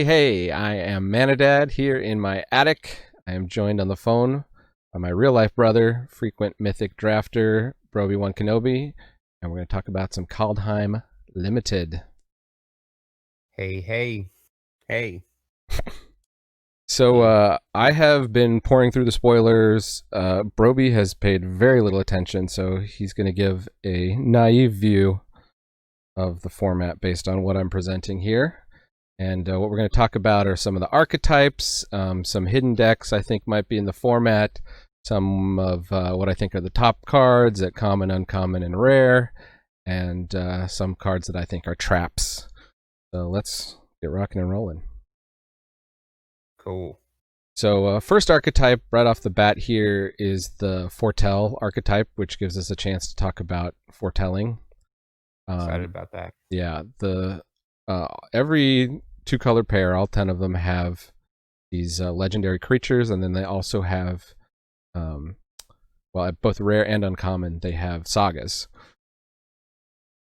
Hey, I am Manadad here in my attic. I am joined on the phone by my real life brother, frequent mythic drafter, Brobi One Kenobi, and we're going to talk about some Kaldheim Limited. Hey, hey, hey. So Hey. I have been pouring through the spoilers. Broby has paid very little attention, so he's going to give a naive view of the format based on what I'm presenting here. And what we're going to talk about are some of the archetypes, some hidden decks I think might be in the format, some of what I think are the top cards at common, uncommon, and rare, and some cards that I think are traps. So let's get rocking and rolling. Cool. So first archetype right off the bat here is the foretell archetype, which gives us a chance to talk about foretelling. Excited about that. Yeah, the every two-color pair, all 10 of them have these legendary creatures, and then they also have, well, at both rare and uncommon, they have sagas.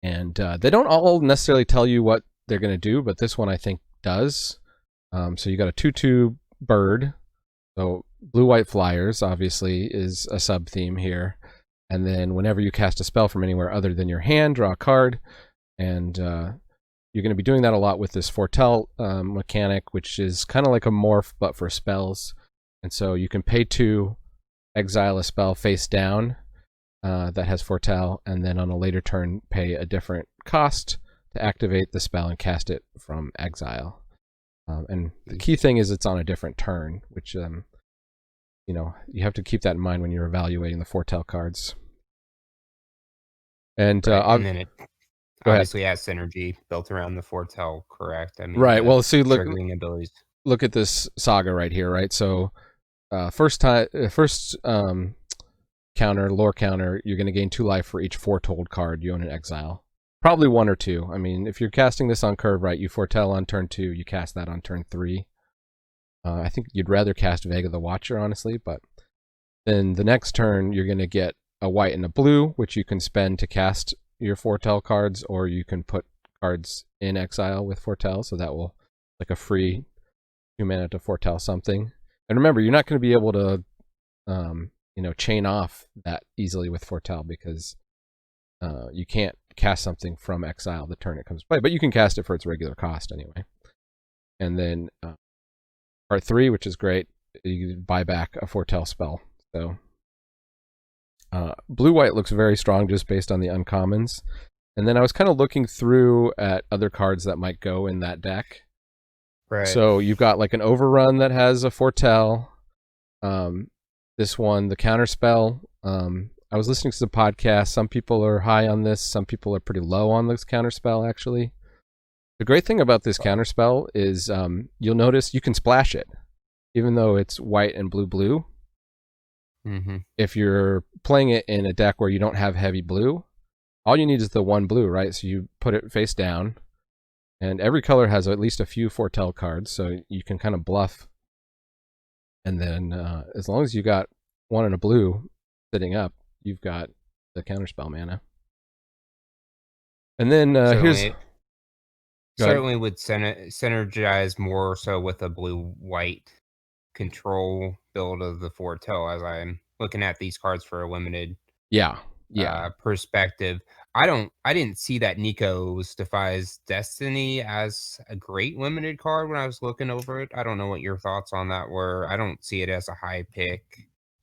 And they don't all necessarily tell you what they're going to do, but this one I think does. So you got a 2/2 bird. So blue-white flyers, obviously, is a sub-theme here. And then whenever you cast a spell from anywhere other than your hand, draw a card. And you're going to be doing that a lot with this foretell mechanic, which is kind of like a morph, but for spells. And so you can pay 2, exile a spell face down that has foretell, and then on a later turn, pay a different cost to activate the spell and cast it from exile. And the key thing is it's on a different turn, which you have to keep that in mind when you're evaluating the foretell cards. And Right. And then it go ahead. obviously has synergy built around the foretell, correct? I mean, Right. the Well, see, triggering abilities. look at this saga right here, right? So, first counter, lore counter, you're going to gain 2 life for each foretold card you own in exile. Probably 1 or 2. I mean, if you're casting this on curve, right, you foretell on turn 2, you cast that on turn 3. I think you'd rather cast Vega the Watcher, honestly, but then the next turn, you're going to get a white and a blue, which you can spend to cast your foretell cards, or you can put cards in exile with foretell, so that will, like a free 2 mana to foretell something. And remember, you're not going to be able to, chain off that easily with foretell because you can't cast something from exile the turn it comes to play, but you can cast it for its regular cost anyway. And then part 3, which is great, you buy back a foretell spell. So blue-white looks very strong just based on the uncommons. And then I was kind of looking through at other cards that might go in that deck. Right. So you've got like an overrun that has a foretell. This one, the counterspell. I was listening to the podcast. Some people are high on this. Some people are pretty low on this counterspell, actually. The great thing about this counterspell is you'll notice you can splash it, even though it's white and blue. Mm-hmm. If you're playing it in a deck where you don't have heavy blue, all you need is the 1 blue, right? So you put it face down, and every color has at least a few foretell cards, so you can kind of bluff. And then as long as you got 1 and a blue sitting up, you've got the counterspell mana. And then certainly would synergize more so with a blue-white control build of the foretell as I'm looking at these cards for a limited perspective. I didn't see that Nico's Defies Destiny as a great limited card when I was looking over it. I don't know what your thoughts on that were. I don't see it as a high pick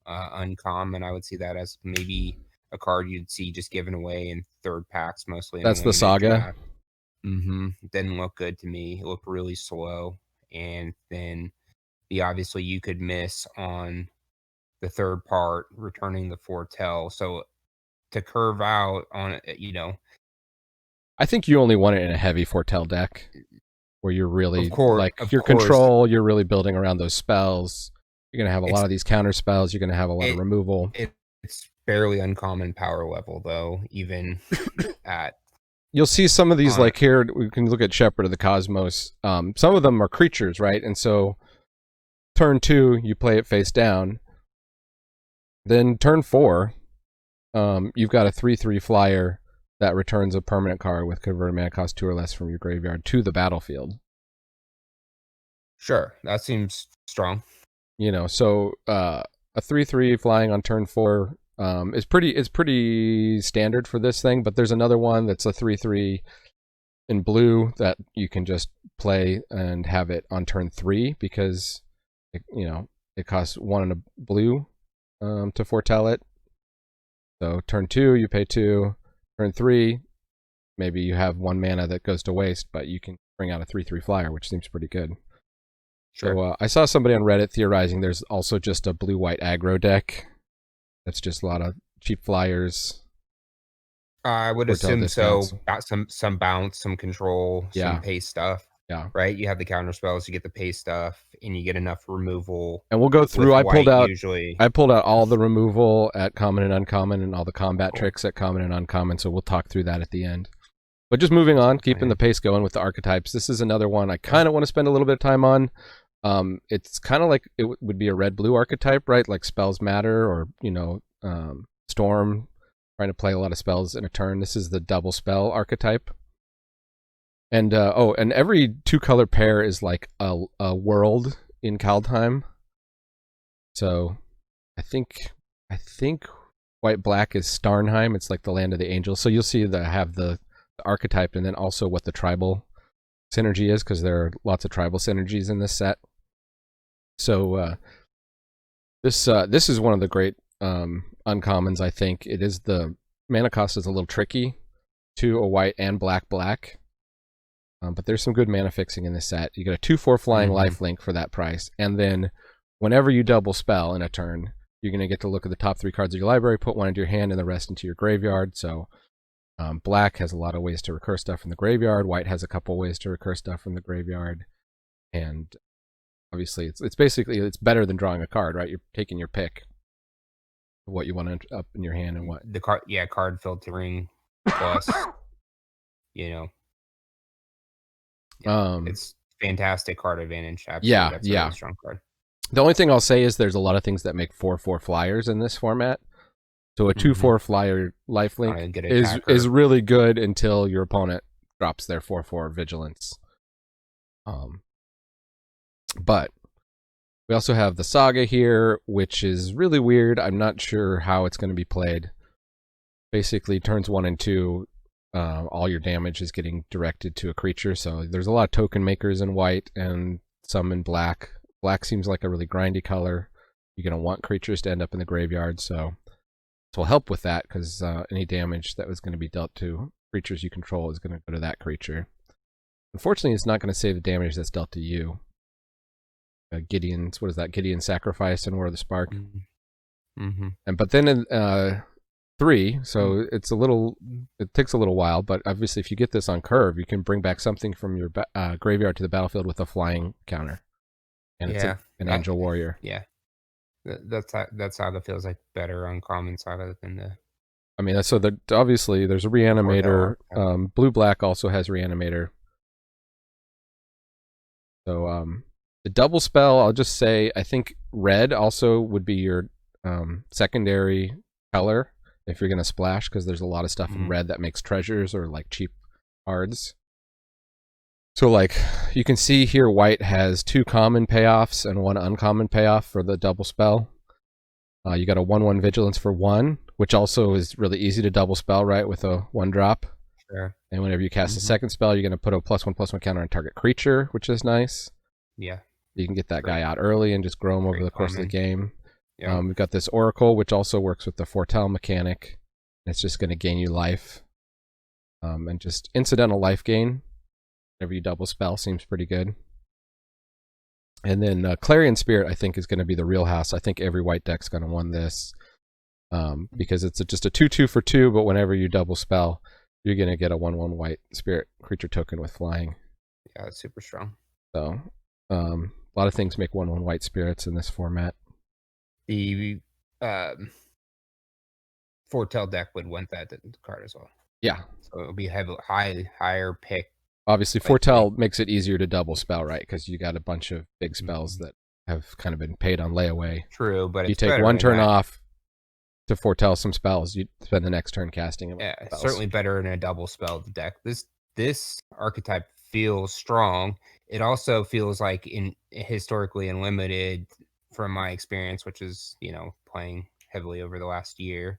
uncommon. I would see that as maybe a card you'd see just given away in third packs mostly. That's the saga. Didn't look good to me. It looked really slow. And then obviously you could miss on the third part, returning the foretell. So to curve out on it, I think you only want it in a heavy foretell deck where you're really control, you're really building around those spells. You're going to have a lot of these counter spells. You're going to have a lot of removal. It's barely uncommon power level, though, even at... You'll see some of these, like here, we can look at Shepherd of the Cosmos. Some of them are creatures, right? And so turn 2, you play it face down. Then turn 4, you've got a 3/3 flyer that returns a permanent card with converted mana cost 2 or less from your graveyard to the battlefield. Sure, that seems strong. So a 3/3 flying on turn 4 is pretty standard for this thing. But there's another one that's a 3/3 in blue that you can just play and have it on turn 3 because it costs 1 in a blue to foretell it. So turn 2 you pay 2. Turn 3 maybe you have 1 mana that goes to waste, but you can bring out a 3/3 flyer, which seems pretty good. Sure. So I saw somebody on Reddit theorizing there's also just a blue-white aggro deck. That's just a lot of cheap flyers. I would Foretell assume so. discounts. Got some bounce, some control, Yeah. some pay stuff. Yeah. Right? You have the counter spells, you get the pay stuff, and you get enough removal. And we'll go through. with I pulled white out usually. I pulled out all the removal at common and uncommon and all the combat tricks at common and uncommon, so we'll talk through that at the end. But just moving on, keeping the pace going with the archetypes. This is another one I kind of want to spend a little bit of time on. It's kind of like it would be a red-blue archetype, right? Like spells matter, or storm, trying to play a lot of spells in a turn. This is the double spell archetype. And and every 2-color pair is like a world in Kaldheim. So I think white-black is Starnheim. It's like the land of the angels. So you'll see that I have the archetype and then also what the tribal synergy is, because there are lots of tribal synergies in this set. So this is one of the great uncommons, I think. It is the mana cost is a little tricky to a white and black. But there's some good mana fixing in this set. You get a 2/4 flying lifelink for that price, and then whenever you double spell in a turn, you're going to get to look at the top 3 cards of your library, put 1 into your hand, and the rest into your graveyard. So black has a lot of ways to recur stuff from the graveyard. White has a couple ways to recur stuff from the graveyard, and obviously it's better than drawing a card, right? You're taking your pick of what you want to end up in your hand and what the card filtering plus it's fantastic card advantage. Absolutely. That's a really strong card. The only thing I'll say is there's a lot of things that make 4/4 flyers in this format. So a 2/4 flyer lifelink is really good until your opponent drops their 4/4 vigilance. But we also have the Saga here, which is really weird. I'm not sure how it's going to be played. Basically, turns 1 and 2, all your damage is getting directed to a creature. So there's a lot of token makers in white and some in black. Black seems like a really grindy color. You're going to want creatures to end up in the graveyard, so this will help with that, because any damage that was going to be dealt to creatures you control is going to go to that creature. Unfortunately, it's not going to save the damage that's dealt to you. Gideon's sacrifice and War of the Spark. But then in 3, so it takes a little while, but obviously if you get this on curve, you can bring back something from your graveyard to the battlefield with a flying counter. And it's an Angel Warrior. Yeah. That's how that feels like better on common side than the. I mean, so obviously there's a Reanimator. Blue-black also has Reanimator. So the double spell, I'll just say, I think red also would be your secondary color if you're going to splash, because there's a lot of stuff in red that makes treasures or like cheap cards. So like you can see here, white has 2 common payoffs and 1 uncommon payoff for the double spell. You got a 1/1 vigilance for 1, which also is really easy to double spell, right, with a 1-drop. Sure. And whenever you cast a second spell, you're going to put a +1/+1 counter on target creature, which is nice. Yeah. You can get that guy out early and just grow him over the course of the game. Yeah. We've got this Oracle, which also works with the foretell mechanic. It's just going to gain you life. And just incidental life gain whenever you double spell seems pretty good. And then Clarion Spirit, I think, is going to be the real house. I think every white deck's going to want this because it's just a 2/2 for 2, but whenever you double spell, you're going to get a 1/1 white spirit creature token with flying. Yeah, it's super strong. So a lot of things make 1/1 white spirits in this format. The foretell deck would want that card as well. Yeah. So it'll be higher pick. Obviously, foretell makes it easier to double spell, right? Because you got a bunch of big spells that have kind of been paid on layaway. True, but you take 1 turn off to foretell some spells. You spend the next turn casting them. Yeah, it's certainly better in a double spell deck. This archetype feels strong. It also feels like historically in limited, from my experience, which is playing heavily over the last year,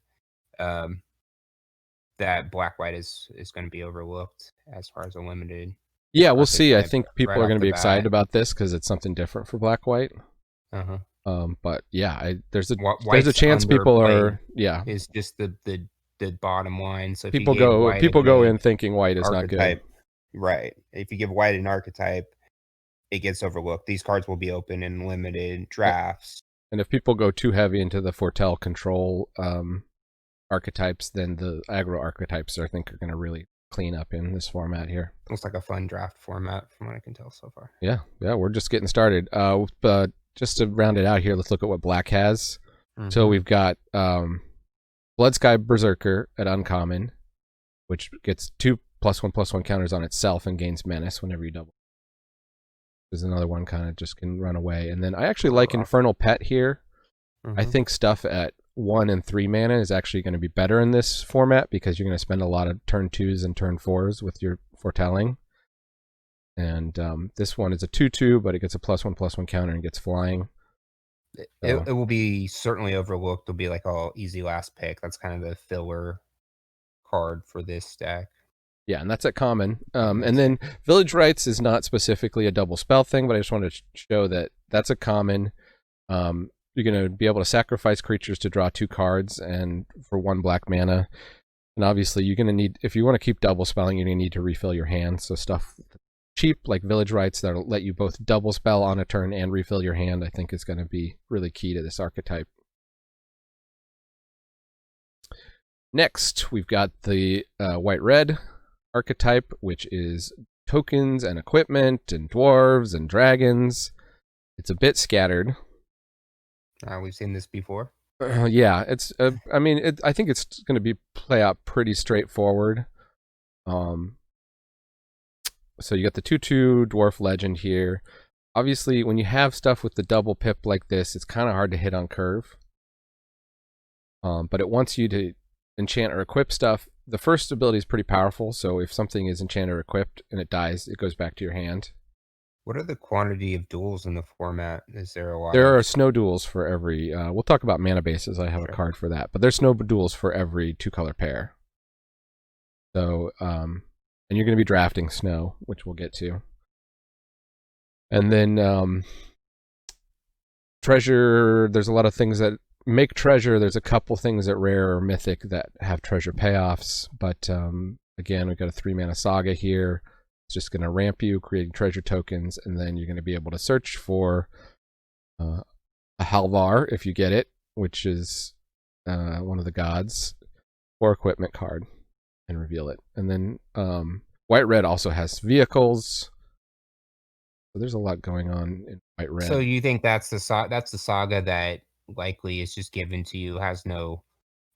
um, that black white is going to be overlooked as far as a limited Yeah, we'll see. I archetype think people right are off going to the be excited bat. about this because it's something different for black white. Uh-huh. But yeah, there's a White's chance people underplayed are is just the bottom line. So if you people gave go white a people go good in thinking white is not good. archetype, right? If you give white an archetype, it gets overlooked. These cards will be open in limited drafts. And if people go too heavy into the Fortel control archetypes, then the aggro archetypes I think are going to really clean up in this format here. Looks like a fun draft format from what I can tell so far. Yeah, we're just getting started. But just to round it out here, let's look at what black has. Mm-hmm. So we've got Bloodsky Berserker at uncommon, which gets 2 +1/+1 counters on itself and gains menace whenever you double. There's another one kind of just can run away. And then I actually like Infernal Pet here. Mm-hmm. I think stuff at 1 and 3 mana is actually going to be better in this format because you're going to spend a lot of turn 2s and turn 4s with your foretelling. And this one is a 2/2, but it gets a +1/+1 counter and gets flying. It will be certainly overlooked. It'll be like all easy last pick. That's kind of the filler card for this deck. Yeah, and that's at common. And then Village Rites is not specifically a double spell thing, but I just wanted to show that that's a common. You're going to be able to sacrifice creatures to draw 2 cards and for 1 black mana. And obviously, you're going to need, if you want to keep double spelling, you're going to need to refill your hand. So stuff cheap like Village Rites that'll let you both double spell on a turn and refill your hand, I think is going to be really key to this archetype. Next, we've got the white-red archetype, which is tokens and equipment and dwarves and dragons. It's a bit scattered. We've seen this before. Yeah, it's. I think it's going to play out pretty straightforward. So you got the 2/2 dwarf legend here. Obviously, when you have stuff with the double pip like this, it's kind of hard to hit on curve. But it wants you to enchant or equip stuff. The first ability is pretty powerful, so if something is enchanted or equipped and it dies, it goes back to your hand. What are the quantity of duels in the format? Is there a lot? There are snow duels for every... we'll talk about mana bases. I have a card for that. But there's snow duels for every 2-color pair. So, and you're going to be drafting snow, which we'll get to. And then treasure, there's a lot of things that make treasure. There's a couple things at rare or mythic that have treasure payoffs. But again, we've got a 3-mana saga here. It's just going to ramp you, creating treasure tokens, and then you're going to be able to search for a Halvar, if you get it, which is one of the gods, or equipment card, and reveal it. And then white-red also has vehicles. So there's a lot going on in white-red. So you think that's the saga that likely is just given to you, has no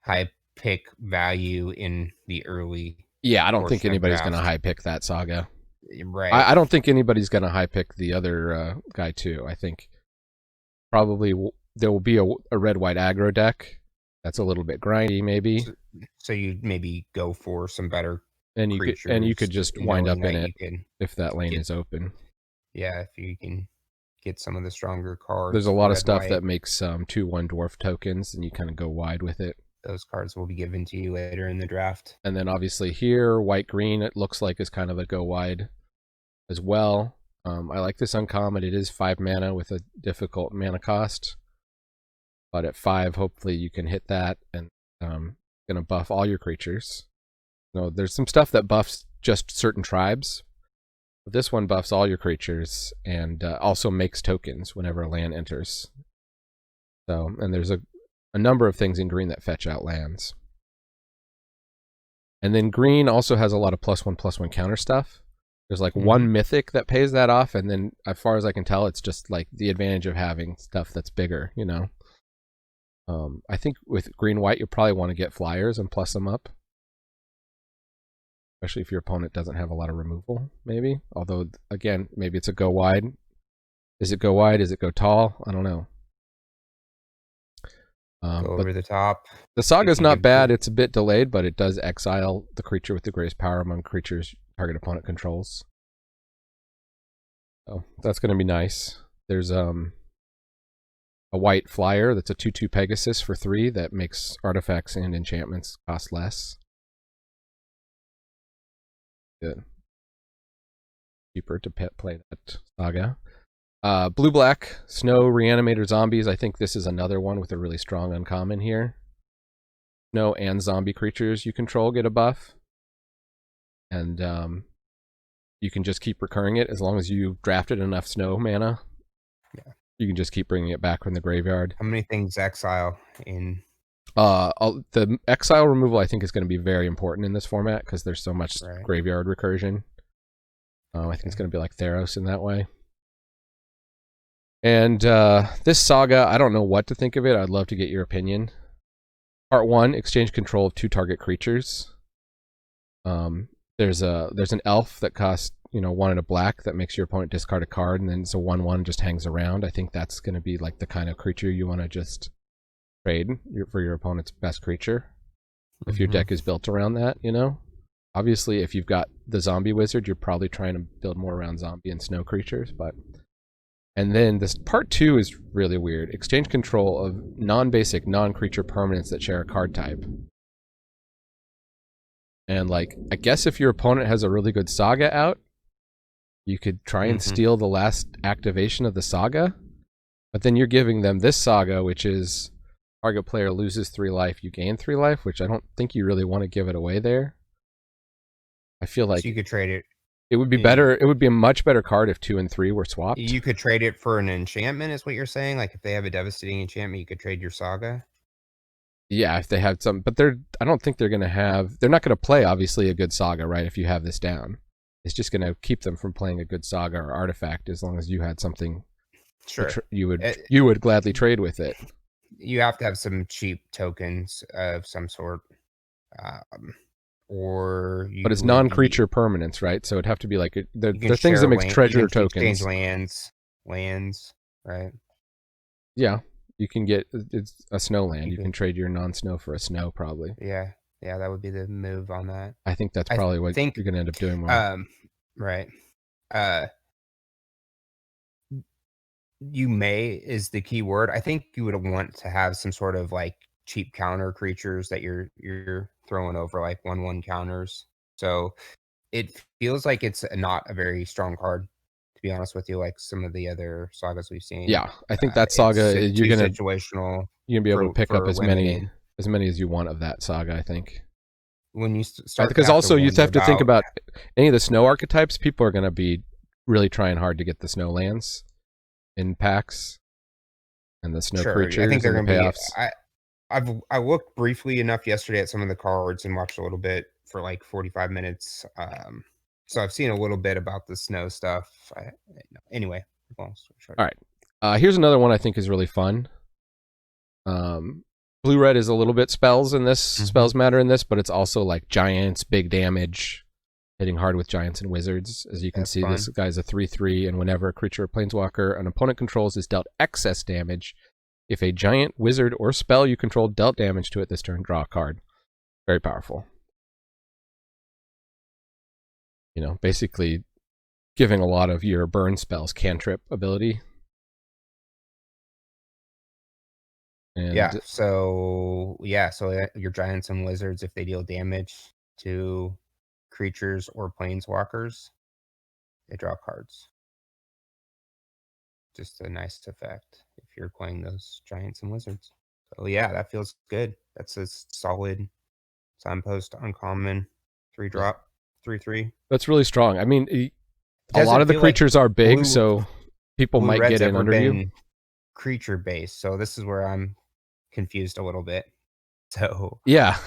high pick value in the early... Yeah, I don't think anybody's going to high pick that saga. Right. I don't think anybody's going to high pick the other guy too. I think probably there will be a red-white aggro deck that's a little bit grindy, maybe. So you'd maybe go for some better and you could just wind up in it if that lane is open. Yeah, if you can get some of the stronger cards. There's a lot of stuff that makes 2/1 dwarf tokens, and you kind of go wide with it. Those cards will be given to you later in the draft. And then obviously here, white-green, it looks like is kind of a go wide as well. I like this uncommon. It is 5 mana with a difficult mana cost. But at 5, hopefully you can hit that and going to buff all your creatures. No, there's some stuff that buffs just certain tribes. But this one buffs all your creatures and also makes tokens whenever a land enters. So, and there's a number of things in green that fetch out lands. And then green also has a lot of +1/+1 counter stuff. There's like one mythic that pays that off, and then as far as I can tell, it's just like the advantage of having stuff that's bigger, you know. I think with green-white, you'll probably want to get flyers and plus them up. Especially if your opponent doesn't have a lot of removal, maybe. Although, again, maybe it's a go wide. Is it go wide? Is it go tall? I don't know. Go over the top. The saga's not bad. It's a bit delayed, but it does exile the creature with the greatest power among creatures target opponent controls. Oh, that's going to be nice. There's a white flyer that's a 2/2 Pegasus for 3 that makes artifacts and enchantments cost less. Good. Cheaper to play that saga. Blue-black, Snow, Reanimator, Zombies. I think this is another one with a really strong uncommon here. Snow and zombie creatures you control get a buff. And you can just keep recurring it as long as you drafted enough Snow mana. Yeah. You can just keep bringing it back from the graveyard. How many things exile in? The exile removal I think is going to be very important in this format because there's so much graveyard recursion. I think it's going to be like Theros in that way. And this saga, I don't know what to think of it. I'd love to get your opinion. Part 1, exchange control of 2 target creatures. There's an elf that costs 1 and a black that makes your opponent discard a card, and then it's a 1/1 just hangs around. I think that's going to be like the kind of creature you want to just trade for your opponent's best creature. If your deck is built around that, Obviously, if you've got the zombie wizard, you're probably trying to build more around zombie and snow creatures, but... And then this part 2 is really weird. Exchange control of non-basic, non-creature permanents that share a card type. And like, I guess if your opponent has a really good saga out, you could try and steal the last activation of the saga, but then you're giving them this saga, which is target player loses 3 life, you gain 3 life, which I don't think you really want to give it away there. I feel like so you could trade it. It would be better. It would be a much better card if 2 and 3 were swapped. You could trade it for an enchantment, is what you're saying? Like if they have a devastating enchantment, you could trade your saga? Yeah, if they have some, but I don't think they're going to have, they're not going to play obviously a good saga, right? If you have this down, it's just going to keep them from playing a good saga or artifact as long as you had something. Sure, you would gladly trade with it. You have to have some cheap tokens of some sort, but it's non-creature permanents, right? So it'd have to be like they're things that make treasure tokens. Exchange lands, right? Yeah. You can get it's a snow land. You can trade your non-snow for a snow, probably. Yeah, that would be the move on that. I think that's probably what you're going to end up doing more. Right. You may is the key word. I think you would want to have some sort of like cheap counter creatures that you're throwing over, like 1/1 counters. So it feels like it's not a very strong card, to be honest with you, like some of the other sagas we've seen. Yeah, I think that saga you're gonna situational. You're gonna be able to pick up as many as you want of that saga. I think when you start because also you have to think about any of the snow archetypes. People are gonna be really trying hard to get the snow lands in packs and the snow creatures. I think they're gonna payoffs. I looked briefly enough yesterday at some of the cards and watched a little bit for like 45 minutes. So I've seen a little bit about the snow stuff. Anyway, all right. Here's another one I think is really fun. Blue-red is a little bit spells in this. Spells matter in this, but it's also like giants, big damage, hitting hard with giants and wizards. As you can see, this guy's a 3/3, and whenever a creature or planeswalker an opponent controls is dealt excess damage, if a giant, wizard, or spell you control dealt damage to it this turn, draw a card. Very powerful. Basically giving a lot of your burn spells cantrip ability. And so your giants and wizards, if they deal damage to creatures or planeswalkers, they draw cards. Just a nice effect if you're playing those giants and wizards. So yeah, that feels good. That's a solid signpost uncommon 3-drop 3/3. That's really strong. I mean, a lot of the creatures are big, so people might get in under you. Creature based, so this is where I'm confused a little bit. So yeah,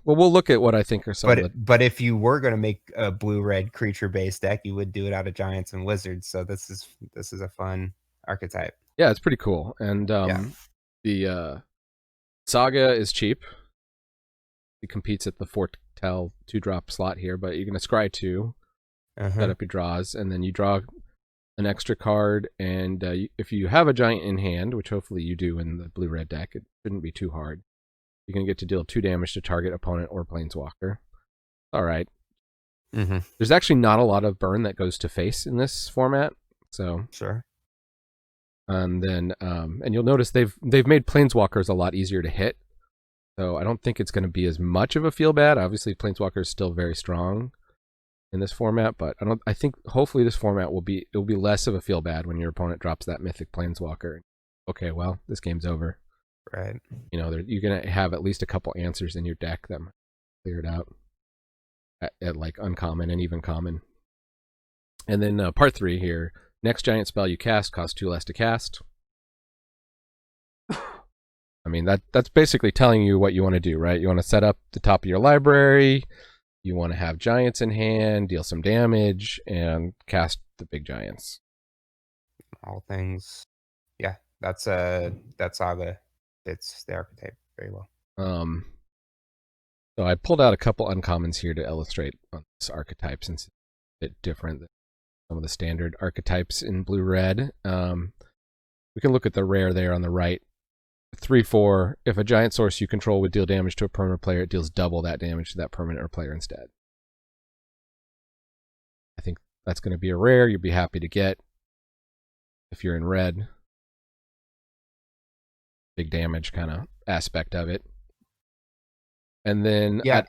well, we'll look at what I think are some. But if you were going to make a blue-red creature-based deck, you would do it out of giants and wizards. So this is a fun archetype. Yeah, it's pretty cool. And the saga is cheap. It competes at the foretell 2-drop slot here, but you can scry 2, set up your draws, and then you draw an extra card. And if you have a giant in hand, which hopefully you do in the blue-red deck, it shouldn't be too hard. You're going to get to deal 2 damage to target opponent or planeswalker. All right. There's actually not a lot of burn that goes to face in this format. So Sure. and then and you'll notice they've made planeswalkers a lot easier to hit. So I don't think it's going to be as much of a feel bad. Obviously, planeswalker is still very strong in this format, but I think hopefully this format will be less of a feel bad when your opponent drops that mythic planeswalker. Okay, well, this game's over. Right. You know, you're going to have at least a couple answers in your deck that might clear it out at like uncommon and even common. And then part 3 here. Next giant spell you cast costs 2 less to cast. I mean, that's basically telling you what you want to do, right? You want to set up the top of your library. You want to have giants in hand, deal some damage, and cast the big giants. All things. Yeah, that saga fits the archetype very well. So I pulled out a couple uncommons here to illustrate on this archetype since it's a bit different than some of the standard archetypes in blue-red. We can look at the rare there on the right. 3/4. If a giant source you control would deal damage to a permanent player, it deals double that damage to that permanent or player instead. I think that's going to be a rare you'll be happy to get if you're in red. Big damage kind of aspect of it. And then yeah,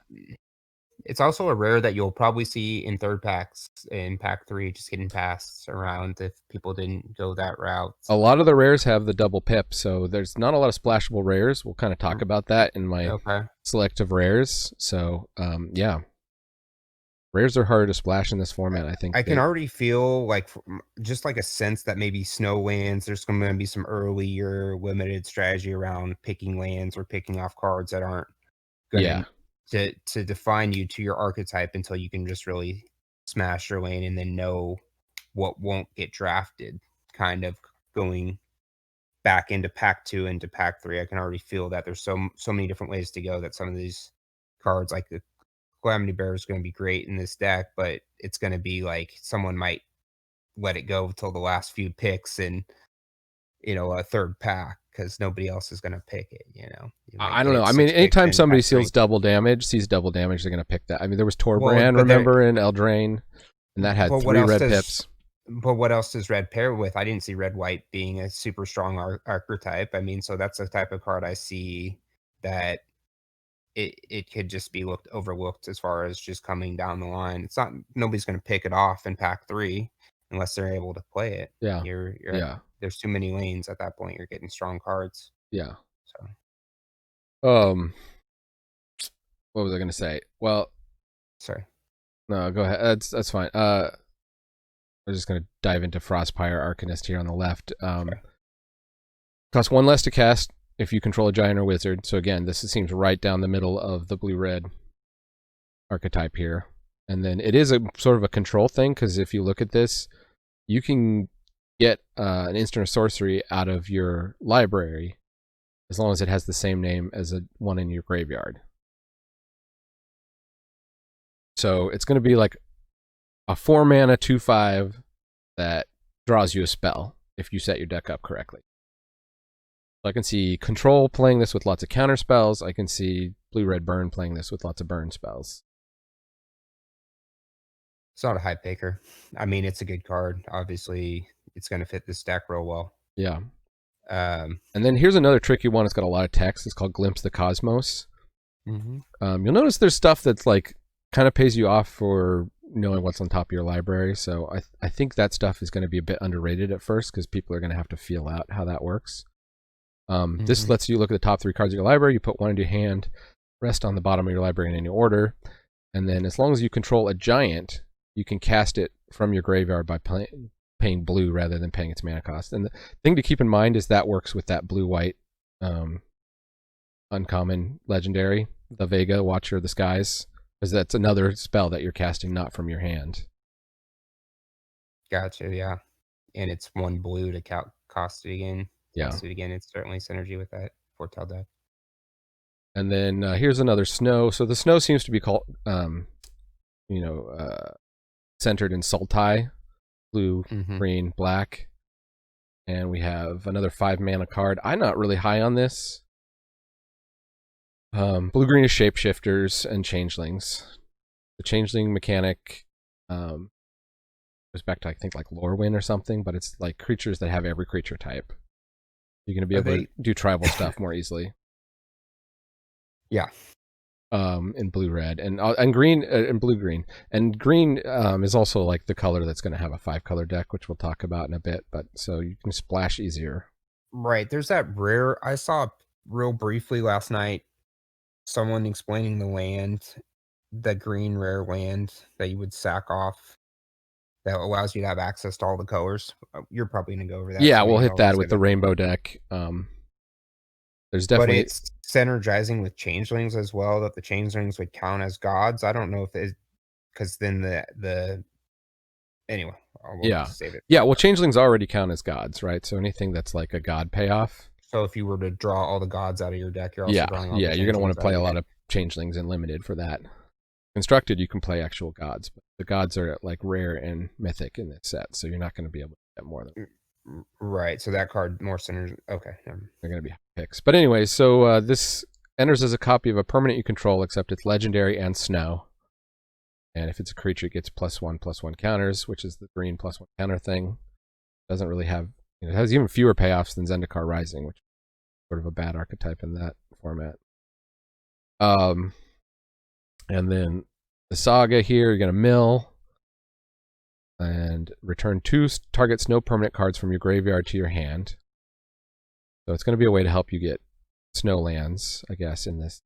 it's also a rare that you'll probably see in third packs in pack 3, just getting passed around if people didn't go that route. A lot of the rares have the double pip, so there's not a lot of splashable rares. We'll kind of talk about that in my selective rares. So, yeah. Rares are hard to splash in this format, I think. I can already feel like just like a sense that maybe snow lands, there's going to be some earlier limited strategy around picking lands or picking off cards that aren't going to define you to your archetype until you can just really smash your lane and then know what won't get drafted, kind of going back into pack 2 into pack 3. I can already feel that there's so many different ways to go, that some of these cards like the Calamity Bear is going to be great in this deck, but it's going to be like someone might let it go till the last few picks in, a third pack because nobody else is going to pick it. I don't know. I mean, anytime somebody sees double damage, they're going to pick that. I mean, there was Torbrand, remember, in Eldraine, and that had 3 red pips. But what else does red pair with? I didn't see red-white being a super strong archetype. I mean, so that's the type of card I see that it could just be overlooked as far as just coming down the line. It's not, nobody's going to pick it off in pack 3 unless they're able to play it. Yeah. There's too many lanes at that point. You're getting strong cards. Yeah. So. What was I going to say? Well, sorry. No, go ahead. That's fine. I'm just going to dive into Frostpire Arcanist here on the left. Sure. Costs 1 less to cast if you control a giant or wizard. So again, this seems right down the middle of the blue-red archetype here. And then it is a sort of a control thing, because if you look at this, you can get an instant or sorcery out of your library as long as it has the same name as one in your graveyard. So it's going to be like a 4-mana 2/5 that draws you a spell if you set your deck up correctly. So I can see Control playing this with lots of counter spells. I can see Blue-Red Burn playing this with lots of burn spells. It's not a high picker. I mean, it's a good card. Obviously, it's going to fit this deck real well. Yeah. And then here's another tricky one. It's got a lot of text. It's called Glimpse the Cosmos. Mm-hmm. You'll notice there's stuff that's like kind of pays you off for knowing what's on top of your library. So I think that stuff is going to be a bit underrated at first, because people are going to have to feel out how that works. This lets you look at the top 3 cards of your library. You put one into your hand, rest on the bottom of your library in any order, and then as long as you control a giant, you can cast it from your graveyard by paying blue rather than paying its mana cost. And the thing to keep in mind is that works with that blue-white uncommon legendary, the Vega, Watcher of the Skies, because that's another spell that you're casting not from your hand. Gotcha, yeah. And it's 1 blue to cost it again. Yeah. Cast it again. It's certainly synergy with that Foretell deck. And then here's another snow. So the snow seems to be called, centered in Sultai, blue, green, black. And we have another 5-mana card. I'm not really high on this. Blue-green is Shapeshifters and Changelings. The Changeling mechanic goes back to I think like Lorwyn or something, but it's like creatures that have every creature type. You're going to be able to do tribal stuff more easily. Yeah. In blue red and green and blue green, and green is also like the color that's going to have a 5-color deck, which we'll talk about in a bit. But so you can splash easier. Right. There's that rare. I saw real briefly last night someone explaining the land, the green rare land that you would sack off that allows you to have access to all the colors. You're probably gonna go over that. Yeah, so we'll maybe hit I'll that just with save the it. rainbow deck. There's But definitely it's synergizing with changelings as well. That the changelings would count as gods. I don't know if it, because then the anyway, we'll yeah save it. yeah. Well, changelings already count as gods, right? So anything that's like a god payoff. So if you were to draw all the gods out of your deck, you're also Yeah, drawing all yeah. the You're gonna want changelings to out play of a your lot deck. of changelings in limited for that. Constructed, you can play actual gods, but the gods are like rare and mythic in this set, so you're not going to be able to get more than. Right. So that card more centers. Okay. They're going to be picks. But anyway, so this enters as a copy of a permanent you control, except it's legendary and snow. And if it's a creature, it gets +1/+1 counters, which is the green +1 counter thing. Doesn't really have, it has even fewer payoffs than Zendikar Rising, which is sort of a bad archetype in that format. And then the saga here, you're going to mill and return 2 target snow permanent cards from your graveyard to your hand. So it's going to be a way to help you get snow lands, I guess, in this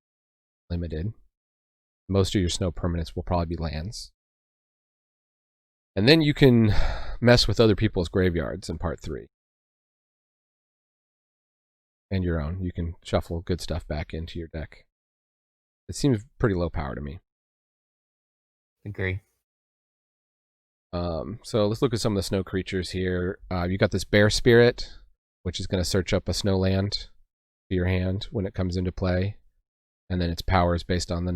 limited. Most of your snow permanents will probably be lands. And then you can mess with other people's graveyards in part 3. And your own. You can shuffle good stuff back into your deck. It seems pretty low power to me. Agree. So let's look at some of the snow creatures here. You got this Bear Spirit, which is going to search up a snow land to your hand when it comes into play. And then its power is based on the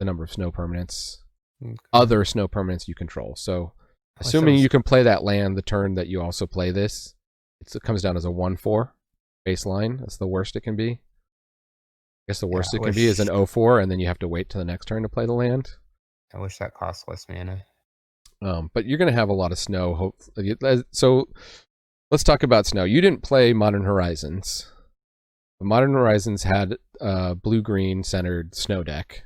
number of snow permanents. Okay. Other snow permanents you control. So assuming you can play that land the turn that you also play this, it comes down as a 1/4 baseline. That's the worst it can be. I guess the worst it can be is an 0/4, and then you have to wait till the next turn to play the land. I wish that cost less mana. But you're going to have a lot of snow. So let's talk about snow. You didn't play Modern Horizons. Modern Horizons had a blue-green centered snow deck.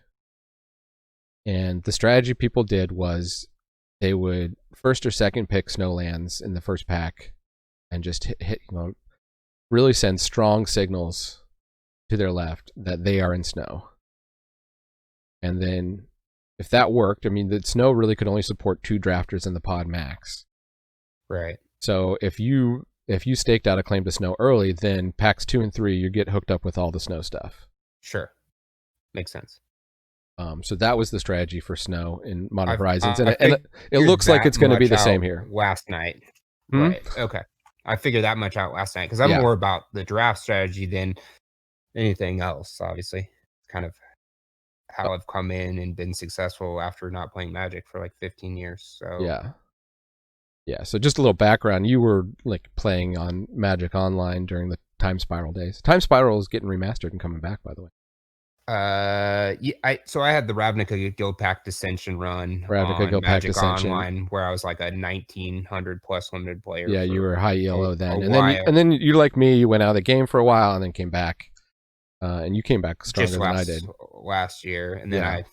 And the strategy people did was they would first or second pick snow lands in the first pack and just hit really send strong signals to their left that they are in snow. And then if that worked, I mean, the snow really could only support 2 drafters in the pod max. Right. So if you staked out a claim to snow early, then packs 2 and 3, you get hooked up with all the snow stuff. Sure. Makes sense. So that was the strategy for snow in Modern Horizons. And it looks like it's going to be the same here. Last night. Right. Okay. I figured that much out last night because I'm more about the draft strategy than anything else, obviously. Kind of how I've come in and been successful after not playing Magic for like 15 years. So yeah. So just a little background. You were like playing on Magic Online during the Time Spiral days. Time Spiral is getting remastered and coming back, by the way. So I had the Ravnica Guild Pack Dissension run on Magic Online, where I was like a 1900 plus limited player. Yeah, you were high ELO then, and then you like me, you went out of the game for a while and then came back, and you came back stronger than I did last year, and then I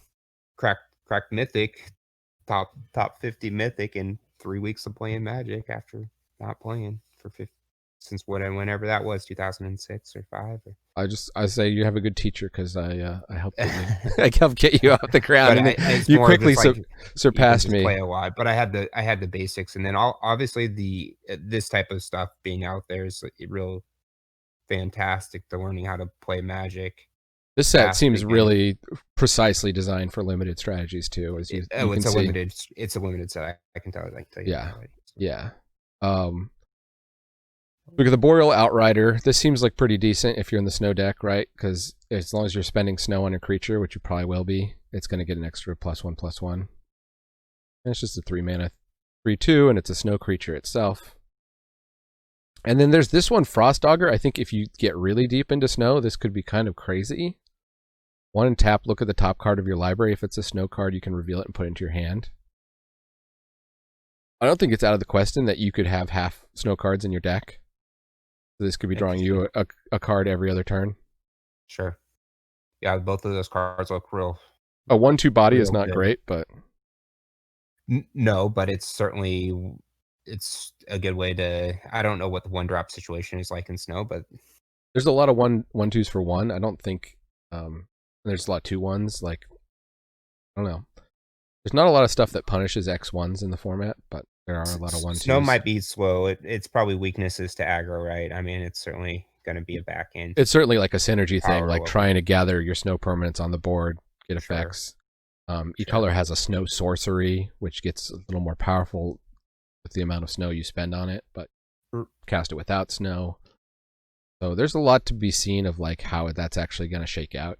cracked Mythic, top 50 Mythic in 3 weeks of playing Magic after not playing for since whenever that was, 2006 or 5. I say you have a good teacher because I helped I helped get you off the ground, and you quickly surpassed me. Play a lot, but I had the basics, and then obviously this type of stuff being out there is real fantastic to learning how to play Magic. This set seems really precisely designed for limited strategies too. As you it's can see. It's a limited set. I can tell you. Yeah. Look at the Boreal Outrider. This seems like pretty decent if you're in the snow deck, right? Because as long as you're spending snow on a creature, which you probably will be, it's going to get an extra +1/+1. And it's just a 3 mana 3/2, and it's a snow creature itself. And then there's this one, Frost Dogger. I think if you get really deep into snow, this could be kind of crazy. 1 and tap, look at the top card of your library. If it's a snow card, you can reveal it and put it into your hand. I don't think it's out of the question that you could have half snow cards in your deck. So this could be drawing you a card every other turn. Sure. Yeah, both of those cards look A 1/2 body is real not good. great, but No, but it's a good way to. I don't know what the 1-drop situation is like in snow, but there's a lot of 1/2s for 1. I don't think there's a lot of 2/1s. Like, I don't know. There's not a lot of stuff that punishes X1s in the format, but there are a lot of 1/2s. snow might be slow. It's probably weaknesses to aggro, right? I mean, it's certainly going to be a back end. It's certainly like a synergy thing, like level. trying to gather your snow permanents on the board, get Sure. effects. Each color has a snow sorcery, which gets a little more powerful with the amount of snow you spend on it, but cast it without snow. So there's a lot to be seen of like how that's actually going to shake out.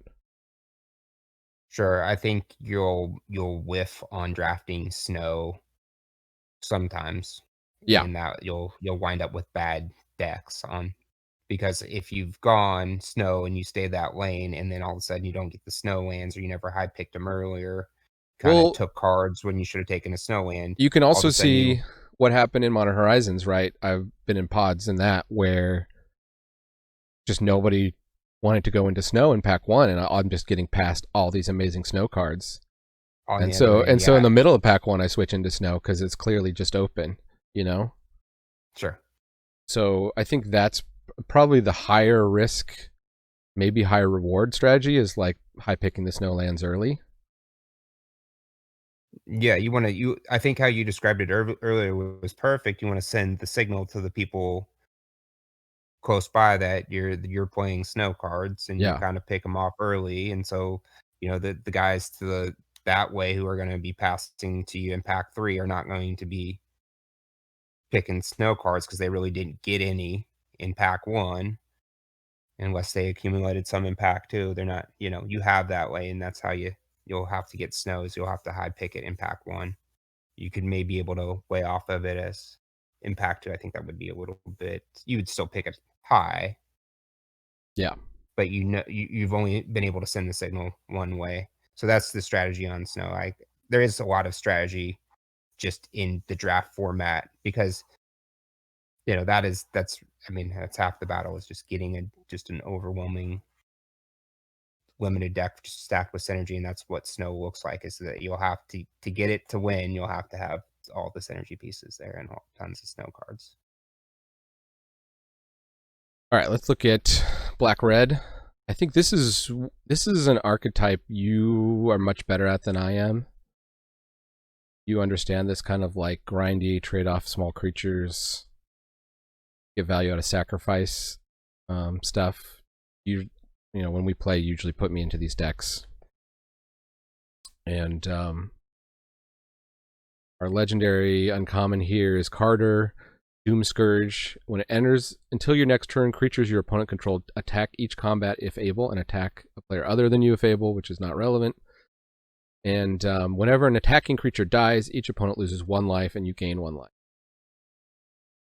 Sure, I think you'll whiff on drafting snow sometimes. Yeah. And that you'll wind up with bad decks on, because if you've gone snow and you stay that lane and then all of a sudden you don't get the snow lands, or you never high picked them earlier, kind of took cards when you should have taken a snow land. You can also see what happened in Modern Horizons, right? I've been in pods in that where just nobody wanted to go into snow in pack 1, and I'm just getting past all these amazing snow cards. And so in the middle of pack 1, I switch into snow because it's clearly just open, you know? Sure. So I think that's probably the higher risk, maybe higher reward strategy, is like high picking the snow lands early. Yeah, I think how you described it earlier was perfect. You want to send the signal to the people close by that you're playing snow cards, and you kind of pick them off early. And so, the guys that way who are going to be passing to you in pack 3 are not going to be picking snow cards because they really didn't get any in pack 1, unless they accumulated some in pack 2. They're not, you have that way, and that's how you'll have to get snows. You'll have to high pick it in pack 1. You could maybe able to way off of it as in pack 2. I think that would be a little bit. You would still pick it high. Yeah. But you've only been able to send the signal one way. So that's the strategy on snow. There is a lot of strategy just in the draft format, because that's half the battle, is just getting just an overwhelming limited deck stacked with synergy. And that's what snow looks like, is that you'll have to get it to win, you'll have to have all the synergy pieces there and tons of snow cards. All right, let's look at black red. I think this is an archetype you are much better at than I am. You understand this kind of like grindy, trade off small creatures, get value out of sacrifice stuff. You when we play, you usually put me into these decks. And our legendary uncommon here is Carter, Doom Scourge. When it enters, until your next turn, creatures your opponent controlled attack each combat if able, and attack a player other than you if able, which is not relevant. And whenever an attacking creature dies, each opponent loses 1 life and you gain 1 life.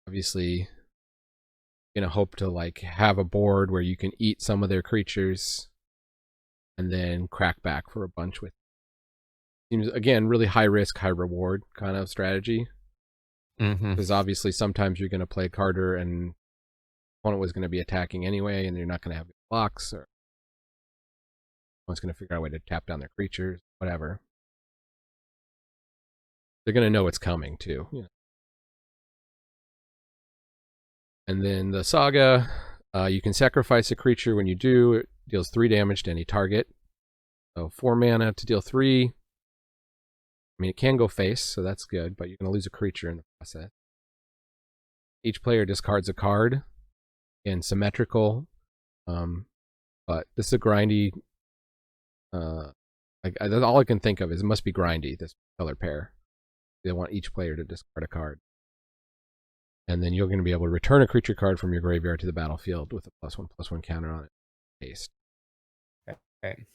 Obviously, you're gonna hope to like have a board where you can eat some of their creatures and then crack back for a bunch with. Seems, again, really high risk, high reward kind of strategy. Because obviously sometimes you're going to play Carter and opponent was going to be attacking anyway, and you're not going to have blocks, or one's going to figure out a way to tap down their creatures, whatever. They're going to know it's coming too. Yeah. And then the Saga, you can sacrifice a creature. When you do, it deals 3 damage to any target. So 4 mana to deal 3. I mean, it can go face, so that's good, but you're going to lose a creature in the process. Each player discards a card, and symmetrical, but this is a grindy. All I can think of is it must be grindy, this color pair. They want each player to discard a card. And then you're going to be able to return a creature card from your graveyard to the battlefield with a +1/+1 counter on it. Haste. Okay.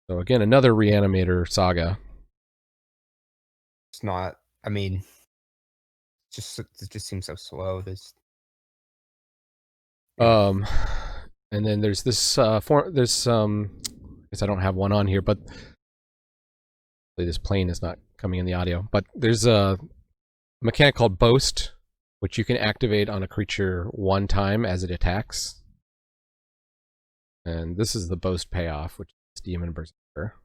So again, another Reanimator Saga. It's not. It just seems so slow. And then there's this I guess I don't have one on here, but this plane is not coming in the audio. But there's a mechanic called Boast, which you can activate on a creature one time as it attacks. And this is the Boast payoff, which is Demon Berserker.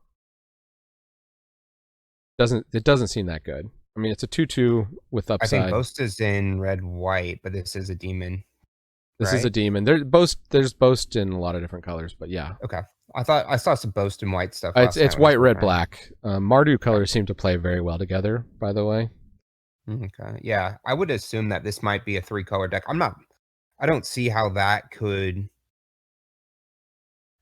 It doesn't seem that good. I mean, it's a 2/2 with I think upside. Boast is in red-white, but this is a demon. This right? is a demon. There's Boast in a lot of different colors, but yeah. Okay. I thought I saw some Boast and white stuff It's last time. white, red, black. Mardu colors seem to play very well together, by the way. Okay. Yeah, I would assume that this might be a 3-color deck. I don't see how that could.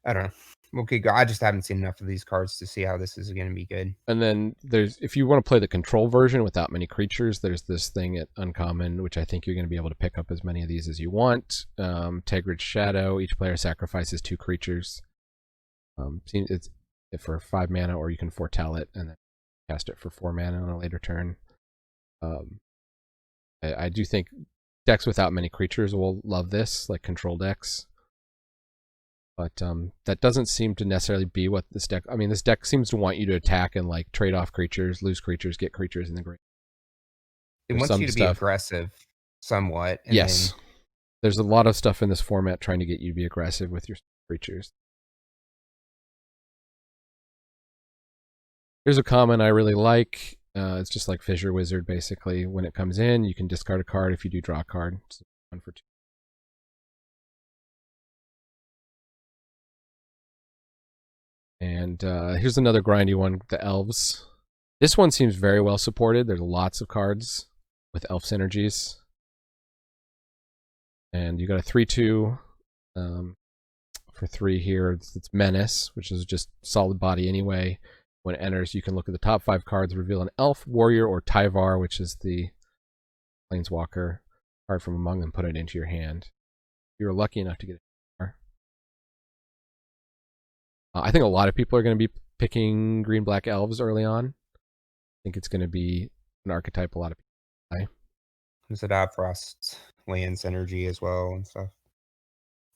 I don't know. Okay, I just haven't seen enough of these cards to see how this is going to be good. And then if you want to play the control version without many creatures, there's this thing at Uncommon, which I think you're going to be able to pick up as many of these as you want. Tegrid's Shadow. Each player sacrifices 2 creatures. It's for 5 mana, or you can foretell it and then cast it for 4 mana on a later turn. I do think decks without many creatures will love this, like control decks. But that doesn't seem to necessarily be what this deck... I mean, this deck seems to want you to attack and like trade off creatures, lose creatures, get creatures in the grave. It wants you to be aggressive somewhat. And yes. There's a lot of stuff in this format trying to get you to be aggressive with your creatures. Here's a common I really like. It's just like Fissure Wizard, basically. When it comes in, you can discard a card. If you do, draw a card. It's 1 for 2. And here's another grindy one, the Elves. This one seems very well supported. There's lots of cards with elf synergies. And you got a 3/2 for 3 here. It's Menace, which is just solid body anyway. When it enters, you can look at the top 5 cards, reveal an elf, warrior, or Tyvar, which is the planeswalker card from among them, put it into your hand. If you're lucky enough to get it. I think a lot of people are going to be picking green-black elves early on. I think it's going to be an archetype a lot of people play. Does it have Frost lands energy as well and stuff?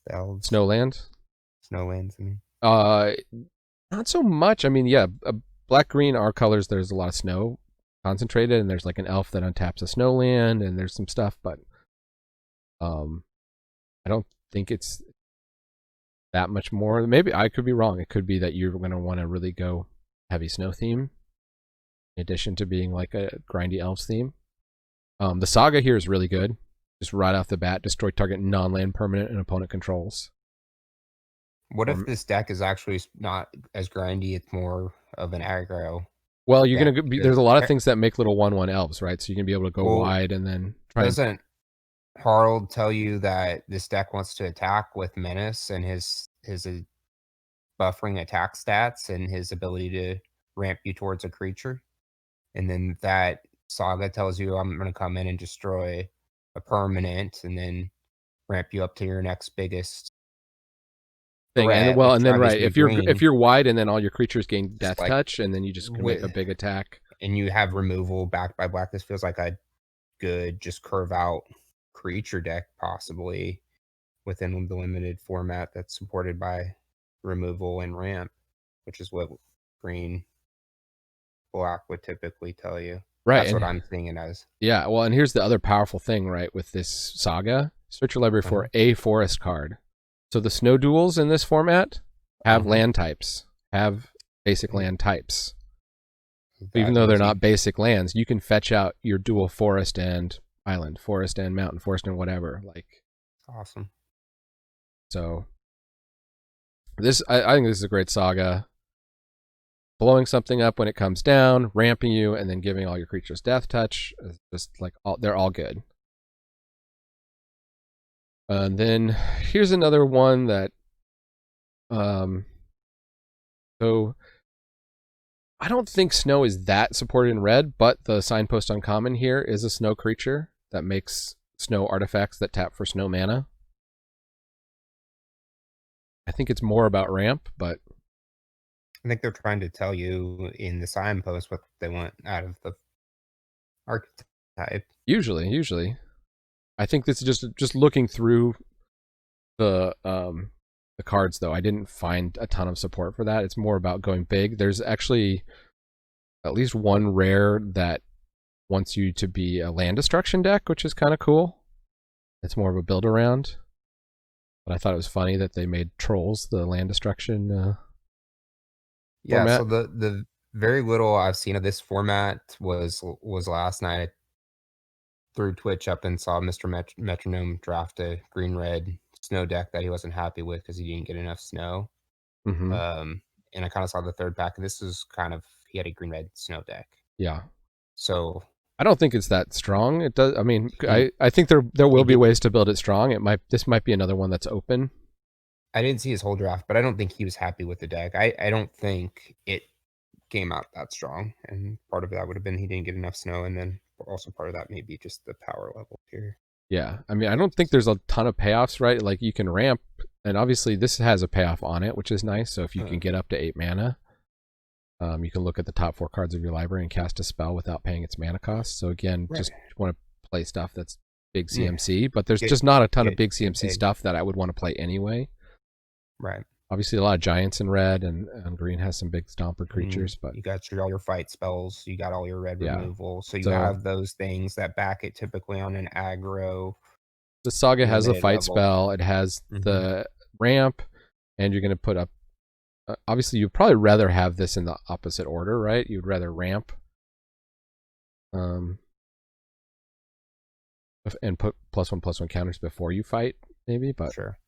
The elves. Snowland? Snowlands, I mean. Not so much. I mean, yeah, black-green are colors. There's a lot of snow concentrated, and there's like an elf that untaps a snowland, and there's some stuff, but I don't think it's that much more. Maybe I could be wrong. It could be that you're going to want to really go heavy snow theme in addition to being like a grindy elves theme. The Saga here is really good. Just right off the bat, destroy target non-land permanent and opponent controls. What if this deck is actually not as grindy? It's more of an aggro. Well, you're going to be, there's a lot of things that make little 1/1 elves, right? So you can be able to go wide and then try. Doesn't Harold tell you that this deck wants to attack with Menace and his buffering attack stats and his ability to ramp you towards a creature? And then that Saga tells you, I'm going to come in and destroy a permanent and then ramp you up to your next biggest thing. And well, and then right, if you're wide and then all your creatures gain death touch, and then you just can make a big attack. And you have removal backed by black. This feels like a good just curve out creature deck possibly within the limited format that's supported by removal and ramp, which is what green black would typically tell you. Right. That's what I'm seeing it as. Yeah. Well, and here's the other powerful thing, right, with this Saga. Search your library for a forest card. So the snow duels in this format have land types, have basic land types. Even though they're not basic lands, you can fetch out your dual forest and island, forest and mountain, forest and whatever. Like, awesome. So this, I think this is a great Saga. Blowing something up when it comes down, ramping you, and then giving all your creatures death touch. Just like they're all good. And then here's another one that, so I don't think snow is that supported in red, but the signpost uncommon here is a snow creature that makes snow artifacts that tap for snow mana. I think it's more about ramp, but I think they're trying to tell you in the signpost what they want out of the archetype. Usually. I think this is just looking through the cards, though. I didn't find a ton of support for that. It's more about going big. There's actually at least one rare that wants you to be a land destruction deck, which is kind of cool. It's more of a build around. But I thought it was funny that they made Trolls the land destruction Yeah, format. so the very little I've seen of this format was last night. I threw Twitch up and saw Mr. Metronome draft a green-red snow deck that he wasn't happy with because he didn't get enough snow. Mm-hmm. And I kind of saw the third pack. This is kind of, he had a green-red snow deck. Yeah. So I don't think it's that strong. It does. I mean, he, I think there will be did, ways to build it strong. This might be another one that's open. I didn't see his whole draft, but I don't think he was happy with the deck. I don't think it came out that strong, and part of that would have been he didn't get enough snow, and then also part of that may be just the power level here. Yeah, I mean, I don't think there's a ton of payoffs, right? Like you can ramp, and obviously this has a payoff on it, which is nice. So if you can get up to 8 mana, you can look at the top 4 cards of your library and cast a spell without paying its mana cost. So again, just want to play stuff that's big CMC, but there's just not a ton of big CMC stuff that I would want to play anyway. Right. Obviously, a lot of giants in red, and green has some big stomper creatures. But you got all your fight spells, you got all your red removal, so you have those things that back it typically on an aggro. The Saga has a fight spell. It has the ramp, and you're going to put up. Obviously, you'd probably rather have this in the opposite order, right? You'd rather ramp, and put +1/+1 counters before you fight, maybe. But sure.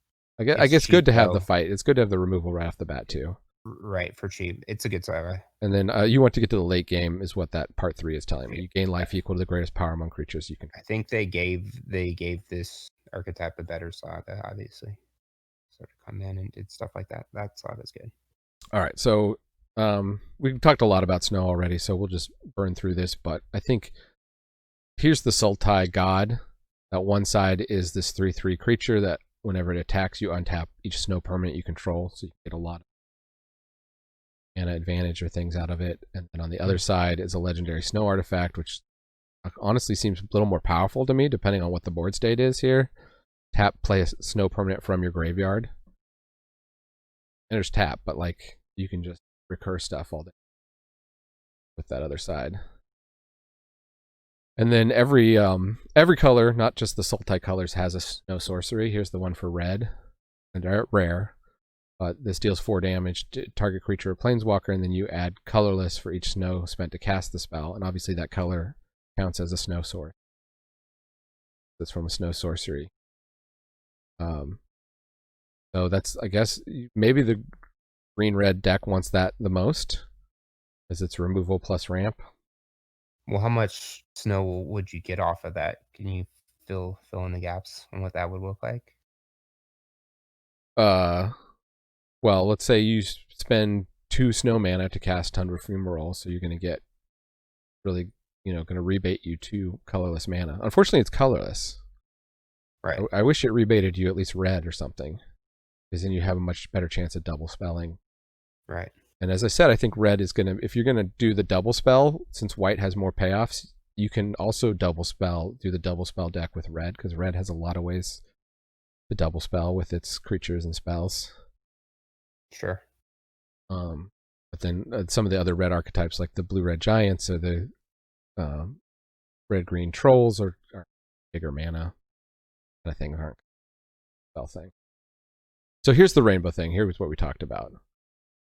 I guess it's good to have the fight. It's good to have the removal right off the bat too. Right, for cheap. It's a good saga. And then you want to get to the late game is what that part 3 is telling me. You gain life equal to the greatest power among creatures you can. I think they gave this archetype a better saga, obviously. So to come in and did stuff like that, that saga's good. All right, so we've talked a lot about snow already, so we'll just burn through this. But I think here's the Sultai God. That one side is this 3/3 creature that whenever it attacks, you untap each snow permanent you control, so you get a lot of mana advantage or things out of it. And then on the other side is a legendary snow artifact, which honestly seems a little more powerful to me, depending on what the board state is here. Tap, play a snow permanent from your graveyard. And there's tap, but like you can just recur stuff all day with that other side. And then every color, not just the Sultai colors, has a snow sorcery. Here's the one for red, and they're rare. But this deals 4 damage to target creature or planeswalker, and then you add colorless for each snow spent to cast the spell. And obviously that color counts as a snow source. That's from a snow sorcery. So that's, I guess, maybe the green-red deck wants that the most, as it's removal plus ramp. Well, how much snow would you get off of that? Can you fill in the gaps on what that would look like? Well, let's say you spend 2 snow mana to cast Tundra Fumarole, so you're going to get really, going to rebate you 2 colorless mana. Unfortunately, it's colorless. Right. I wish it rebated you at least red or something, because then you have a much better chance of double spelling. Right. And as I said, I think red is going to, if you're going to do the double spell, since white has more payoffs, you can also do the double spell deck with red, because red has a lot of ways to double spell with its creatures and spells. Sure. But then some of the other red archetypes, like the blue-red giants or the red-green trolls, are bigger mana. I think aren't spell thing. So here's the rainbow thing. Here's what we talked about.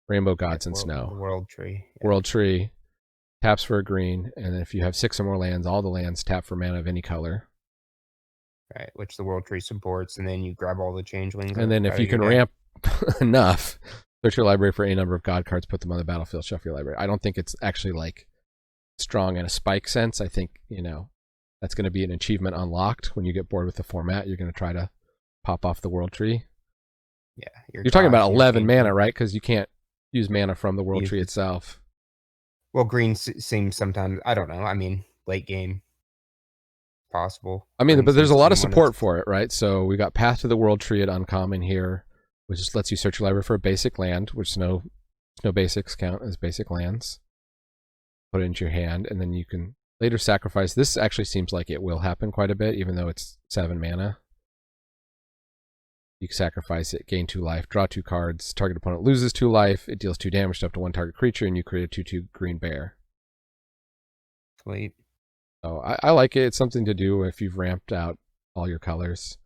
Rainbow gods and snow. World tree. Yeah. World tree taps for a green, and then if you have 6 or more lands, all the lands tap for mana of any color. Right, which the world tree supports, and then you grab all the changelings. And then if you can ramp enough, search your library for any number of god cards, put them on the battlefield, shuffle your library. I don't think it's actually like strong in a spike sense. I think, that's going to be an achievement unlocked. When you get bored with the format, you're going to try to pop off the world tree. Yeah. You're talking about 11 mana, right? Because you can't use mana from the world tree itself. Well, green seems sometimes, I don't know. I mean, late game possible. I mean, but there's a lot of support for it, right? So we got Path to the World Tree at Uncommon here, which just lets you search your library for a basic land, which no basics count as basic lands. Put it into your hand, and then you can later sacrifice. This actually seems like it will happen quite a bit, even though it's 7 mana. You can sacrifice it, gain 2 life, draw 2 cards, target opponent loses 2 life, it deals 2 damage to up to 1 target creature, and you create a 2/2 green bear. Sweet. So I like it. It's something to do if you've ramped out all your colors.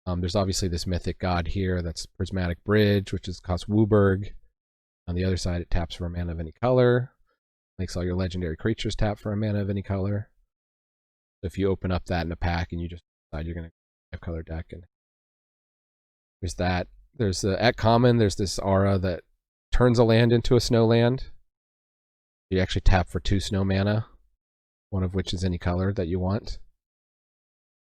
There's obviously this mythic god here that's Prismatic Bridge, which is cost Wooburg. On the other side, it taps for a mana of any color. Makes all your legendary creatures tap for a mana of any color. So if you open up that in a pack and you just decide you're going to have color deck, and there's that. There's at common, there's this aura that turns a land into a snow land. You actually tap for 2 snow mana, one of which is any color that you want.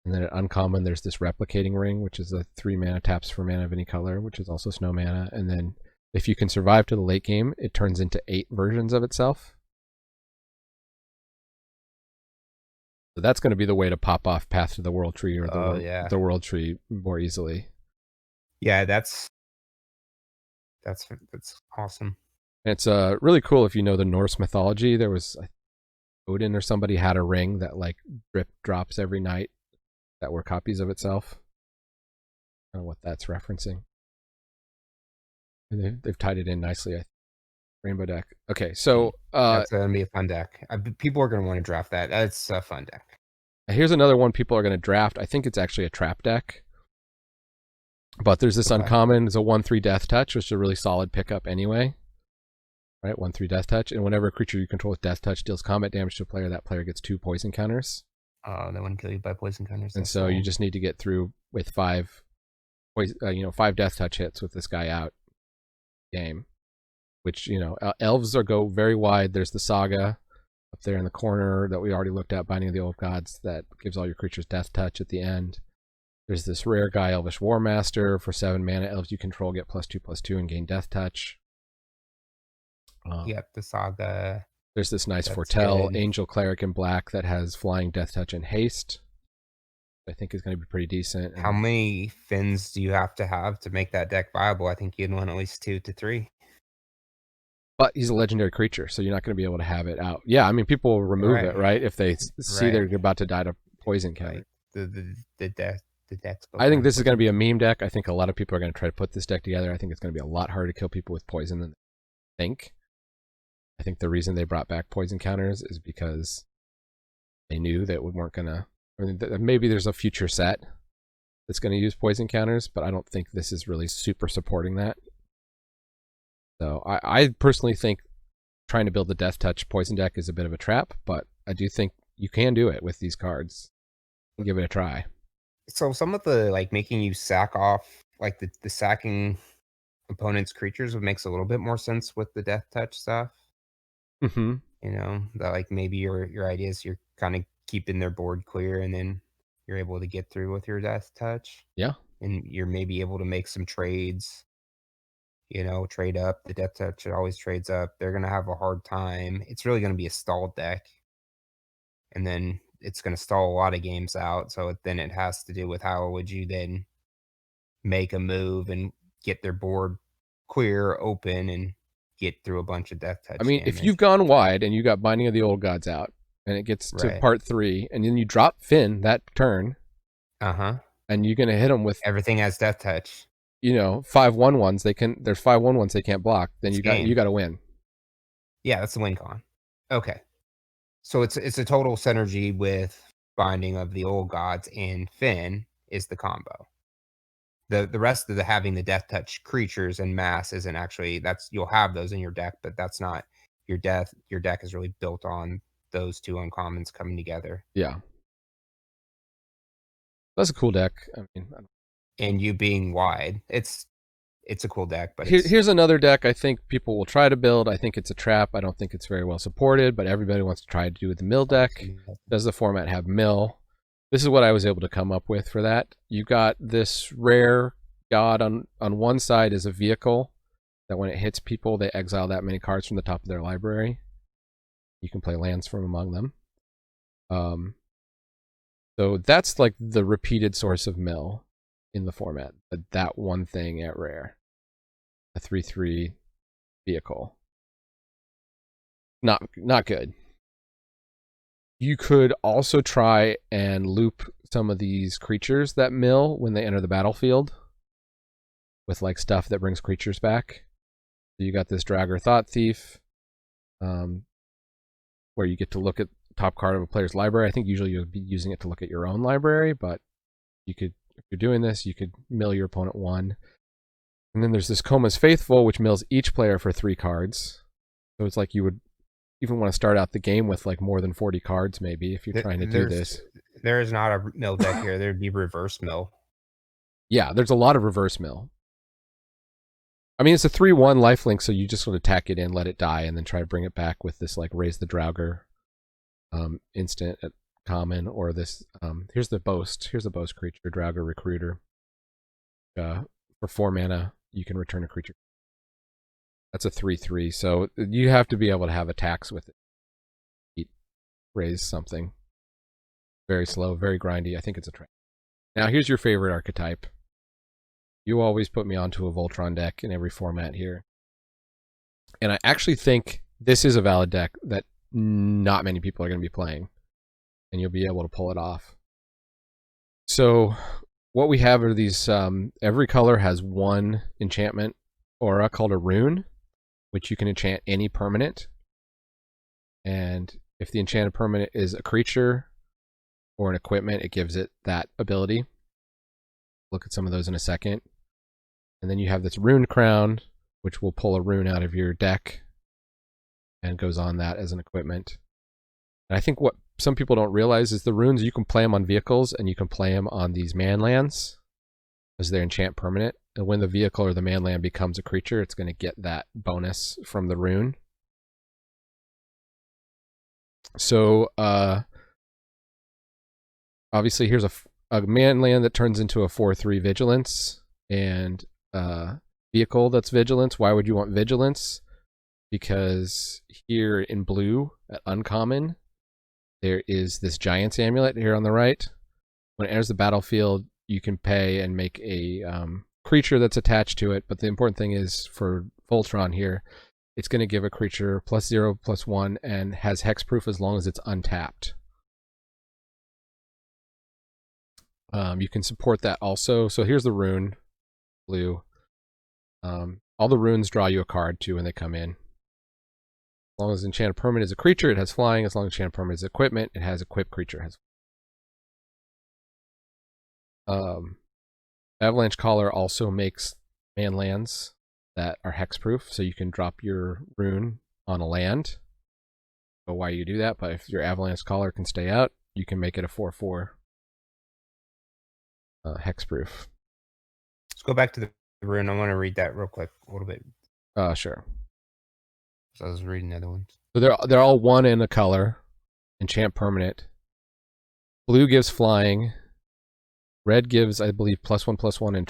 And then at uncommon, there's this replicating ring, which is a 3 mana taps for mana of any color, which is also snow mana. And then if you can survive to the late game, it turns into 8 versions of itself. So that's going to be the way to pop off Path to the World Tree or the World Tree more easily. Yeah, that's awesome. And it's really cool if you know the Norse mythology. There was Odin or somebody had a ring that like drip drops every night that were copies of itself. I don't know what that's referencing. And they've tied it in nicely. I think. Rainbow deck. Okay, so that's gonna be a fun deck. People are gonna want to draft that. That's a fun deck. Here's another one people are going to draft. I think it's actually a trap deck. But there's this uncommon. It's a 1/3 Death Touch, which is a really solid pickup anyway. Right, 1/3 Death Touch. And whenever a creature you control with Death Touch deals combat damage to a player, that player gets 2 poison counters. Oh, that one kill you by poison counters. And so you just need to get through with 5 Death Touch hits with this guy out game. Which, elves go very wide. There's the Saga up there in the corner that we already looked at, Binding of the Old Gods, that gives all your creatures Death Touch at the end. There's this rare guy, Elvish War Master. For 7 mana, elves you control get +2/+2 and gain Death Touch. Yep, the Saga. There's this nice Foretell, Angel Cleric in black that has Flying, Death Touch, and Haste. I think is going to be pretty decent. How many Finns do you have to make that deck viable? I think you'd want at least 2 to 3. But he's a legendary creature, so you're not going to be able to have it out. Yeah, I mean, people will remove it, right? If they see they're about to die to poison counter. The deck's I think this is going to be a meme deck. I think a lot of people are going to try to put this deck together. I think it's going to be a lot harder to kill people with poison than they think. I think the reason they brought back poison counters is because they knew that we weren't going to... I mean, maybe there's a future set that's going to use poison counters, but I don't think this is really super supporting that. So I personally think trying to build the Death Touch poison deck is a bit of a trap, but I do think you can do it with these cards. Give it a try. So some of the making you sack off the sacking opponent's creatures makes a little bit more sense with the Death Touch stuff. Mm-hmm. That maybe your idea is you're kind of keeping their board clear and then you're able to get through with your Death Touch. Yeah. And you're maybe able to make some trades. Trade up. The Death Touch always trades up. They're going to have a hard time. It's really going to be a stalled deck. And then it's going to stall a lot of games out. So then it has to do with how would you then make a move and get their board clear, open, and get through a bunch of Death Touch damage. If you've gone wide and you got Binding of the Old Gods out, and it gets to part 3, and then you drop Finn that turn, and you're going to hit them with... Everything has Death Touch. 5/1/1s there's 5/1/1s they can't block, then you got to win. Yeah, that's the win con. Okay. So it's a total synergy with Binding of the Old Gods and Finn is the combo. The rest of having the Death Touch creatures and mass isn't actually, you'll have those in your deck, but that's not your deck. Your deck is really built on those 2 uncommons coming together. Yeah. That's a cool deck. I mean, and you being wide, it's a cool deck. But here's another deck I think people will try to build. I think it's a trap. I don't think it's very well supported, but everybody wants to try to do with the mill deck. Does the format have mill? This is what I was able to come up with for that. You got this rare god on one side is a vehicle that when it hits people, they exile that many cards from the top of their library. You can play lands from among them. So that's like the repeated source of mill in the format. That one thing at rare. A 3/3 vehicle. Not good. You could also try and loop some of these creatures that mill when they enter the battlefield with stuff that brings creatures back. So you got this Dragger Thought Thief, where you get to look at top card of a player's library. I think usually you'll be using it to look at your own library, but you could, if you're doing this, you could mill your opponent 1. And then there's this Koma's Faithful, which mills each player for 3 cards. So it's like you would even want to start out the game with like more than 40 cards, maybe, if you're trying to do this. There is not a mill deck here. There'd be reverse mill. Yeah, there's a lot of reverse mill. I mean, it's a 3/1 lifelink, so you just sort of tack it in, let it die, and then try to bring it back with this like Raise the Draugr instant at common, or this. Here's the Boast. Here's the Boast creature, Draugr Recruiter. For 4 mana, you can return a creature. That's a 3/3, so you have to be able to have attacks with it. Raise something. Very slow, very grindy. I think it's a trap. Now, here's your favorite archetype. You always put me onto a Voltron deck in every format here. And I actually think this is a valid deck that not many people are going to be playing. And you'll be able to pull it off. So what we have are these, every color has 1 enchantment aura called a rune, which you can enchant any permanent. And if the enchanted permanent is a creature or an equipment, it gives it that ability. Look at some of those in a second. And then you have this Rune Crown, which will pull a rune out of your deck and goes on that as an equipment. And I think what some people don't realize is the runes, you can play them on vehicles and you can play them on these man lands as their enchant permanent. And when the vehicle or the man land becomes a creature, it's going to get that bonus from the rune. So, obviously, here's a man land that turns into a 4/3 vigilance and vehicle that's vigilance. Why would you want vigilance? Because here in blue at uncommon, there is this Giant's Amulet here on the right. When it enters the battlefield, you can pay and make a creature that's attached to it. But the important thing is for Voltron here, it's going to give a creature +0/+1 and has hexproof as long as it's untapped. You can support that also. So here's the rune, blue. All the runes draw you a card too when they come in. As long as enchanted permanent is a creature, it has flying. As long as enchanted permanent is equipment, it has equipped creature. Avalanche Caller also makes man lands that are hexproof, so you can drop your rune on a land. I don't know why you do that, but if your Avalanche Caller can stay out, you can make it a 4/4 hexproof. Let's go back to the rune. I want to read that real quick, a little bit. Sure. So I was reading the other ones. So they're all 1 in a color. Enchant permanent. Blue gives flying. Red gives, I believe, +1/+1 and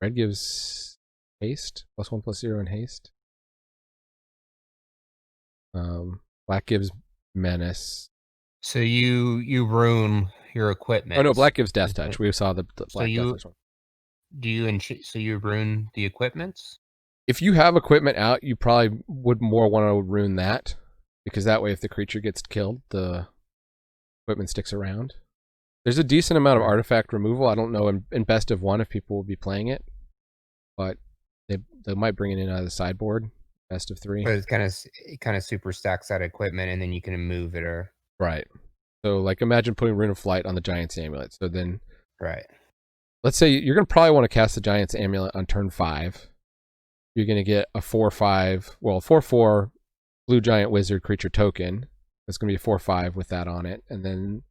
red gives haste. +1/+0 and haste. Black gives menace. So you rune your equipment. Oh no, black gives death touch. We saw the black death touch one. So you rune the equipments? If you have equipment out, you probably would more want to rune that, because that way if the creature gets killed, the equipment sticks around. There's a decent amount of artifact removal. I don't know in best of 1 if people will be playing it, but they might bring it in out of the sideboard. Best of 3. But it kind of super stacks that equipment, and then you can move it or right. So like imagine putting Rune of Flight on the Giant's Amulet. So then, right. Let's say you're gonna probably want to cast the Giant's Amulet on turn 5. You're gonna get a 4/5, well 4/4 blue giant wizard creature token. It's gonna be a 4/5 with that on it, and then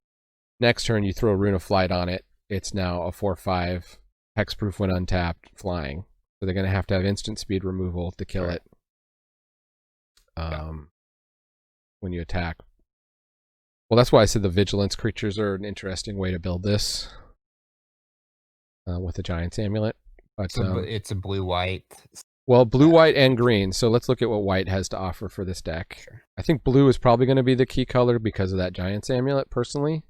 next turn you throw a Rune of Flight on it. It's now a 4/5 hexproof when untapped flying. So they're gonna have to have instant speed removal to kill it. When you attack. Well, that's why I said the vigilance creatures are an interesting way to build this with the Giant's Amulet. But it's a blue-white. Well, blue, white, and green. So let's look at what white has to offer for this deck. Sure. I think blue is probably going to be the key color because of that Giant's Amulet, personally.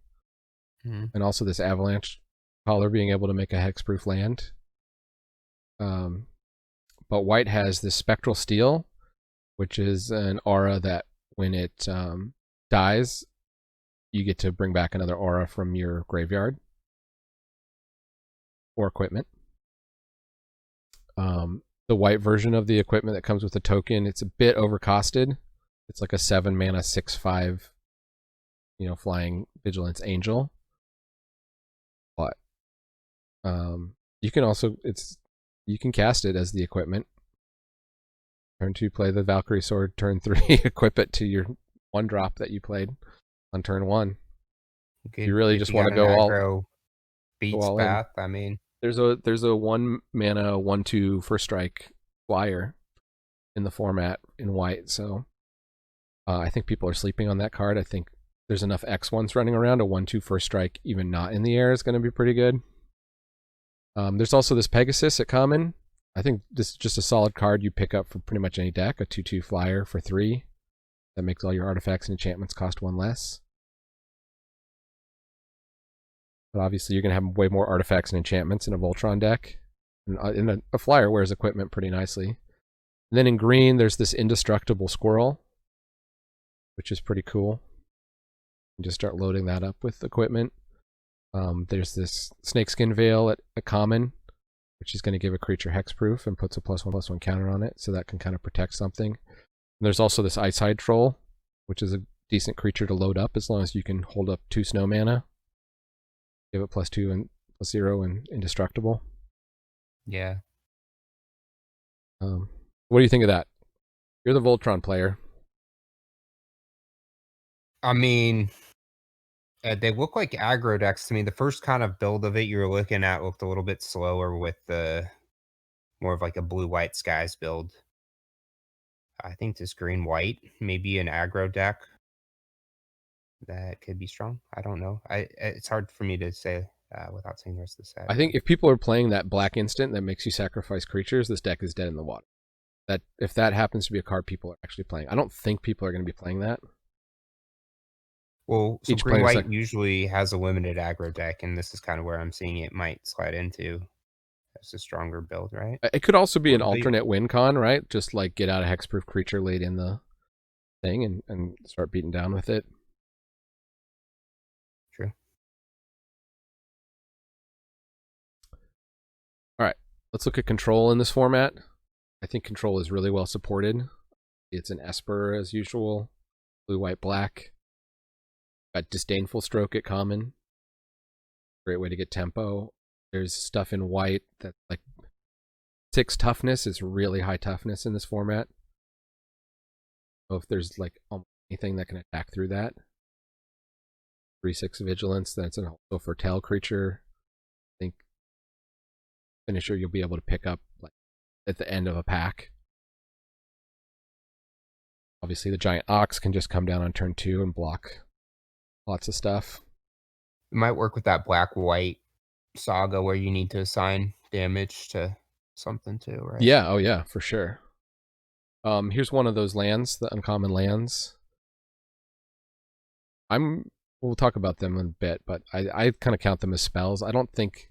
Mm-hmm. And also this Avalanche Caller being able to make a hexproof land. But white has this Spectral Steel, which is an aura that when it dies, you get to bring back another aura from your graveyard or equipment. The white version of the equipment that comes with the token, it's a bit overcosted. It's like a 7 mana 6/5 flying Vigilance Angel. But you can also you can cast it as the equipment. Turn 2, play the Valkyrie Sword. Turn 3, equip it to your 1-drop that you played on turn 1. You really just want to go aggro beats all path. in. I mean, there's a 1-mana 1/2 first strike flyer in the format in white, so I think people are sleeping on that card. I think there's enough X1s running around. A 1/2 first strike, even not in the air, is going to be pretty good. There's also this Pegasus at common. I think this is just a solid card you pick up for pretty much any deck. A 2/2 flyer for 3. That makes all your artifacts and enchantments cost 1 less. But obviously, you're going to have way more artifacts and enchantments in a Voltron deck. And a flyer wears equipment pretty nicely. And then in green, there's this indestructible squirrel, which is pretty cool. You just start loading that up with equipment. There's this Snakeskin Veil at common, which is going to give a creature hexproof and puts a +1/+1 counter on it, so that can kind of protect something. And there's also this Icehide Troll, which is a decent creature to load up as long as you can hold up 2 snow mana. Give it +2 and +0 and indestructible. Yeah. What do you think of that? You're the Voltron player. I mean, they look like aggro decks to me. The first kind of build of it you were looking at looked a little bit slower with the more of like a blue-white skies build. I think this green-white may be an aggro deck that could be strong. I don't know. It's hard for me to say without seeing the rest of the set. I think if people are playing that black instant that makes you sacrifice creatures, this deck is dead in the water. That if that happens to be a card people are actually playing, I don't think people are going to be playing that. Well, so green-white usually has a limited aggro deck, and this is kind of where I'm seeing it might slide into. That's a stronger build, right? It could also be an alternate win con, right? Just like get out a hexproof creature late in the thing and start beating down with it. True. All right, let's look at control in this format. I think control is really well supported. It's an Esper as usual, blue, white, black. Got Disdainful Stroke at common. Great way to get tempo. There's stuff in white that like 6 toughness is really high toughness in this format. So if there's like anything that can attack through that. 3/6 vigilance, that's an also foretell creature. I think finisher you'll be able to pick up like at the end of a pack. Obviously the giant ox can just come down on turn 2 and block lots of stuff. It might work with that black-white saga where you need to assign damage to something too, right? Yeah, oh yeah, for sure. Here's one of those lands, the uncommon lands. We'll talk about them in a bit, but I kind of count them as spells. I don't think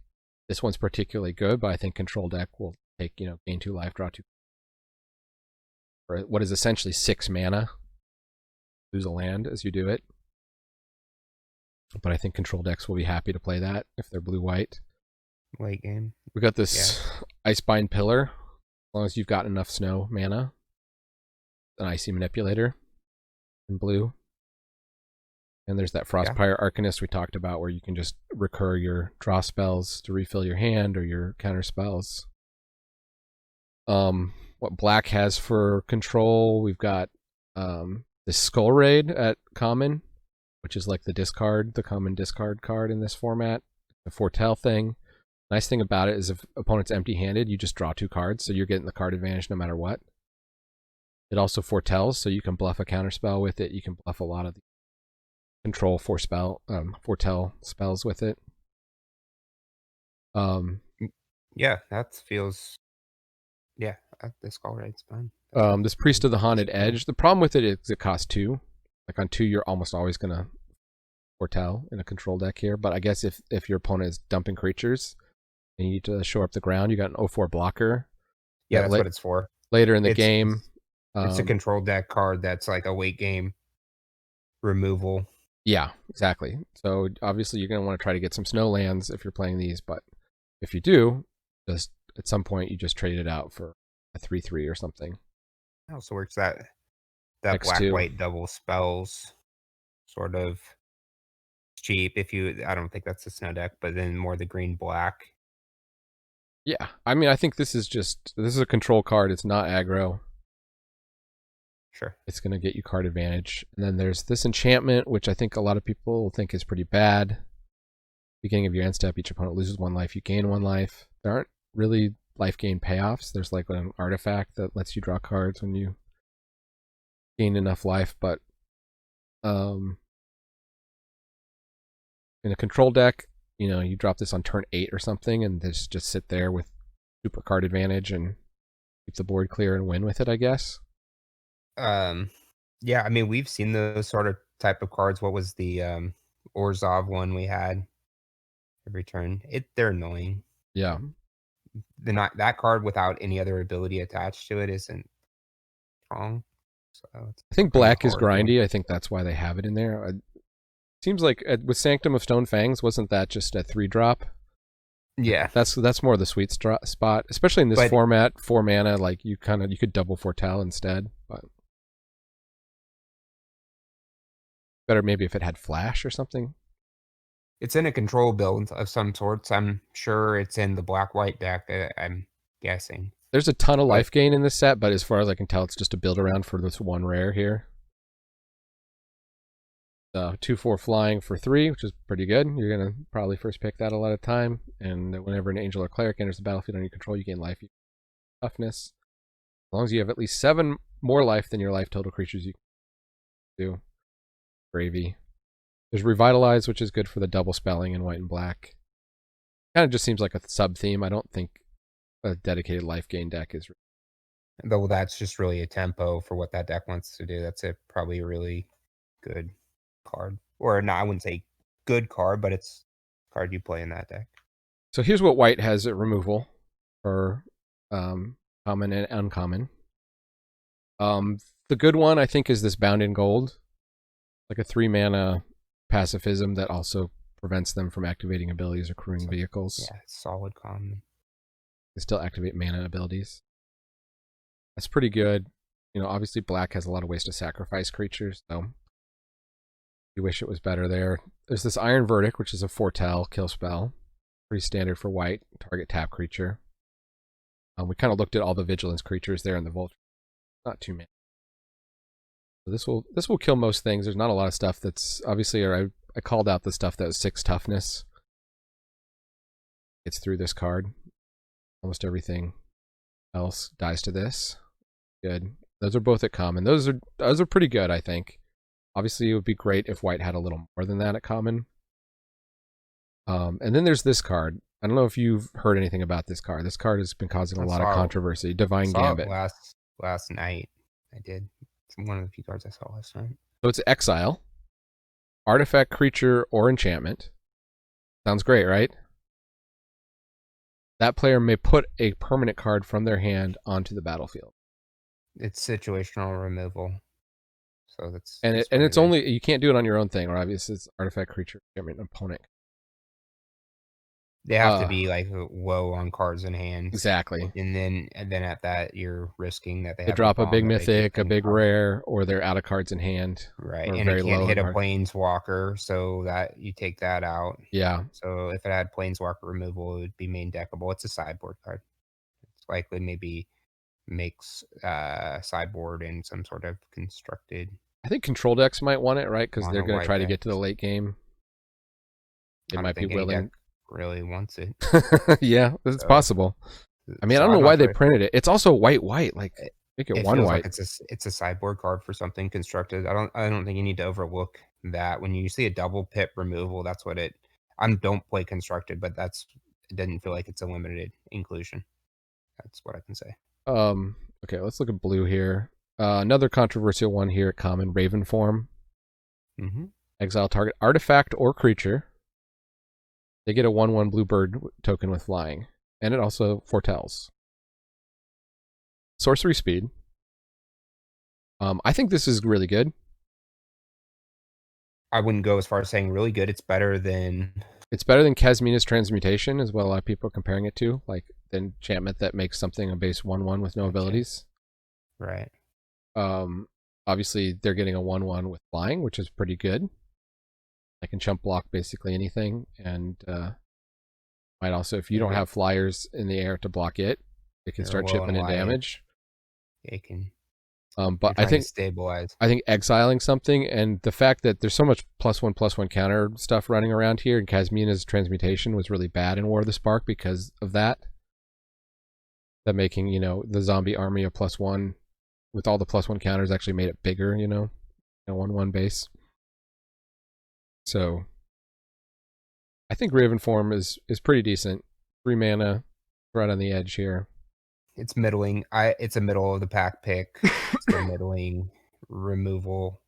this one's particularly good, but I think control deck will take, gain 2 life, draw 2. For what is essentially 6 mana. Lose a land as you do it. But I think control decks will be happy to play that if they're blue-white. Late game. We got this Icebind Pillar. As long as you've got enough snow mana. An Icy Manipulator in blue. And there's that Frostpire Arcanist we talked about where you can just recur your draw spells to refill your hand or your counter spells. What black has for control, we've got this Skull Raid at common, which is like the common discard card in this format. The foretell thing. Nice thing about it is if opponent's empty-handed, you just draw 2 cards, so you're getting the card advantage no matter what. It also foretells, so you can bluff a counterspell with it. You can bluff a lot of the control foretell spells with it. Yeah, that feels. Yeah, the Skull Raid's fine. This Priest of the Haunted Edge. The problem with it is it costs 2. Like on 2, you're almost always gonna foretell in a control deck here. But I guess if your opponent is dumping creatures and you need to shore up the ground, you got an 0/4 blocker. Yeah, that's what it's for. Later in the game. It's a control deck card that's like a late game removal. Yeah, exactly. So obviously you're going to want to try to get some snow lands if you're playing these, but if you do, just at some point you just trade it out for a 3/3 or something. It also works that black-white double spells sort of cheap if you. I don't think that's a snow deck, but then more the green black. Yeah, I mean, I think this is a control card. It's not aggro. Sure. It's going to get you card advantage. And then there's this enchantment, which I think a lot of people think is pretty bad. Beginning of your end step, each opponent loses 1 life, you gain 1 life. There aren't really life gain payoffs. There's like an artifact that lets you draw cards when you gain enough life, but in a control deck, you drop this on turn 8 or something, and just sit there with super card advantage and keep the board clear and win with it, I guess. Yeah, I mean, we've seen those sort of type of cards. What was the Orzhov one we had every turn? They're annoying. Yeah. Not that card without any other ability attached to it isn't strong. So I think black is grindy. I think that's why they have it in there. It seems like with Sanctum of Stone Fangs, wasn't that just a 3-drop? Yeah, that's more the sweet spot, especially in this format. 4 mana, like you could double foretell instead, but better maybe if it had flash or something. It's in a control build of some sorts. I'm sure it's in the black-white deck. I'm guessing. There's a ton of life gain in this set, but as far as I can tell, it's just a build around for this 1 rare here. 2/4 flying for 3, which is pretty good. You're gonna probably first pick that a lot of time, and whenever an angel or cleric enters the battlefield under your control, you gain life, toughness. As long as you have at least 7 more life than your life total creatures you can do. Gravy. There's Revitalize, which is good for the double spelling in white and black. Kind of just seems like a sub-theme. I don't think a dedicated life gain deck is. Though that's just really a tempo for what that deck wants to do. That's probably a really good card. Or not, I wouldn't say good card, but it's a card you play in that deck. So here's what white has at removal for common and uncommon. The good one, I think, is this Bound in Gold. Like a 3 mana pacifism that also prevents them from activating abilities or crewing vehicles. Yeah, solid common. They still activate mana abilities. That's pretty good. Obviously black has a lot of ways to sacrifice creatures, so you wish it was better there. There's this Iron Verdict, which is a foretell kill spell. Pretty standard for white. Target tap creature. We kind of looked at all the vigilance creatures there in the Vulture. Not too many. So this will kill most things. There's not a lot of stuff that's obviously. I called out the stuff that was 6 toughness. It's through this card. Almost everything else dies to this. Good. Those are both at common. Those are pretty good, I think. Obviously, it would be great if white had a little more than that at common. And then there's this card. I don't know if you've heard anything about this card. This card has been causing a lot of controversy. Divine Gambit. Last night, I did. It's one of the few cards I saw last night. So it's exile, artifact, creature, or enchantment. Sounds great, right? That player may put a permanent card from their hand onto the battlefield. It's situational removal. So that's it's only you can't do it on your own thing, or obviously it's artifact, creature, enchantment, opponent. They have to be like low on cards in hand. Exactly. And then at that you're risking that they drop a big mythic, a big rare, or they're out of cards in hand. Right. And it can't hit a planeswalker, so that you take that out. Yeah. So if it had planeswalker removal, it would be main deckable. It's a sideboard card. It's likely maybe makes sideboard in some sort of constructed. I think control decks might want it, right? Because they're going to try to get to the late game. They might be willing. Really wants it. Yeah, it's possible. I mean, I don't know why they printed it. It's also white. Like make it 1 white. Like it's a sideboard card for something constructed. I don't think you need to overlook that. When you see a double pip removal, that's what it. I don't play constructed, but it didn't feel like it's a limited inclusion. That's what I can say. Okay, let's look at blue here. Another controversial one here at common, Raven form. Mm-hmm. Exile target artifact or creature. They get a 1/1 bluebird token with flying. And it also foretells. Sorcery speed. I think this is really good. I wouldn't go as far as saying really good. It's better than Kasmina's Transmutation, is what a lot of people are comparing it to. Like the enchantment that makes something a base 1/1 with no abilities. Right. Obviously, they're getting a 1/1 with flying, which is pretty good. I can chump block basically anything, and might also, if you Yeah, don't have flyers in the air to block it, it can you're start low chipping and in wide. damage. It can. But You're trying to stabilize. I think exiling something, and the fact that there's so much +1/+1 counter stuff running around here, and Kasmina's transmutation was really bad in War of the Spark because of that. That making, the zombie army of +1 with all the +1 counters actually made it bigger, 1/1 base. So I think Raven form is pretty decent. 3 mana, right on the edge here. It's middling. It's a middle of the pack pick. It's a middling removal.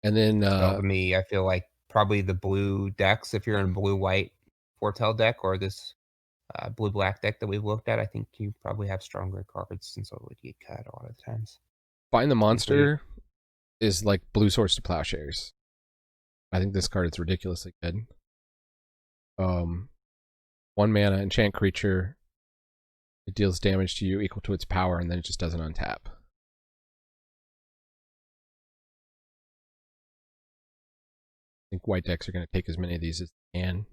And then Spell to me, I feel like probably the blue decks, if you're in blue white foretell deck or this blue black deck that we've looked at, I think you probably have stronger cards since it would get cut a lot of times. Find the Including, Monster is like Blue Swords to Plowshares. I think this card is ridiculously good. 1 mana, enchant creature. It deals damage to you equal to its power, and then it just doesn't untap. I think white decks are going to take as many of these as they can.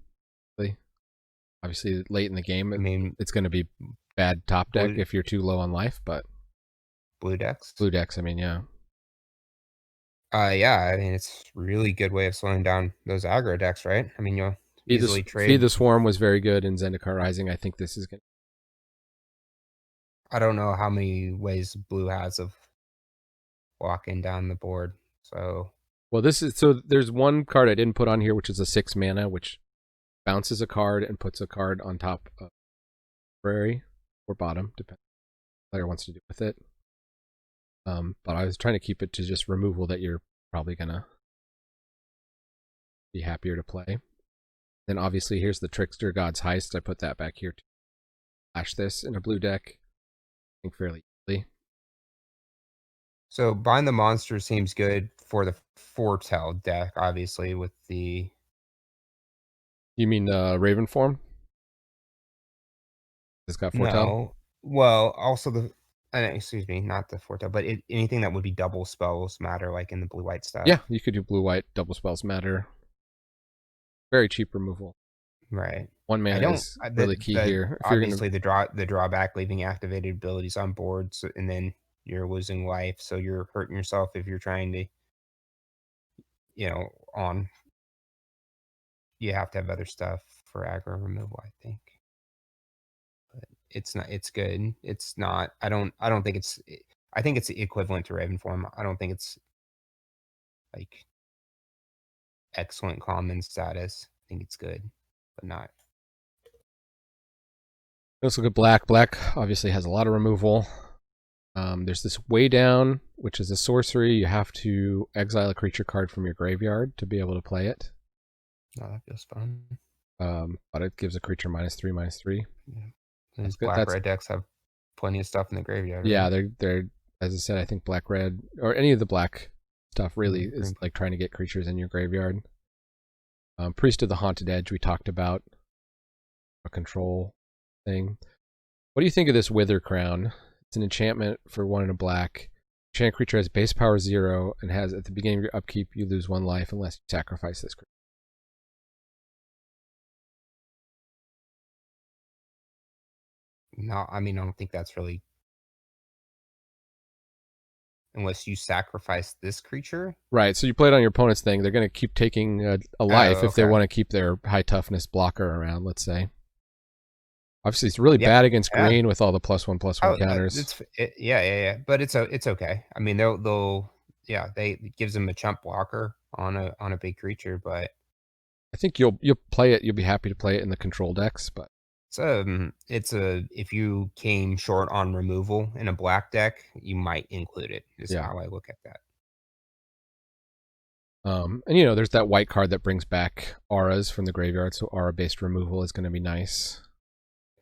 Obviously, late in the game, I mean, it's going to be bad top deck blue, if you're too low on life, but blue decks. blue decks, I mean, yeah. Yeah, I mean, it's really good way of slowing down those aggro decks, right? I mean, you'll easily trade. Feed the Swarm was very good in Zendikar Rising. I think this is going to. I don't know how many ways blue has of walking down the board. So, well, there's one card I didn't put on here, which is a 6 mana, which bounces a card and puts a card on top of library or bottom, depending on what the player wants to do with it. But I was trying to keep it to just removal that you're probably gonna be happier to play. Then obviously here's the Trickster God's Heist. I put that back here to flash this in a blue deck, I think fairly easily. so Bind the Monster seems good for the foretell deck, obviously, with the. You mean Raven form? It's got foretell? No. Well, also excuse me, not the foretell, but anything that would be double spells matter, like in the blue white stuff. Yeah, you could do blue white, double spells matter. Very cheap removal. Right. 1 mana is really key here. If Obviously, the drawback, leaving activated abilities on board, and then you're losing life, so you're hurting yourself if you're trying to, on. You have to have other stuff for aggro removal, I think. But it's not. It's good. It's not. I don't think it's. I think it's equivalent to Raven form. I don't think it's like excellent common status. I think it's good, but not. Let's look at black. Black obviously has a lot of removal. There's this Way Down, which is a sorcery. You have to exile a creature card from your graveyard to be able to play it. Oh, that feels fun. But it gives a creature -3/-3. Yeah. These black-red decks have plenty of stuff in the graveyard. Right? Yeah, they're as I said, I think black-red or any of the black stuff really is like trying to get creatures in your graveyard. Priest of the Haunted Edge we talked about, a control thing. What do you think of this Wither Crown? It's an enchantment for 1 and a black. Enchant creature has base power 0 and has at the beginning of your upkeep you lose 1 life unless you sacrifice this creature. No, I mean, I don't think that's really. Unless you sacrifice this creature. Right, so you play it on your opponent's thing. They're going to keep taking a life if they want to keep their high toughness blocker around, let's say. Obviously, it's really bad against green with all the +1/+1 counters. Yeah. But it's okay. I mean, they'll it gives them a chump blocker on a big creature, but I think you'll play it. You'll be happy to play it in the control decks, but if you came short on removal in a black deck, you might include it. Is how I look at that. And there's that white card that brings back auras from the graveyard, so aura-based removal is going to be nice.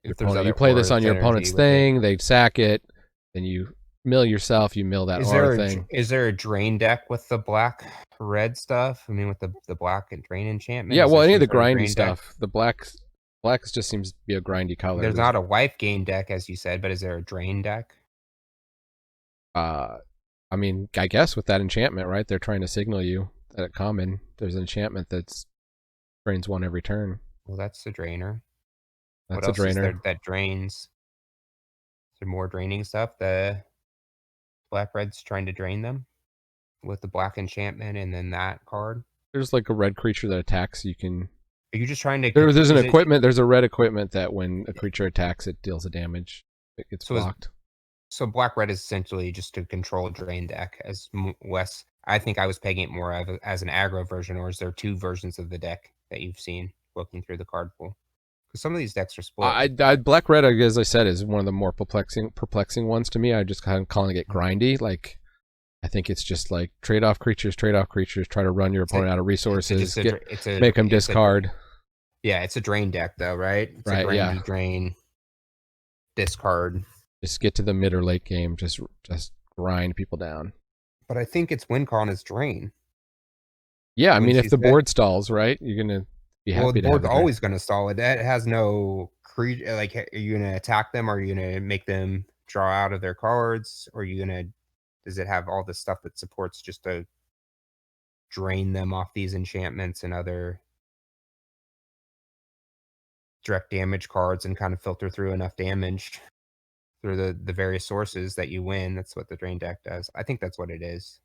You play this on your opponent's thing, they sack it, then you mill yourself, you mill that aura thing. Is there a drain deck with the black-red stuff? I mean, with the black and drain enchantment? Yeah, well, any of the grindy stuff. The black just seems to be a grindy color. There's not a wife gain deck, as you said, but is there a drain deck? I mean, I guess with that enchantment, right? They're trying to signal you at common, there's an enchantment that drains 1 every turn. Well, that's the drainer. That's What a else is there drainer. that drains? Is there more draining stuff? The black red's trying to drain them with the black enchantment and then that card. There's like a red creature that attacks. You can. Are you just trying to? There's an Is it equipment. There's a red equipment that when a creature attacks, it deals a damage. It gets so? blocked. So black red is essentially just to control drain deck. As Wes, I think I was pegging it more as an aggro version, or is there 2 versions of the deck that you've seen looking through the card pool? Because some of these decks are split. Black red, as I said, is one of the more perplexing ones to me. I just kind of calling it grindy. Like, I think it's just like trade off creatures, try to run your opponent out of resources, make them discard. Yeah, it's a drain deck though, right? It's right. A Yeah. Drain, discard. Just get to the mid or late game. Just grind people down. But I think its win con is drain. Yeah, I mean, if the board stalls, right, you're gonna be happy. Well, the to board's have always going to stall it. It has no creature. Like, are you going to attack them? Or are you going to make them draw out of their cards? Or are you going to? Does it have all the stuff that supports just to drain them off these enchantments and other direct damage cards and kind of filter through enough damage through the various sources that you win? That's what the drain deck does. I think that's what it is.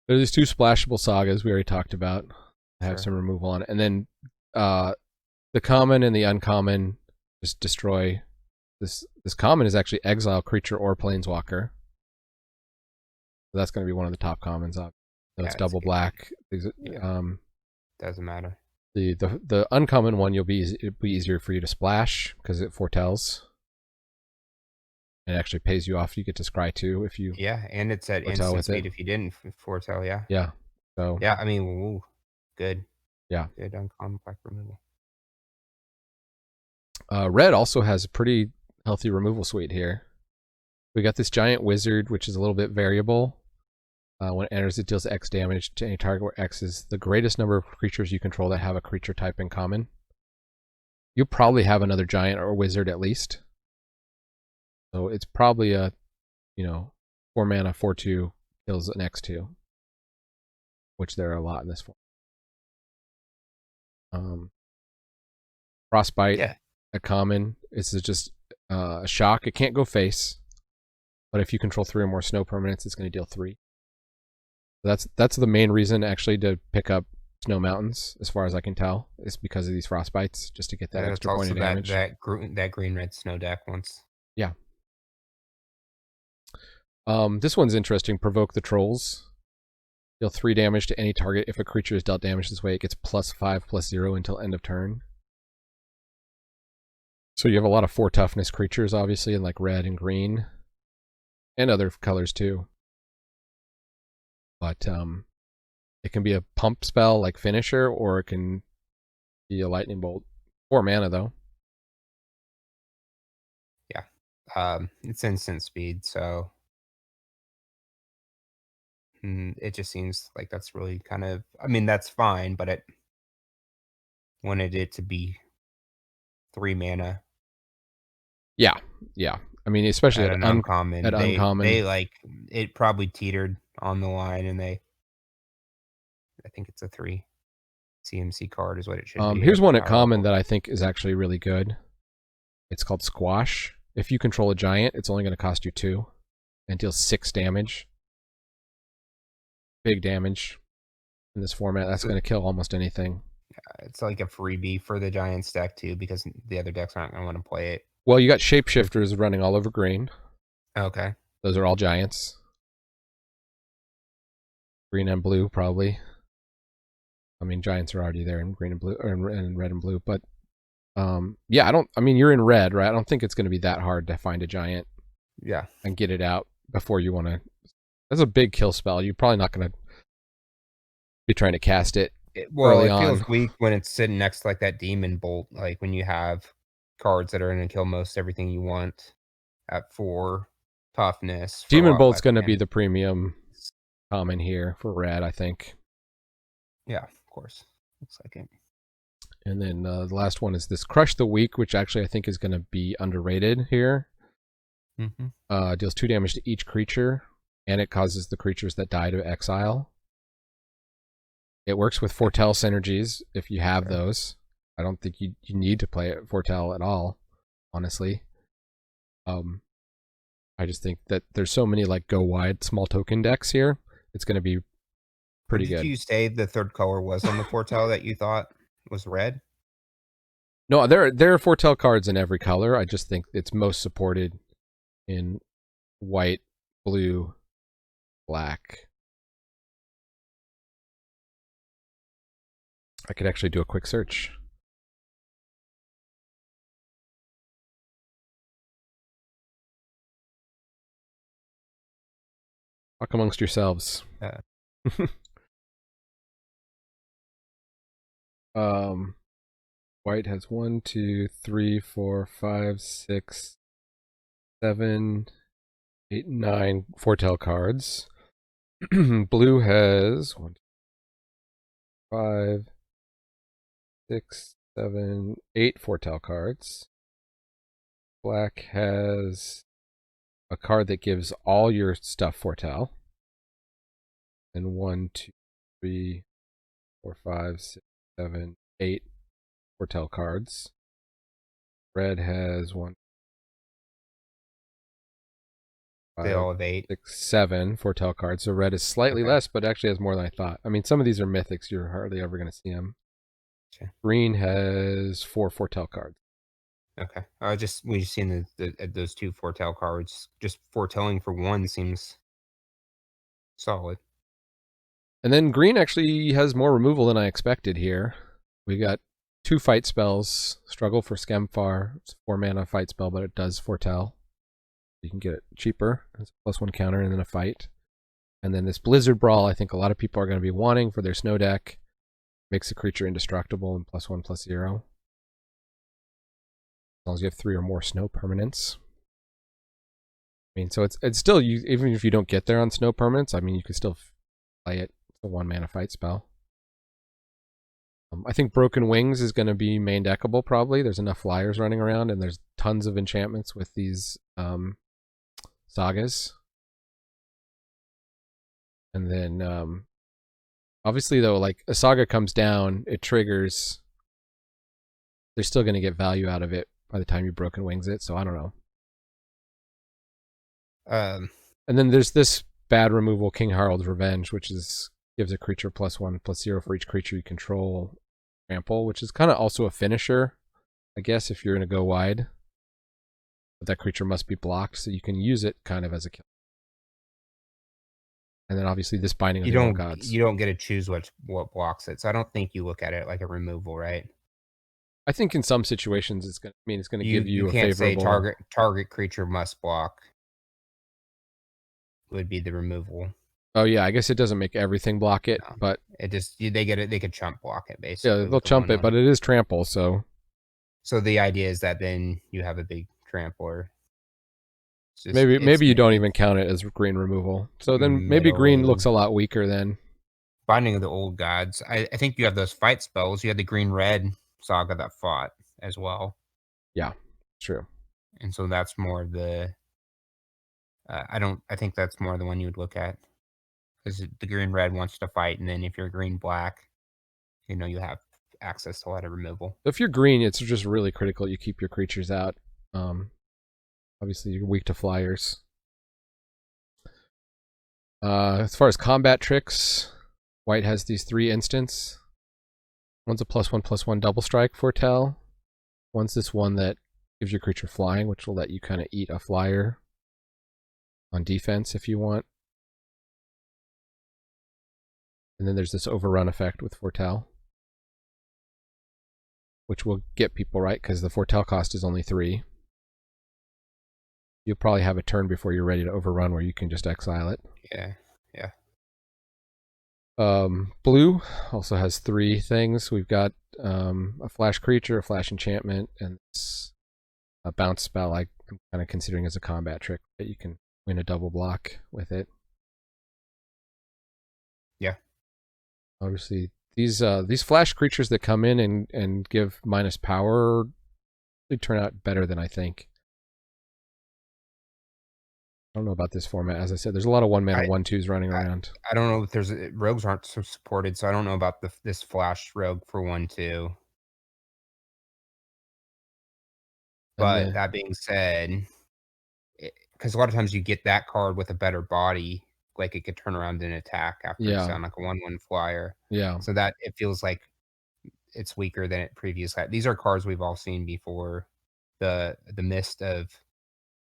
There's these 2 splashable sagas we already talked about. Have some removal on it, and then the common and the uncommon just destroy. This common is actually exile creature or planeswalker. So that's going to be one of the top commons. So it's double black. Doesn't matter. The uncommon one, it'll be easier for you to splash because it foretells. It actually pays you off. You get to scry 2 if you. Yeah, and it's at instant speed if you didn't foretell. Yeah. Yeah. So. Yeah, I mean, ooh, good. Yeah. Good uncommon black removal. Red also has a pretty healthy removal suite here. We got this giant wizard, which is a little bit variable. When it enters, it deals X damage to any target where X is the greatest number of creatures you control that have a creature type in common. You'll probably have another giant or wizard at least. So it's probably a, 4 mana, 4/2 kills an X2, which there are a lot in this form. Frostbite, a common. It's just a shock. It can't go face, but if you control 3 or more snow permanents, it's going to deal 3. So that's the main reason actually to pick up Snow Mountains, as far as I can tell, is because of these frostbites, just to get that extra point of damage. That green-red snow deck once. Yeah. This one's interesting. Provoke the Trolls. Deal 3 damage to any target. If a creature is dealt damage this way, it gets +5/+0 until end of turn. So you have a lot of 4 toughness creatures, obviously, in like red and green, and other colors too. But it can be a pump spell like Finisher, or it can be a Lightning Bolt. 4 mana though. Yeah, it's instant speed, so it just seems like that's really kind of. I mean, that's fine, but it wanted it to be 3 mana. Yeah. I mean, especially at an uncommon. Uncommon. They like it probably teetered on the line, and I think it's a 3 CMC card is what it should be. Here's one at common that I think is actually really good. It's called Squash. If you control a giant, it's only going to cost you 2 and deals 6 damage. Big damage in this format. That's going to kill almost anything. It's like a freebie for the Giants deck too, because the other decks aren't going to want to play it. Well, you got Shapeshifters running all over green. Okay. Those are all giants. Green and blue, probably. I mean, giants are already there in green and blue, or in red and blue. But yeah, you're in red, right? I don't think it's going to be that hard to find a giant. Yeah. And get it out before you want to. That's a big kill spell. You're probably not going to be trying to cast it. Well, it feels weak when it's sitting next to like that demon bolt. Like when you have cards that are going to kill most everything you want at 4 toughness. Demon bolt's going to be the premium common here for red, I think. Yeah, of course. Looks like it. And then the last one is this Crush the Weak, which actually I think is going to be underrated here. Mm-hmm. Deals 2 damage to each creature, and it causes the creatures that die to exile. It works with foretell synergies if you have Sure. those. I don't think you need to play it foretell at all, honestly. I just think that there's so many like go wide small token decks here. It's going to be What pretty did good. you say the third color was on the foretell that you thought was red? No, there are foretell cards in every color. I just think it's most supported in white, blue, black. I could actually do a quick search. Talk amongst yourselves. White has 1, 2, 3, 4, 5, 6, 7, 8, 9 foretell cards. Blue has 1, 2, 5, 6, 7, 8 foretell cards. Black has a card that gives all your stuff foretell. And 1, 2, 3, 4, 5, 6, 7, 8 foretell cards. Red has 1, They 5, all have 8. 6, 7 foretell cards. So red is slightly less, but actually has more than I thought. I mean, some of these are mythics. You're hardly ever going to see them. Okay. Green has 4 foretell cards. Okay. We just seen those 2 foretell cards. Just foretelling for 1 seems solid. And then green actually has more removal than I expected here. We got 2 fight spells. Struggle for Skemfar. It's a 4 mana fight spell, but it does foretell. You can get it cheaper. It's a +1 counter and then a fight. And then this Blizzard Brawl, I think a lot of people are going to be wanting for their snow deck. Makes a creature indestructible and +1/+0. As long as you have 3 or more snow permanents. I mean, so it's still, even if you don't get there on snow permanents, I mean, you can still play it. It's a 1 mana fight spell. I think Broken Wings is going to be main deckable probably. There's enough flyers running around, and there's tons of enchantments with these sagas. And then, obviously, though, like a saga comes down, it triggers. They're still going to get value out of it by the time you Broken Wings it, so I don't know. And then there's this bad removal, King Harald's Revenge, which gives a creature +1/+0 for each creature you control. Trample, which is kind of also a finisher, I guess, if you're going to go wide. But that creature must be blocked, so you can use it kind of as a kill. And then obviously this Binding of the Old Gods. You don't get to choose what blocks it, so I don't think you look at it like a removal, right? I think in some situations it's going to give you a can't favorable. Say target creature must block. Would be the removal. Oh yeah, I guess it doesn't make everything block it, No. but it just they could chump block it basically. Yeah, they'll chump it, but it is trample, so. So the idea is that then you have a big trampler. Maybe you don't even count it as green removal. So then maybe green looks a lot weaker then. Binding of the Old Gods. I think you have those fight spells. You had the green-red saga that fought as well. Yeah, true. And so that's more the. I think that's more the one you would look at, because the green-red wants to fight, and then if you're green-black, you have access to a lot of removal. If you're green, it's just really critical you keep your creatures out. Obviously, you're weak to flyers. As far as combat tricks, white has these 3 instants. One's a +1/+1 double strike foretell. One's this one that gives your creature flying, which will let you kind of eat a flyer on defense if you want. And then there's this overrun effect with foretell, which will get people right because the foretell cost is only 3. You'll probably have a turn before you're ready to overrun where you can just exile it. Yeah. Blue also has 3 things. We've got a flash creature, a flash enchantment, and a bounce spell I'm kind of considering as a combat trick that you can win a double block with it. Yeah. Obviously, these flash creatures that come in and give minus power, they turn out better than I think. I don't know about this format. As I said, there's a lot of 1-mana I 1/2s running I around. I don't know if there's rogues aren't so supported, so I don't know about this flash rogue for 1/2. And But then that being said, because a lot of times you get that card with a better body, like it could turn around and attack after it's yeah, on like a 1/1 flyer. yeah. So that it feels like it's weaker than it previously had. These are cards we've all seen before. The mist of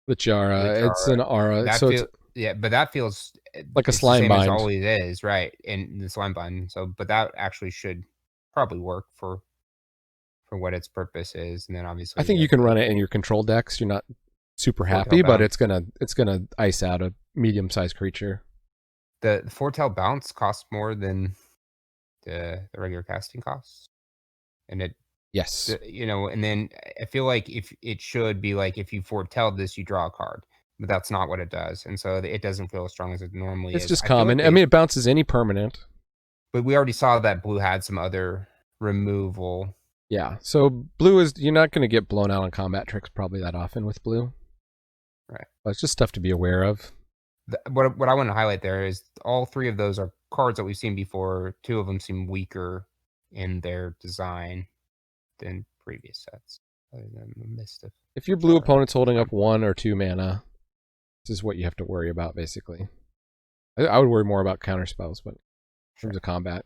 The Jara, it's Lichara. an aura, That so it's feel Yeah, but that feels like a it's the slime same as bind. always is, right? And the slime bind. So, but that actually should probably work for what its purpose is. And then I obviously think you you have can run it in your control decks. You're not super foretell happy, but bounce. it's gonna ice out a medium-sized creature. The foretell bounce costs more than the regular casting costs, and Yes. and then I feel like if it should be like if you foretell this, you draw a card, but that's not what it does, and so it doesn't feel as strong as it normally It's is. just I feel like common. I mean, it bounces any permanent. but we already saw that blue had some other removal. Yeah. So blue is you're not going to get blown out on combat tricks probably that often with blue. Right. But it's just stuff to be aware of. What I want to highlight there is all three of those are cards that we've seen before. Two of them seem weaker in their design than previous sets, other than the Mist of If your blue Jara. opponent's holding up 1 or 2 mana, this is what you have to worry about basically. I would worry more about counter spells, but in terms of combat.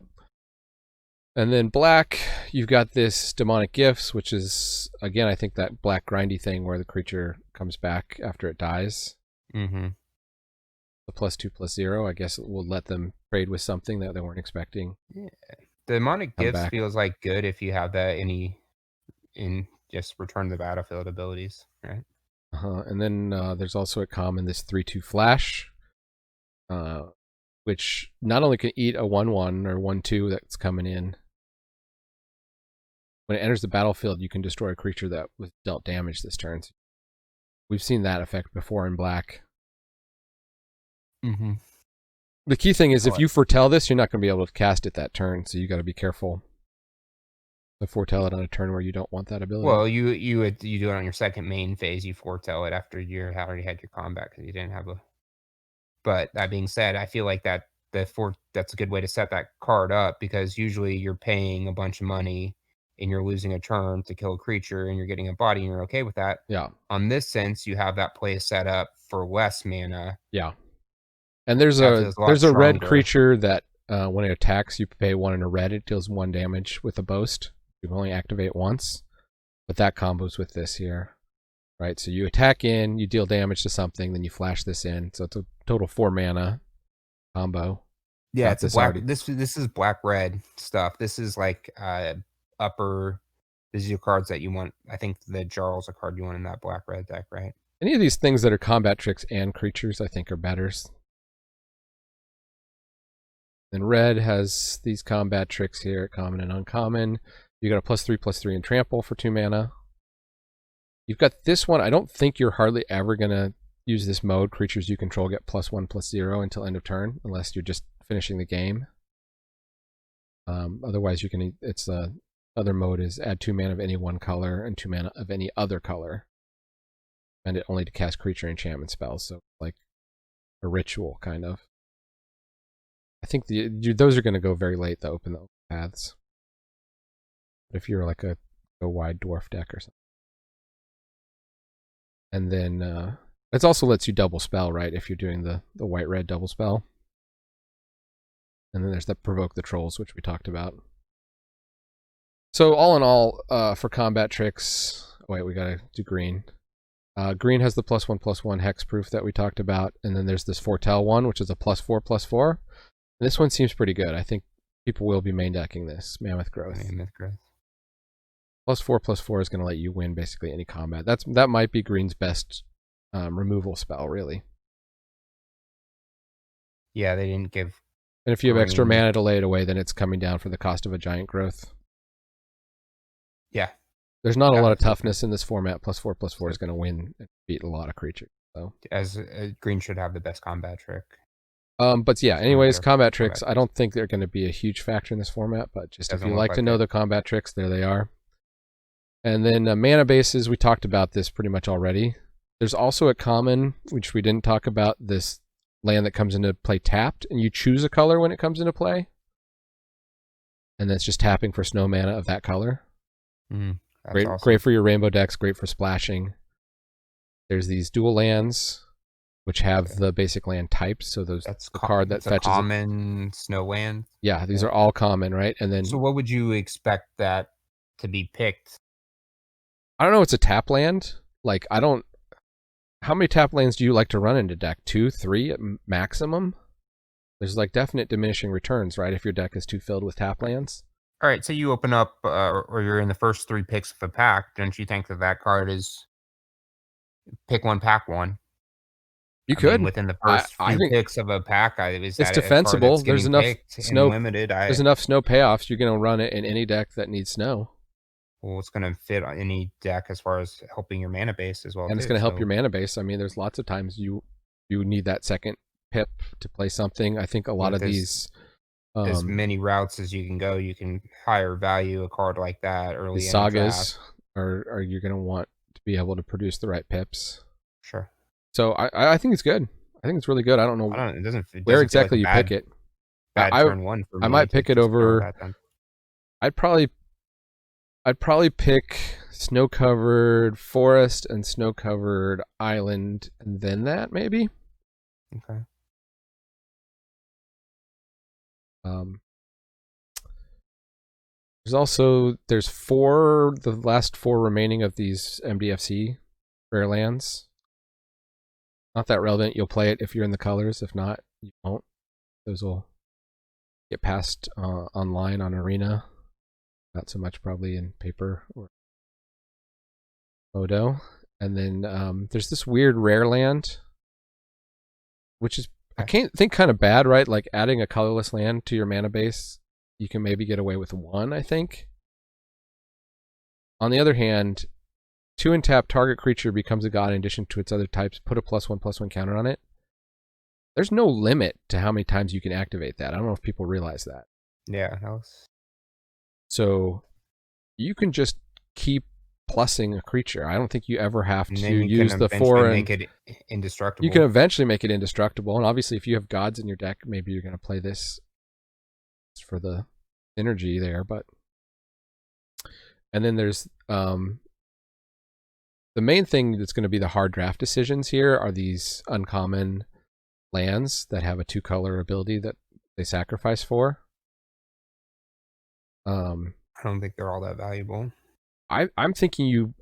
And then black, you've got this demonic gifts, which is again I think that black grindy thing where the creature comes back after it dies. Mm-hmm. The +2/+0, I guess it will let them trade with something that they weren't expecting. Yeah. Demonic Come Gifts back. feels like good if you have that in just return the battlefield abilities, right? And then there's also a common, this 3/2 flash, which not only can eat a 1/1 or 1/2 that's coming in. When it enters the battlefield, you can destroy a creature that was dealt damage this turn. We've seen that effect before in black. Mm-hmm. The key thing is if you foretell this, you're not going to be able to cast it that turn, so you got to be careful to foretell it on a turn where you don't want that ability. Well, you do it on your second main phase. You foretell it after you already had your combat because you didn't have a. But that being said, I feel like that's a good way to set that card up because usually you're paying a bunch of money and you're losing a turn to kill a creature and you're getting a body and you're okay with that. Yeah. On this sense, you have that play set up for less mana. Yeah. And there's That a feels a lot red stronger. creature that when it attacks, you pay 1 in a red. It deals 1 damage with a boast. You can only activate once, but that combos with this here, right? So you attack in, you deal damage to something, then you flash this in. So it's a total 4 mana combo. Yeah, it's a black. already. This is black red stuff. This is like upper. These are your cards that you want. I think the Jarl's a card you want in that black red deck, right? Any of these things that are combat tricks and creatures, I think, are better. Then red has these combat tricks here, common and uncommon. You got a +3/+3 and trample for 2 mana. You've got this one. I don't think you're hardly ever going to use this mode. Creatures you control get +1/+0 until end of turn, unless you're just finishing the game. Otherwise, you can. It's other mode is add 2 mana of any one color and 2 mana of any other color. And it only to cast creature enchantment spells, so like a ritual kind of. I think those are going to go very late to open the paths. But if you're like a wide dwarf deck or something. And then it also lets you double spell, right? If you're doing the white-red double spell. And then there's that provoke the trolls, which we talked about. So all in all, for combat tricks, wait, we gotta do green. Green has the +1/+1 hexproof that we talked about, and then there's this foretell one, which is a +4/+4. And this one seems pretty good. I think people will be main decking this Mammoth Growth. Mammoth Growth. +4/+4 is going to let you win basically any combat. That might be green's best removal spell, really. Yeah, they didn't give. And if you have extra mana to lay it away, then it's coming down for the cost of a giant growth. Yeah. There's not a lot of toughness in this format. +4/+4 is going to win and beat a lot of creatures. So as green should have the best combat trick. But yeah, anyways, combat tricks, I don't think they're going to be a huge factor in this format, but just if you like to know the combat tricks, there they are. And then mana bases, we talked about this pretty much already. There's also a common, which we didn't talk about, this land that comes into play tapped, and you choose a color when it comes into play. And that's just tapping for snow mana of that color. That's great, awesome. great for your rainbow decks, great for splashing. There's these dual lands, which have the basic land types. So that's the card that fetches a common snow land. Yeah, these are all common, right? And then so what would you expect that to be picked? I don't know. It's a tap land. Like I don't. How many tap lands do you like to run into deck? 2, 3 at maximum. There's like definite diminishing returns, right? If your deck is too filled with tap lands. All right, so you open up, or you're in the first 3 picks of a pack. Don't you think that card is pick one, pack one? You could within the first few picks of a pack. It's defensible. There's enough snow. Limited. There's enough snow payoffs. You're gonna run it in any deck that needs snow. Well, it's gonna fit on any deck as far as helping your mana base as well. And it's gonna help your mana base. I mean, there's lots of times you need that second pip to play something. I think a lot of these. As many routes as you can go, you can higher value a card like that early. These sagas are you're gonna want to be able to produce the right pips. Sure. So I think it's good. I think it's really good. I don't know it doesn't where exactly you pick it. Bad turn one for me. I might pick it over. I'd probably pick snow-covered forest and snow-covered island, and then that maybe. Okay. There's the last 4 remaining of these MDFC rare lands. Not that relevant. You'll play it if you're in the colors. If not, you won't. Those will get passed online on Arena. Not so much probably in paper or photo. And then there's this weird rare land, which is I can't think kind of bad, right? Like adding a colorless land to your mana base, you can maybe get away with 1, I think. On the other hand, 2 and tap, target creature becomes a god in addition to its other types. Put a +1/+1 counter on it. There's no limit to how many times you can activate that. I don't know if people realize that. Yeah. So you can just keep plussing a creature. I don't think you ever have to use the 4 and make it indestructible. You can eventually make it indestructible, and obviously if you have gods in your deck, maybe you're going to play this for the synergy there. But and then there's the main thing that's going to be the hard draft decisions here are these uncommon lands that have a 2-color ability that they sacrifice for. I don't think they're all that valuable. I'm thinking you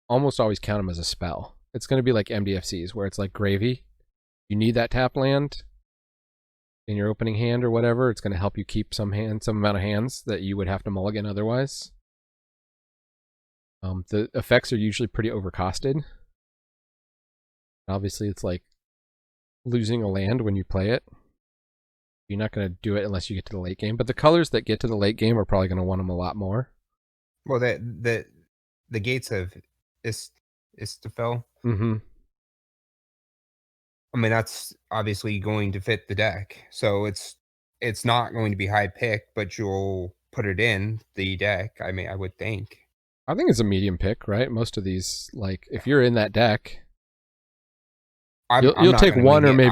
almost always count them as a spell. It's going to be like MDFCs, where it's like gravy. You need that tap land in your opening hand or whatever. It's going to help you keep some amount of hands that you would have to mulligan otherwise. The effects are usually pretty overcosted. Obviously, it's like losing a land when you play it. You're not going to do it unless you get to the late game. But the colors that get to the late game are probably going to want them a lot more. Well, the gates of Istafel. Mm-hmm. I mean, that's obviously going to fit the deck. So it's not going to be high pick, but you'll put it in the deck. I mean, I would think. I think it's a medium pick, right? Most of these, like, if you're in that deck, you'll take 1 or maybe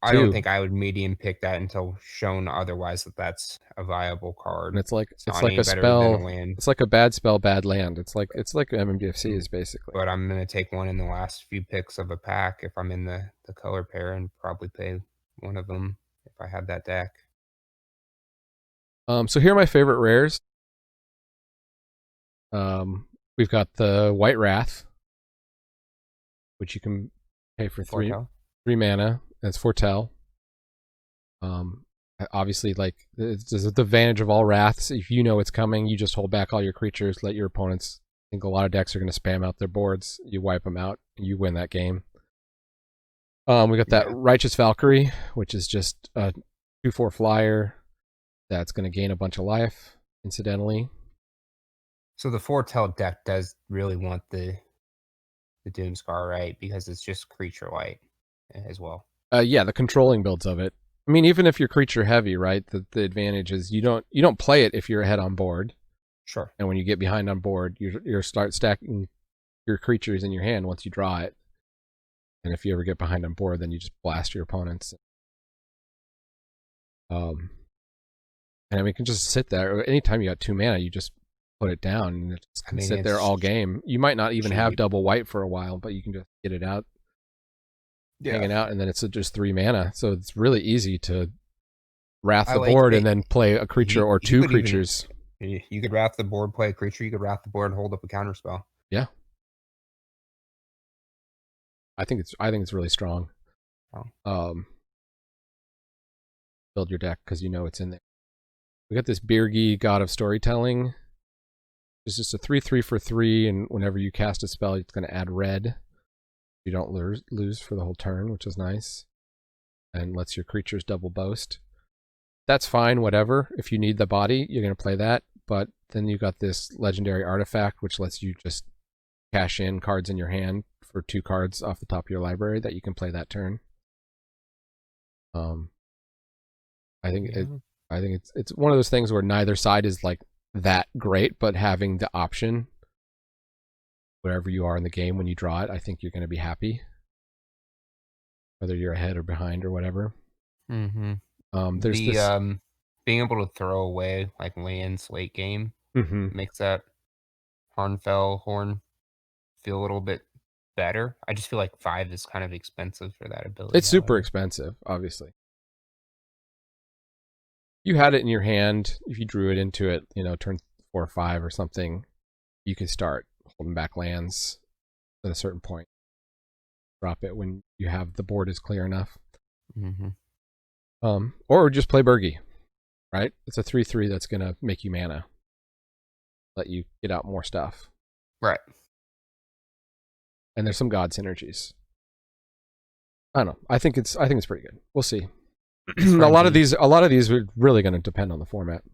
I don't think I would medium pick that until shown otherwise that that's a viable card. And it's like a spell. It's like a bad spell, bad land. It's like MMDFC is basically. But I'm gonna take 1 in the last few picks of a pack if I'm in the color pair and probably play 1 of them if I had that deck. So here are my favorite rares. We've got the White Wrath, which you can pay for 3 mana. That's Foretell. Obviously, like, it's the advantage of all Wraths. If you know it's coming, you just hold back all your creatures, let your opponents think a lot of decks are going to spam out their boards. You wipe them out, you win that game. We got that Righteous Valkyrie, which is just a 2/4 flyer that's going to gain a bunch of life, incidentally. So the Foretell deck does really want the Doomscar, right? Because it's just creature light as well. Yeah, the controlling builds of it. I mean, even if you're creature heavy, right? The advantage is you don't play it if you're ahead on board. Sure. And when you get behind on board, you start stacking your creatures in your hand once you draw it. And if you ever get behind on board, then you just blast your opponents. And I mean, it can just sit there. Or anytime you got 2 mana, you just put it down, and it just can sit there all game. You might not even have double white for a while, but you can just get it out, hanging out, and then it's just 3 mana. So it's really easy to wrath the board and then play a creature or 2 creatures. You could wrath the board, play a creature. You could wrath the board and hold up a counter spell. Yeah. I think it's really strong. Oh. Build your deck because you know it's in there. We got this Birgi, God of Storytelling. It's just a 3/3 for 3, and whenever you cast a spell, it's going to add red. You don't lose for the whole turn, which is nice. And lets your creatures double boast. That's fine, whatever. If you need the body, you're going to play that. But then you got this legendary artifact, which lets you just cash in cards in your hand for 2 cards off the top of your library that you can play that turn. I think it's one of those things where neither side is like that great, but having the option wherever you are in the game when you draw it, I think you're going to be happy, whether you're ahead or behind or whatever. Mm-hmm. There's being able to throw away like lands late game makes that Harnfell Horn feel a little bit better. I just feel like 5 is kind of expensive for that ability. It's super expensive, obviously. You had it in your hand. If you drew it into it, turn 4 or 5 or something, you could start holding back lands at a certain point. Drop it when you have the board is clear enough. Or just play Birgi, right? It's a 3/3 that's going to make you mana. Let you get out more stuff. Right. And there's some god synergies. I don't know. I think it's pretty good. We'll see. a lot of these are really going to depend on the format.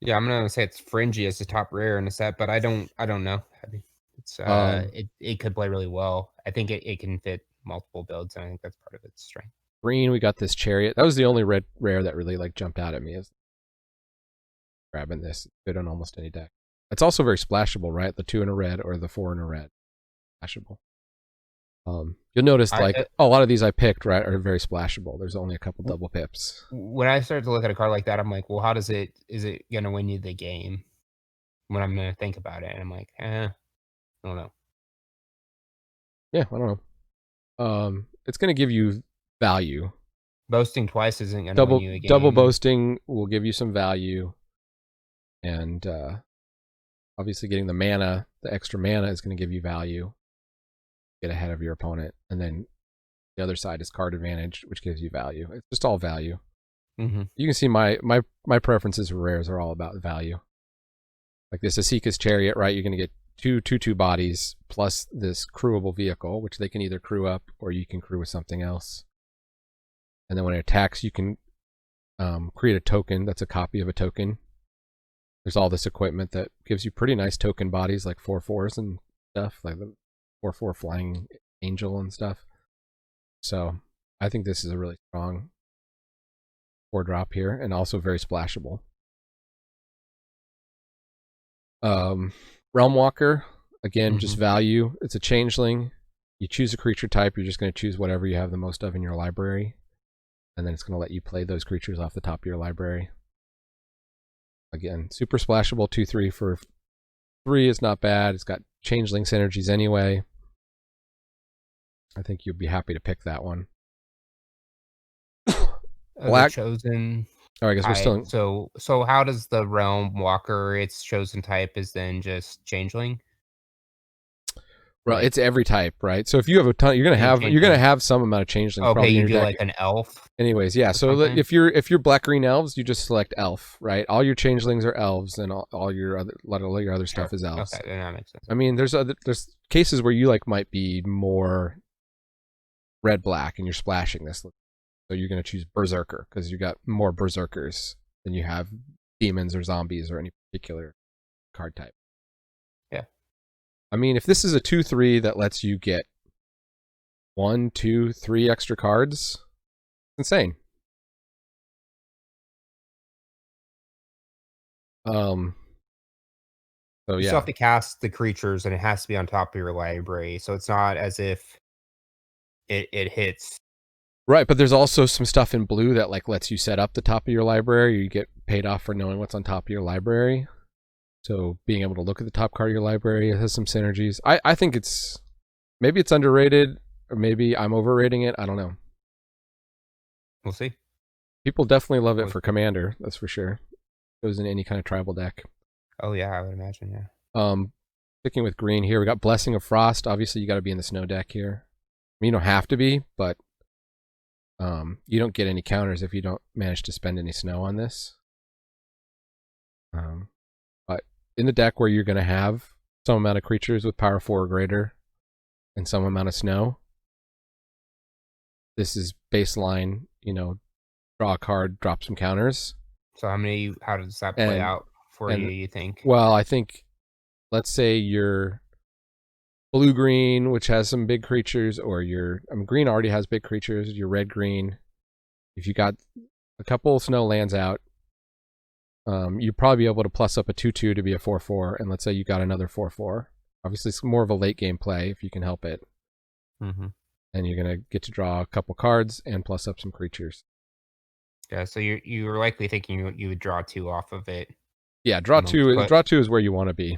Yeah, I'm gonna say it's fringy as the top rare in the set, but I don't know. It's it could play really well. I think it can fit multiple builds, and I think that's part of its strength. Green, we got this Chariot. That was the only red rare that really like jumped out at me. Is grabbing this. Good on almost any deck. It's also very splashable, right? The 2 in a red or the 4 in a red, splashable. You'll notice like a lot of these I picked, right, are very splashable. There's only a couple double pips. When I start to look at a card like that, I'm like, well, is it gonna win you the game? When I'm gonna think about it, and I'm like, I don't know. Yeah, I don't know. It's gonna give you value. Boasting twice isn't gonna win you the game. Double boasting will give you some value, and obviously getting the mana, the extra mana, is going to give you value. Get ahead of your opponent, and then the other side is card advantage, which gives you value. It's just all value. You can see my preferences for rares are all about value. Like this Asika's Chariot, right? You're going to get 2/2 bodies plus this crewable vehicle, which they can either crew up or you can crew with something else. And then when it attacks, you can create a token that's a copy of a token. There's all this equipment that gives you pretty nice token bodies, like 4/4s and stuff, like the 4/4 flying angel and stuff. So I think this is a really strong 4-drop here, and also very splashable. Realm Walker, again, just value. It's a changeling. You choose a creature type, you're just going to choose whatever you have the most of in your library. And then it's going to let you play those creatures off the top of your library. Again, super splashable, 2/3 for 3 is not bad. It's got changeling synergies anyway. I think you'll be happy to pick that one. Black Chosen. Oh, I guess we're still. So how does the Realm Walker, its chosen type is then just changeling? Well, it's every type, right? So if you have a ton, you're gonna have some amount of changeling. Okay, you do like an elf. Anyways, yeah. So if you're black green elves, you just select elf, right? All your changelings are elves, and all your other stuff is elves. Okay, that makes sense. I mean, there's cases where you might be more red black, and you're splashing this. So you're gonna choose Berserker because you got more Berserkers than you have demons or zombies or any particular card type. I mean, if this is a 2/3 that lets you get 1, 2, 3 extra cards, it's insane. So yeah. You still have to cast the creatures, and it has to be on top of your library. So it's not as if it hits. Right, but there's also some stuff in blue that like lets you set up the top of your library. You get paid off for knowing what's on top of your library. So being able to look at the top card of your library has some synergies. I think it's maybe it's underrated or maybe I'm overrating it. I don't know. We'll see. People definitely love it We'll for see. Commander, that's for sure. It goes in any kind of tribal deck. Oh yeah, I would imagine. Yeah. Sticking with green here, we got Blessing of Frost. Obviously, you got to be in the snow deck here. I mean, you don't have to be, but you don't get any counters if you don't manage to spend any snow on this. But in the deck where you're going to have some amount of creatures with power 4 or greater and some amount of snow, this is baseline, draw a card, drop some counters. So how does that play out for you think? Well, I think, let's say you're blue-green, which has some big creatures, or green already has big creatures, you're red-green. If you got a couple snow lands out, you'd probably be able to plus up a 2/2 to be a 4/4, and let's say you got another 4/4. Obviously, it's more of a late game play if you can help it. Mm-hmm. And you're going to get to draw a couple cards and plus up some creatures. Yeah, so you were likely thinking you would draw 2 off of it. Yeah, draw 2. Draw 2 is where you want to be.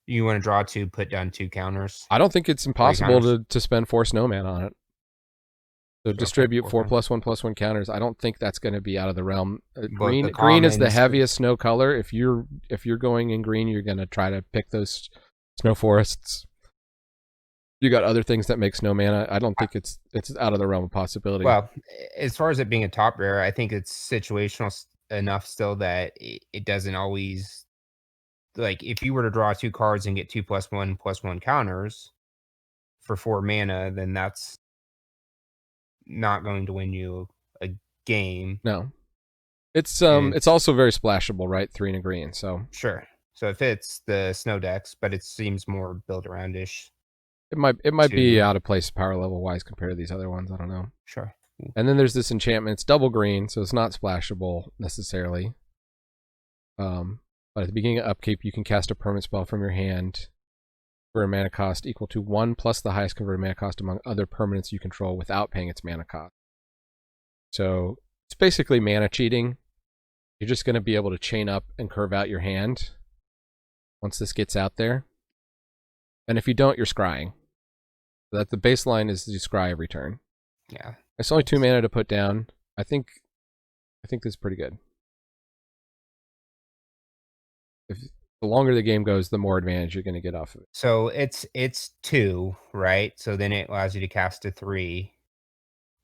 You want to draw 2, put down 2 counters. I don't think it's impossible to spend 4 snowman on it. So distribute 4+1/+1 counters. I don't think that's going to be out of the realm. Green is the heaviest snow color. If you're going in green, you're going to try to pick those snow forests. You got other things that make snow mana. I don't think it's out of the realm of possibility. Well, as far as it being a top rare, I think it's situational enough still that it doesn't always, like, if you were to draw 2 cards and get 2+1/+1 counters for 4 mana, then that's not going to win you a game. No. It's also very splashable, right? 3 and a green, so sure. So it fits the snow decks, but it seems more build around-ish. It might be out of place power level wise compared to these other ones. I don't know. Sure. And then there's this enchantment. It's double green, so it's not splashable necessarily. But at the beginning of upkeep, you can cast a permanent spell from your hand for a mana cost equal to 1 plus the highest converted mana cost among other permanents you control without paying its mana cost. So it's basically mana cheating. You're just going to be able to chain up and curve out your hand once this gets out there. And if you don't, you're scrying. So that the baseline is you scry every turn. Yeah. It's only 2 mana to put down. I think this is pretty good. If the longer the game goes, the more advantage you're going to get off of it. So it's 2, right? So then it allows you to cast a 3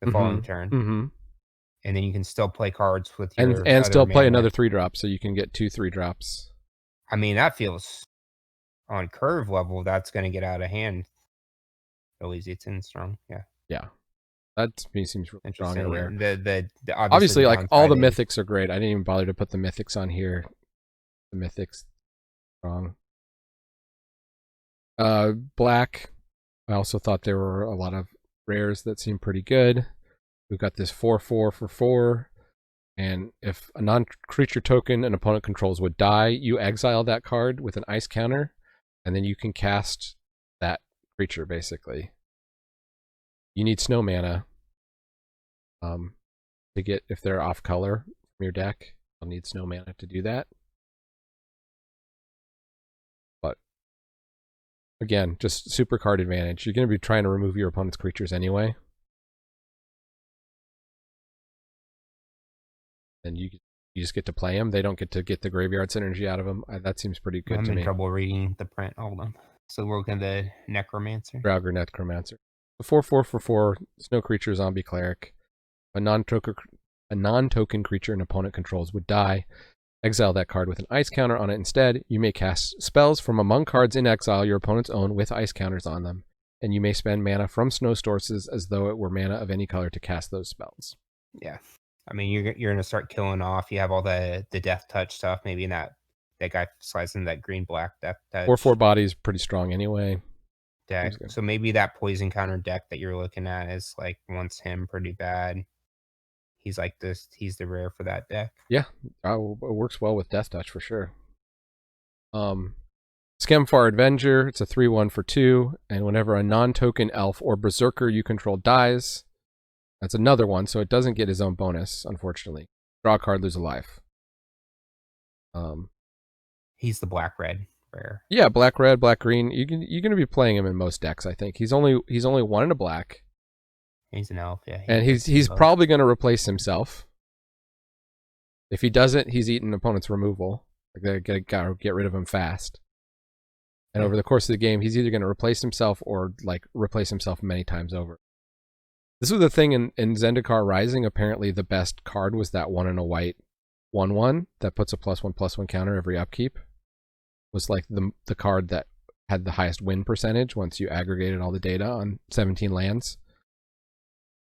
the following turn. Mm-hmm. And then you can still play cards with your and still play another 3-drop, so you can get 2 3-drops. I mean, that feels on curve level. That's going to get out of hand. Always it's in strong. Yeah. Yeah. That to me seems really strong and rare. The obviously like all the mythics are great. I didn't even bother to put the mythics on here. The mythics strong. Black. I also thought there were a lot of rares that seemed pretty good. We've got this 4/4 for 4. And if a non-creature token an opponent controls would die, you exile that card with an ice counter, and then you can cast that creature, basically. You need snow mana to get, if they're off color from your deck, you'll need snow mana to do that. But again, just super card advantage. You're going to be trying to remove your opponent's creatures anyway. And you just get to play them. They don't get to get the graveyard synergy out of them. That seems pretty good to me. I'm in trouble reading the print. Hold on. So we're looking at the Necromancer. Draugr Necromancer. The 4/4 for 4 snow creature zombie cleric. A non-token creature an opponent controls would die. Exile that card with an ice counter on it instead. You may cast spells from among cards in exile your opponent's own with ice counters on them. And you may spend mana from snow sources as though it were mana of any color to cast those spells. Yeah. I mean, you're going to start killing off. You have all the death touch stuff. Maybe in that guy slides in that green-black death touch. 4/4 body is pretty strong anyway. Deck. So maybe that poison counter deck that you're looking at is like wants him pretty bad. He's like this. He's the rare for that deck. Yeah, it works well with death touch for sure. Skemfar Avenger, it's a 3/1 for 2, and whenever a non-token elf or berserker you control dies, that's another one, so it doesn't get his own bonus, unfortunately. Draw a card, lose a life. He's the black-red rare. Yeah, black, red, black, green. You're going to be playing him in most decks, I think. He's only 1 in a black. He's an elf, yeah. And he's probably going to replace himself. If he doesn't, he's eating opponent's removal. Like, they gotta get rid of him fast. And over the course of the game, he's either going to replace himself or like replace himself many times over. This was the thing in Zendikar Rising. Apparently, the best card was that 1 in a white 1/1 that puts a +1/+1 counter every upkeep. Was like the card that had the highest win percentage once you aggregated all the data on 17 lands.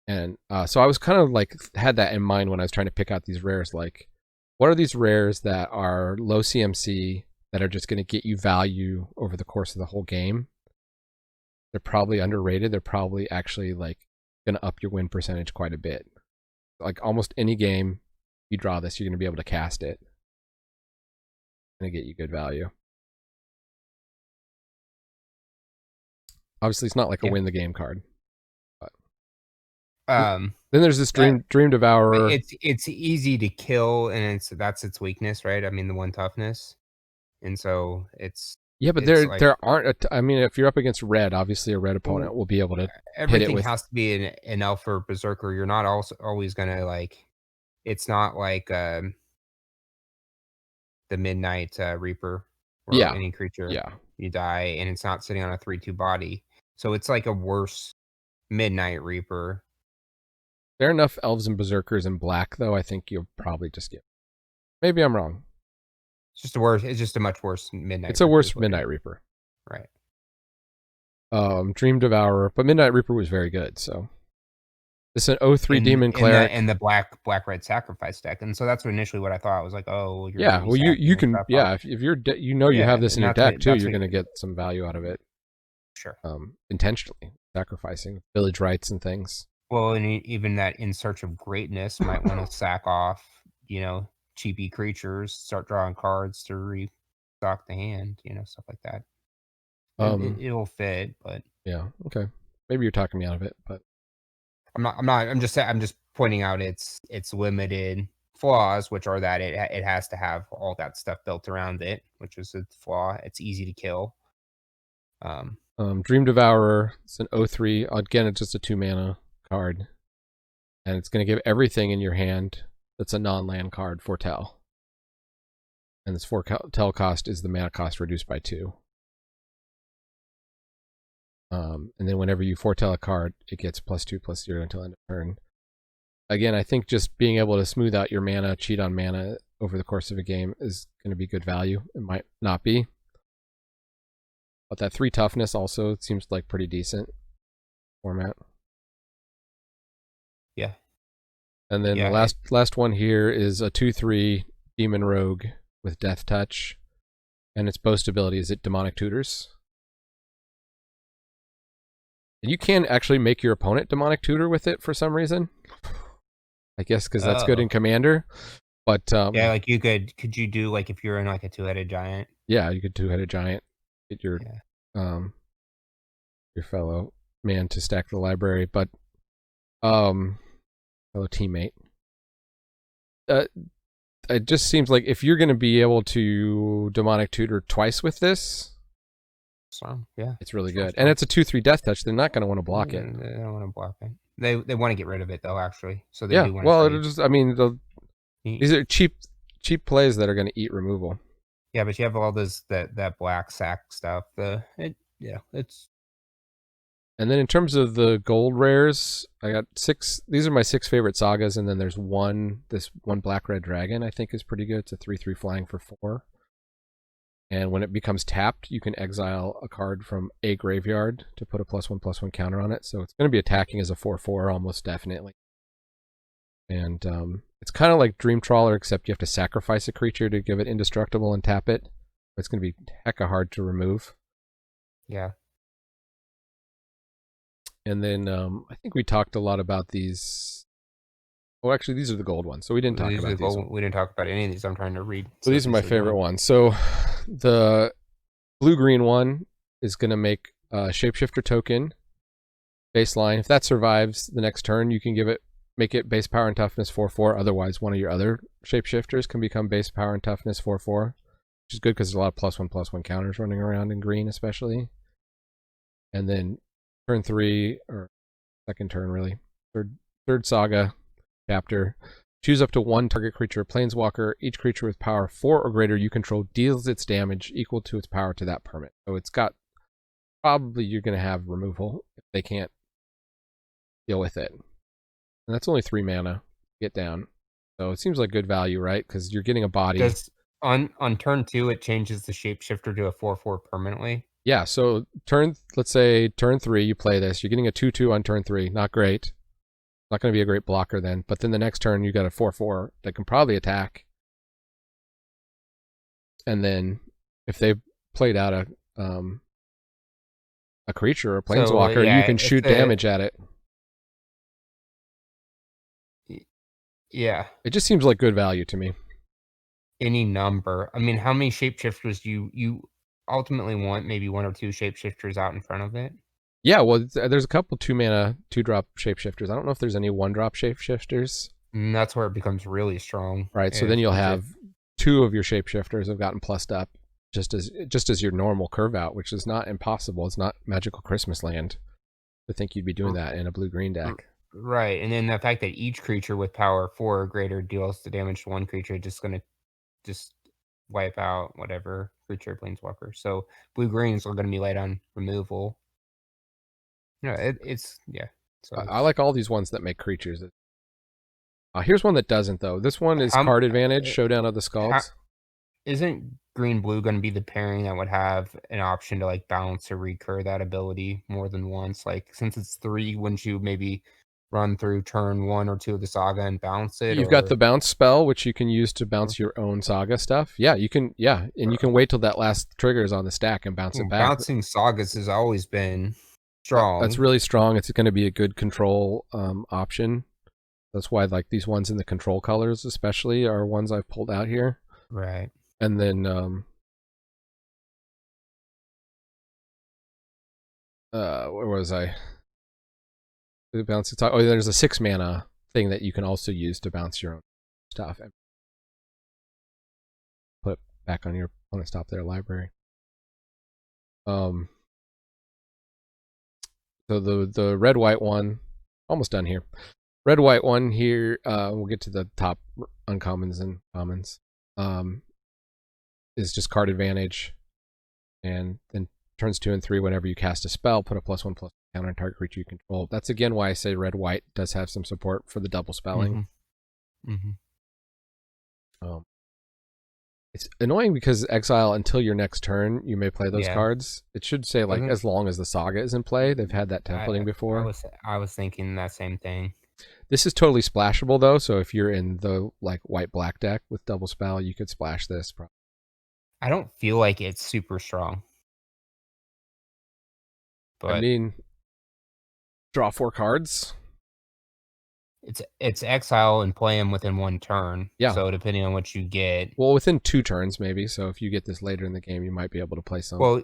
And so I was kind of like had that in mind when I was trying to pick out these rares. Like, what are these rares that are low CMC that are just going to get you value over the course of the whole game? They're probably underrated. They're probably actually like going to up your win percentage quite a bit. Like almost any game you draw this, you're going to be able to cast it. Going to get you good value. Obviously, it's not like a win the game card. But then there's this Dream Devourer. It's easy to kill, and that's its weakness, right? I mean, the 1 toughness, and so it's but there aren't. I mean, if you're up against red, obviously a red opponent will be able to everything hit it with. Has to be an elf or berserker. You're not always gonna like. It's not like the Midnight Reaper, or any creature. You die, and it's not sitting on a 3/2 body. So it's like a worse Midnight Reaper. There are enough elves and berserkers in black, though. I think you'll probably just get. Maybe I'm wrong. It's just a worse. It's just a much worse Midnight. It's a worse Midnight Reaper. Right. Dream Devourer, but Midnight Reaper was very good. So it's an 0/3 demon cleric and the black red sacrifice deck, and so that's initially what I thought. I was like, oh, you can if you're you have this in your deck too, you're going to get some value out of it. Sure. Intentionally sacrificing village rights and things. Well, and even that In Search of Greatness might want to sack off, cheapy creatures, start drawing cards to restock the hand, stuff like that. It'll fit, but yeah, okay. Maybe you're talking me out of it, but I'm not. I'm just pointing out its limited flaws, which are that it has to have all that stuff built around it, which is its flaw. It's easy to kill. Dream Devourer, it's an 0/3. Again, it's just a 2 mana card. And it's going to give everything in your hand that's a non-land card foretell. And this foretell cost is the mana cost reduced by 2. And then whenever you foretell a card, it gets +2/+0 until end of turn. Again, I think just being able to smooth out your mana, cheat on mana over the course of a game is going to be good value. It might not be. But that 3 toughness also seems like pretty decent format. Yeah. And then the last one here is a 2/3 demon rogue with death touch. And its boast ability is it demonic tutors. And you can actually make your opponent demonic tutor with it for some reason. I guess because that's good in Commander. But like you could you do like if you're in like a 2-headed giant? Yeah, you could 2-headed giant. Get your fellow man to stack the library, but fellow teammate. It just seems like if you're going to be able to demonic tutor twice with this, it's really good. And it's a 2/3 death touch. They're not going to want to block it. They don't want to block it. They want to get rid of it though, actually. So they do want to these are cheap plays that are going to eat removal. Yeah, but you have all this that black sack stuff. It's. And then in terms of the gold rares, I got 6. These are my 6 favorite sagas, and then there's this one black red dragon I think is pretty good. It's a 3/3 flying for 4. And when it becomes tapped, you can exile a card from a graveyard to put a +1/+1 counter on it. So it's going to be attacking as a 4/4 almost definitely. And it's kind of like Dream Trawler, except you have to sacrifice a creature to give it indestructible and tap it. It's going to be hecka hard to remove. Yeah. And then I think we talked a lot about these. Oh, actually, these are the gold ones. So we didn't talk about these. We didn't talk about any of these. I'm trying to read. So these are my favorite ones. So the blue-green one is going to make a shapeshifter token baseline. If that survives the next turn, you can make it base power and toughness 4/4. Otherwise, one of your other shapeshifters can become base power and toughness 4/4, which is good because there's a lot of +1/+1 counters running around in green, especially. And then turn 3, or second turn really, third saga chapter. Choose up to one target creature, planeswalker. Each creature with power 4 or greater you control deals its damage equal to its power to that permanent. So it's got, probably you're going to have removal if they can't deal with it. And that's only 3 mana. Get down. So it seems like good value, right? Because you're getting a body. On turn 2, it changes the shapeshifter to a 4/4 permanently. Yeah, so let's say turn 3, you play this. You're getting a 2/2 on turn 3. Not great. Not going to be a great blocker then. But then the next turn, you got a 4/4 that can probably attack. And then if they played out a creature or a planeswalker, you can shoot damage at it. Yeah. It just seems like good value to me. Any number. I mean, how many shapeshifters do you ultimately want? Maybe 1 or 2 shapeshifters out in front of it? Yeah, well, there's a couple 2-mana, 2-drop shapeshifters. I don't know if there's any 1-drop shapeshifters. That's where it becomes really strong. Right, so then you'll have 2 of your shapeshifters have gotten plussed up just as your normal curve out, which is not impossible. It's not Magical Christmas Land to think you'd be doing that in a blue-green deck. Right, and then the fact that each creature with power 4 or greater deals the damage to one creature just going to just wipe out whatever creature planeswalker. So blue-greens are going to be light on removal. No, it's yeah. So I like all these ones that make creatures. Here's one that doesn't, though. This one is card advantage, Showdown of the Skalds. Isn't green-blue going to be the pairing that would have an option to like bounce or recur that ability more than once? Like, since it's 3, wouldn't you maybe run through turn 1 or 2 of the saga and bounce it? You've got the bounce spell, which you can use to bounce your own saga stuff. Yeah, you can. Yeah, and you can wait till that last trigger is on the stack and bounce it back. Bouncing sagas has always been strong. That's really strong. It's going to be a good control option. That's why like these ones in the control colors especially are ones I've pulled out here. Right. And then where was I? Bounce. Oh, there's a 6-mana thing that you can also use to bounce your own stuff and put it back on your opponent's top of their library. So the red-white one, almost done here. Red-white one here, we'll get to the top uncommons and commons, is just card advantage. And then turns 2 and 3, whenever you cast a spell, put a +1/+1 counter on target creature you control. That's again why I say red-white does have some support for the double spelling. It's annoying because exile until your next turn, you may play those cards. It should say like as long as the saga is in play. They've had that templating before. I was thinking that same thing. This is totally splashable though, so if you're in the like white-black deck with double spell, you could splash this. I don't feel like it's super strong. But I mean, draw 4 cards. It's exile and play them within 1 turn. Yeah. So depending on what you get. Well, within 2 turns maybe. So if you get this later in the game, you might be able to play some. Well,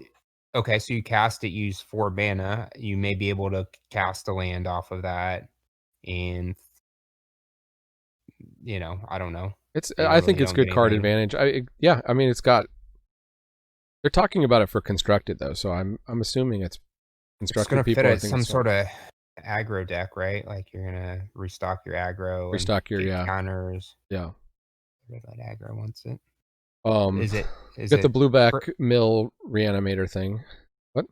okay, so you cast it, use 4 mana. You may be able to cast a land off of that, and I don't know. I think it's good card advantage. I mean, it's got. They're talking about it for constructed though, so I'm assuming it's constructed. It's gonna fit some sort of aggro deck, right? Like you're gonna restock your aggro, restock your counters. Yeah, red aggro wants it. Is it the blueback mill reanimator thing? What?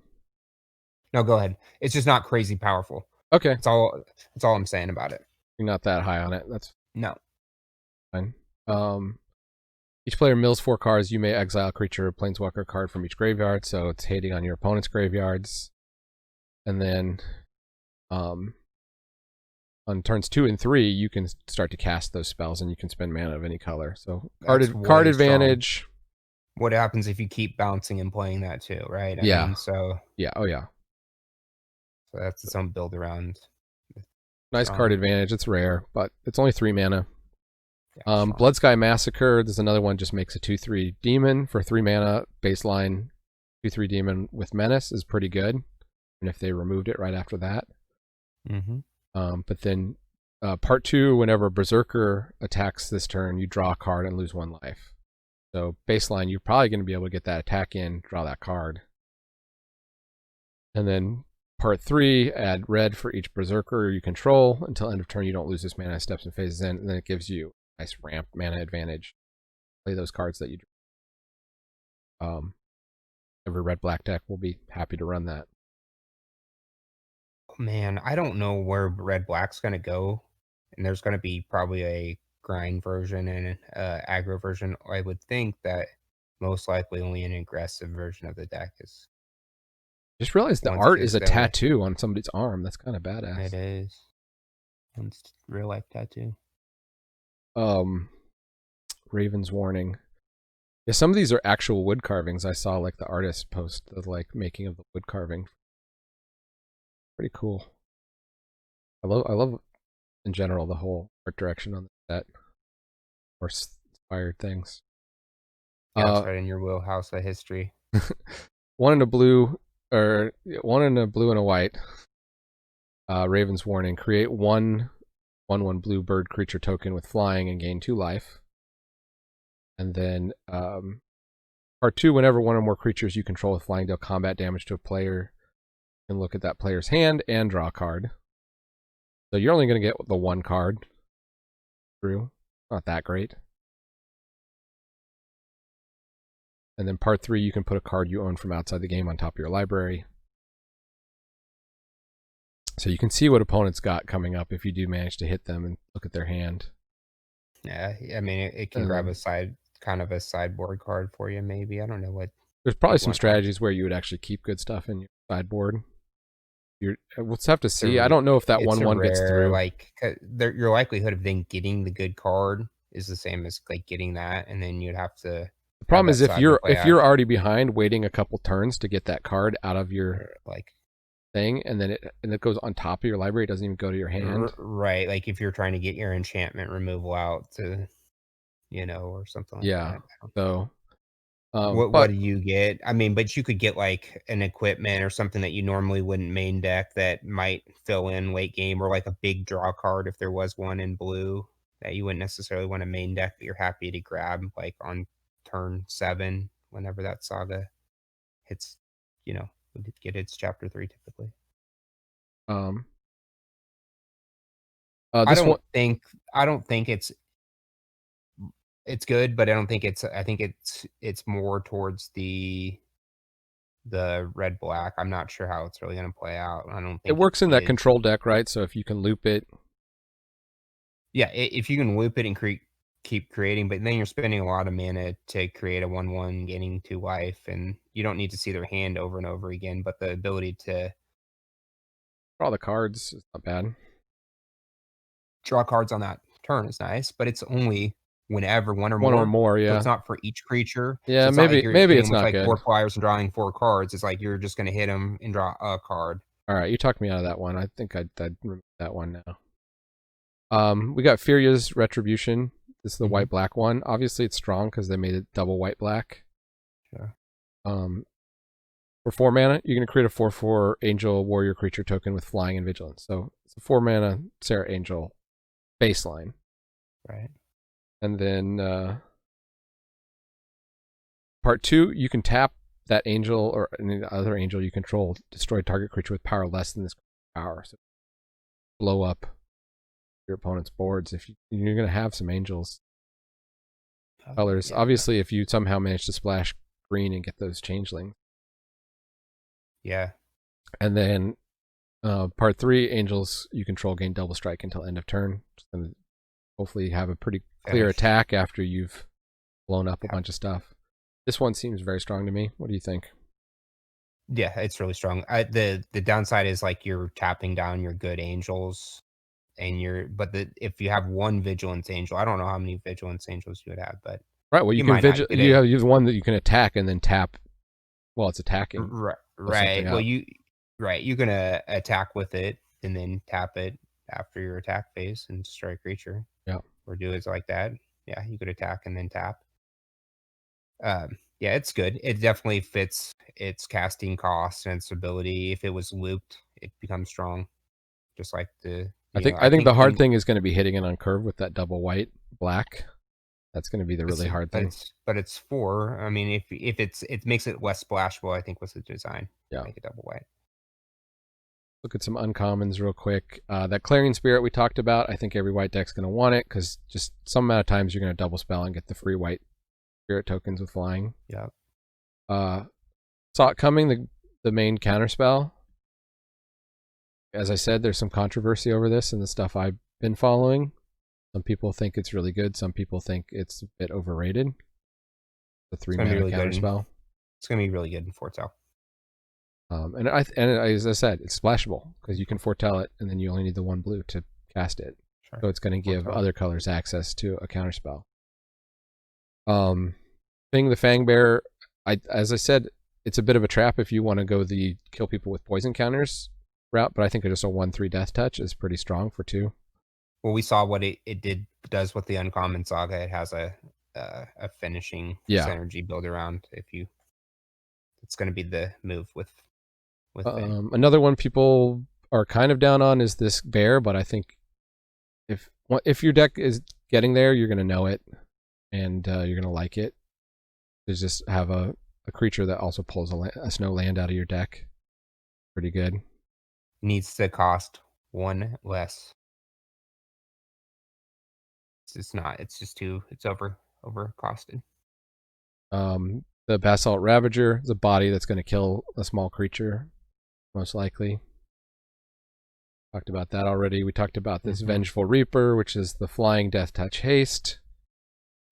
No, go ahead. It's just not crazy powerful. Okay, that's all I'm saying about it. You're not that high on it. That's no. Fine. Each player mills 4 cards. You may exile a creature or planeswalker card from each graveyard, so it's hating on your opponent's graveyards. And then on turns 2 and 3, you can start to cast those spells, and you can spend mana of any color. So card advantage. Strong. What happens if you keep bouncing and playing that too, right? I mean, so yeah, oh yeah. So that's its own build around. Nice card advantage. It's rare, but it's only 3 mana. Bloodsky Massacre, there's another one, just makes a 2/3 demon for 3 mana baseline. 2/3 demon with menace is pretty good. And if they removed it right after that. But then part 2, whenever Berserker attacks this turn, you draw a card and lose 1 life. So baseline, you're probably going to be able to get that attack in, draw that card. And then part 3, add red for each Berserker you control. Until end of turn, you don't lose this mana, steps and phases in, and then it gives you a nice ramp mana advantage. Play those cards that you draw. Every red-black deck will be happy to run that. Man, I don't know where red-black's going to go. And there's going to be probably a grind version and an aggro version. I would think that most likely only an aggressive version of the deck is. Just realized the art is a tattoo on somebody's arm. That's kind of badass. It is. It's real life tattoo. Raven's Warning. Yeah, some of these are actual wood carvings. I saw like the artist post the like making of the wood carving. Pretty cool. I love in general the whole art direction on the set. Or inspired things. Yeah, it's right in your wheelhouse of history. 1 in a blue, or 1 in a blue and a white. Raven's Warning. Create 1/1 blue bird creature token with flying and gain 2 life. And then part 2, whenever 1 or more creatures you control with flying deal combat damage to a player, you can look at that player's hand and draw a card. So you're only going to get the 1 card through. Not that great. And then part 3, you can put a card you own from outside the game on top of your library. So you can see what opponents got coming up if you do manage to hit them and look at their hand. Yeah, I mean, it can grab a sideboard card for you, maybe. I don't know what. There's probably some strategies where you would actually keep good stuff in your sideboard. We'll have to see. I don't know if that 1/1 gets through. Like, your likelihood of then getting the good card is the same as like getting that, and then you'd have to. The problem is if you're already behind, waiting a couple turns to get that card out of your thing, and then it goes on top of your library. It doesn't even go to your hand. Right, like if you're trying to get your enchantment removal out to, or something like that. So. What do you get? I mean, but you could get like an equipment or something that you normally wouldn't main deck that might fill in late game, or like a big draw card if there was one in blue that you wouldn't necessarily want to main deck, but you're happy to grab like on turn 7 whenever that saga hits, would get its chapter 3 typically. I don't think it's good, but I don't think I think it's more towards the red black. I'm not sure how it's really going to play out. I don't think it works in that control deck, right? So if you can loop it. Yeah, if you can loop it and keep creating, but then you're spending a lot of mana to create a 1/1 gaining 2 life, and you don't need to see their hand over and over again, but the ability to draw the cards is not bad. Draw cards on that turn is nice, but it's only whenever one or more, yeah. So it's not for each creature. Yeah, so maybe it's not like good. 4 flyers and drawing 4 cards. It's like you're just going to hit them and draw a card. All right, you talked me out of that one. I think I'd remove that one now. We got Furia's Retribution. This is the white-black one. Obviously, it's strong because they made it double white-black. Sure. For 4 mana, you're going to create a 4/4 Angel Warrior creature token with flying and vigilance. So it's a 4 mana Sarah Angel baseline. Right. And then part 2, you can tap that angel or any other angel you control, destroy target creature with power less than this power. So blow up your opponent's boards if you're going to have some angels. Colors. Yeah. Obviously, if you somehow manage to splash green and get those changelings. Yeah. And then part 3, angels you control gain double strike until end of turn. And hopefully have a pretty clear attack after you've blown up a bunch of stuff. This one seems very strong to me. What do you think? Yeah, it's really strong. The downside is like you're tapping down your good angels, and if you have 1 vigilance angel, I don't know how many vigilance angels you would have, but right. Well, you have one that you can attack and then tap. Well, it's attacking. Right. Well, you're gonna attack with it and then tap it after your attack phase and destroy a creature. Yeah. Or do it like that. Yeah, you could attack and then tap. Yeah, it's good. It definitely fits its casting cost and its ability. If it was looped, it becomes strong. Just like the, I I think think the hard thing is going to be hitting it on curve with that double white black. That's going to be the really hard thing. but it's 4. I mean, if it makes it less splashable, I think was the design. Yeah. Make it double white. Look at some uncommons real quick. That Clarion Spirit we talked about, I think every white deck's going to want it because just some amount of times you're going to double spell and get the free white spirit tokens with flying. Yeah. Saw it coming, the main counterspell. As I said, there's some controversy over this and the stuff I've been following. Some people think it's really good. Some people think it's a bit overrated. The 3-mana really counterspell. It's going to be really good in Foretell. And as I said, it's splashable because you can foretell it, and then you only need the 1 blue to cast it. Sure. So it's going to give other colors access to a counterspell. Thing the Fangbearer, as I said, it's a bit of a trap if you want to go the kill people with poison counters route, but I think just a 1/3 death touch is pretty strong for 2. Well, we saw what it does with the Uncommon Saga. It has a finishing synergy build around. It's going to be the move with another one people are kind of down on is this bear, but I think if your deck is getting there, you're going to know it, and you're going to like it. To just have a creature that also pulls a snow land out of your deck. Pretty good. Needs to cost 1 less. It's not. It's just it's over costed. The Basalt Ravager is a body that's going to kill a small creature, most likely. Talked about that already. We talked about this Vengeful Reaper, which is the flying Death Touch Haste.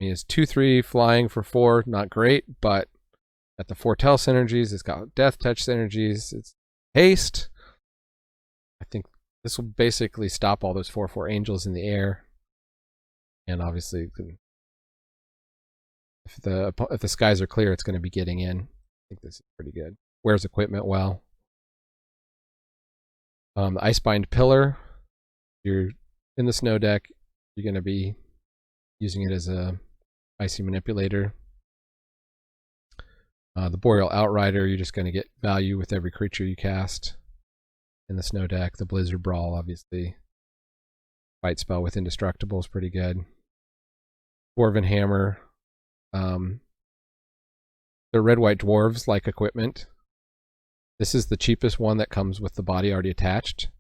I mean, it's 2/3 flying for 4, not great, but at the Foretell synergies, it's got Death Touch synergies, it's haste. I think this will basically stop all those 4/4 angels in the air. And obviously, if the skies are clear, it's going to be getting in. I think this is pretty good. Wears equipment well. The Icebind Pillar, you're in the snow deck, you're going to be using it as a icy manipulator. The Boreal Outrider, you're just going to get value with every creature you cast in the snow deck. The Blizzard Brawl, obviously. Fight spell with Indestructible is pretty good. Dwarven Hammer. The red-white dwarves like equipment. This is the cheapest one that comes with the body already attached.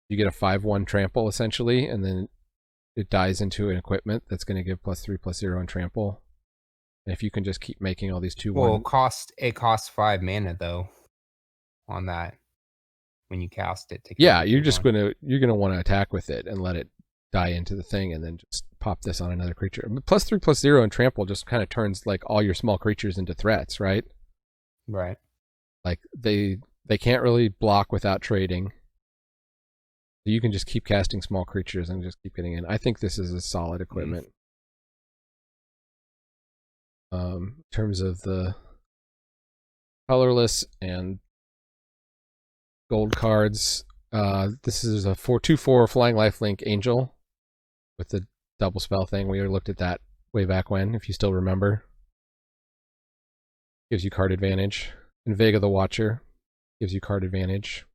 You get a 5/1 trample, essentially, and then it dies into an equipment that's going to give +3/+0 on trample. And if you can just keep making all these 2/1... Well, it costs 5 mana, though, on that when you cast it. You're gonna want to attack with it and let it die into the thing, and then just pop this on another creature. +3/+0 and trample just kind of turns like all your small creatures into threats, right? Right. Like they can't really block without trading. You can just keep casting small creatures and just keep getting in. I think this is a solid equipment. In terms of the colorless and gold cards, this is a 4/2/4 flying lifelink angel with the double spell thing. We looked at that way back when, if you still remember. Gives you card advantage. And Vega the Watcher gives you card advantage.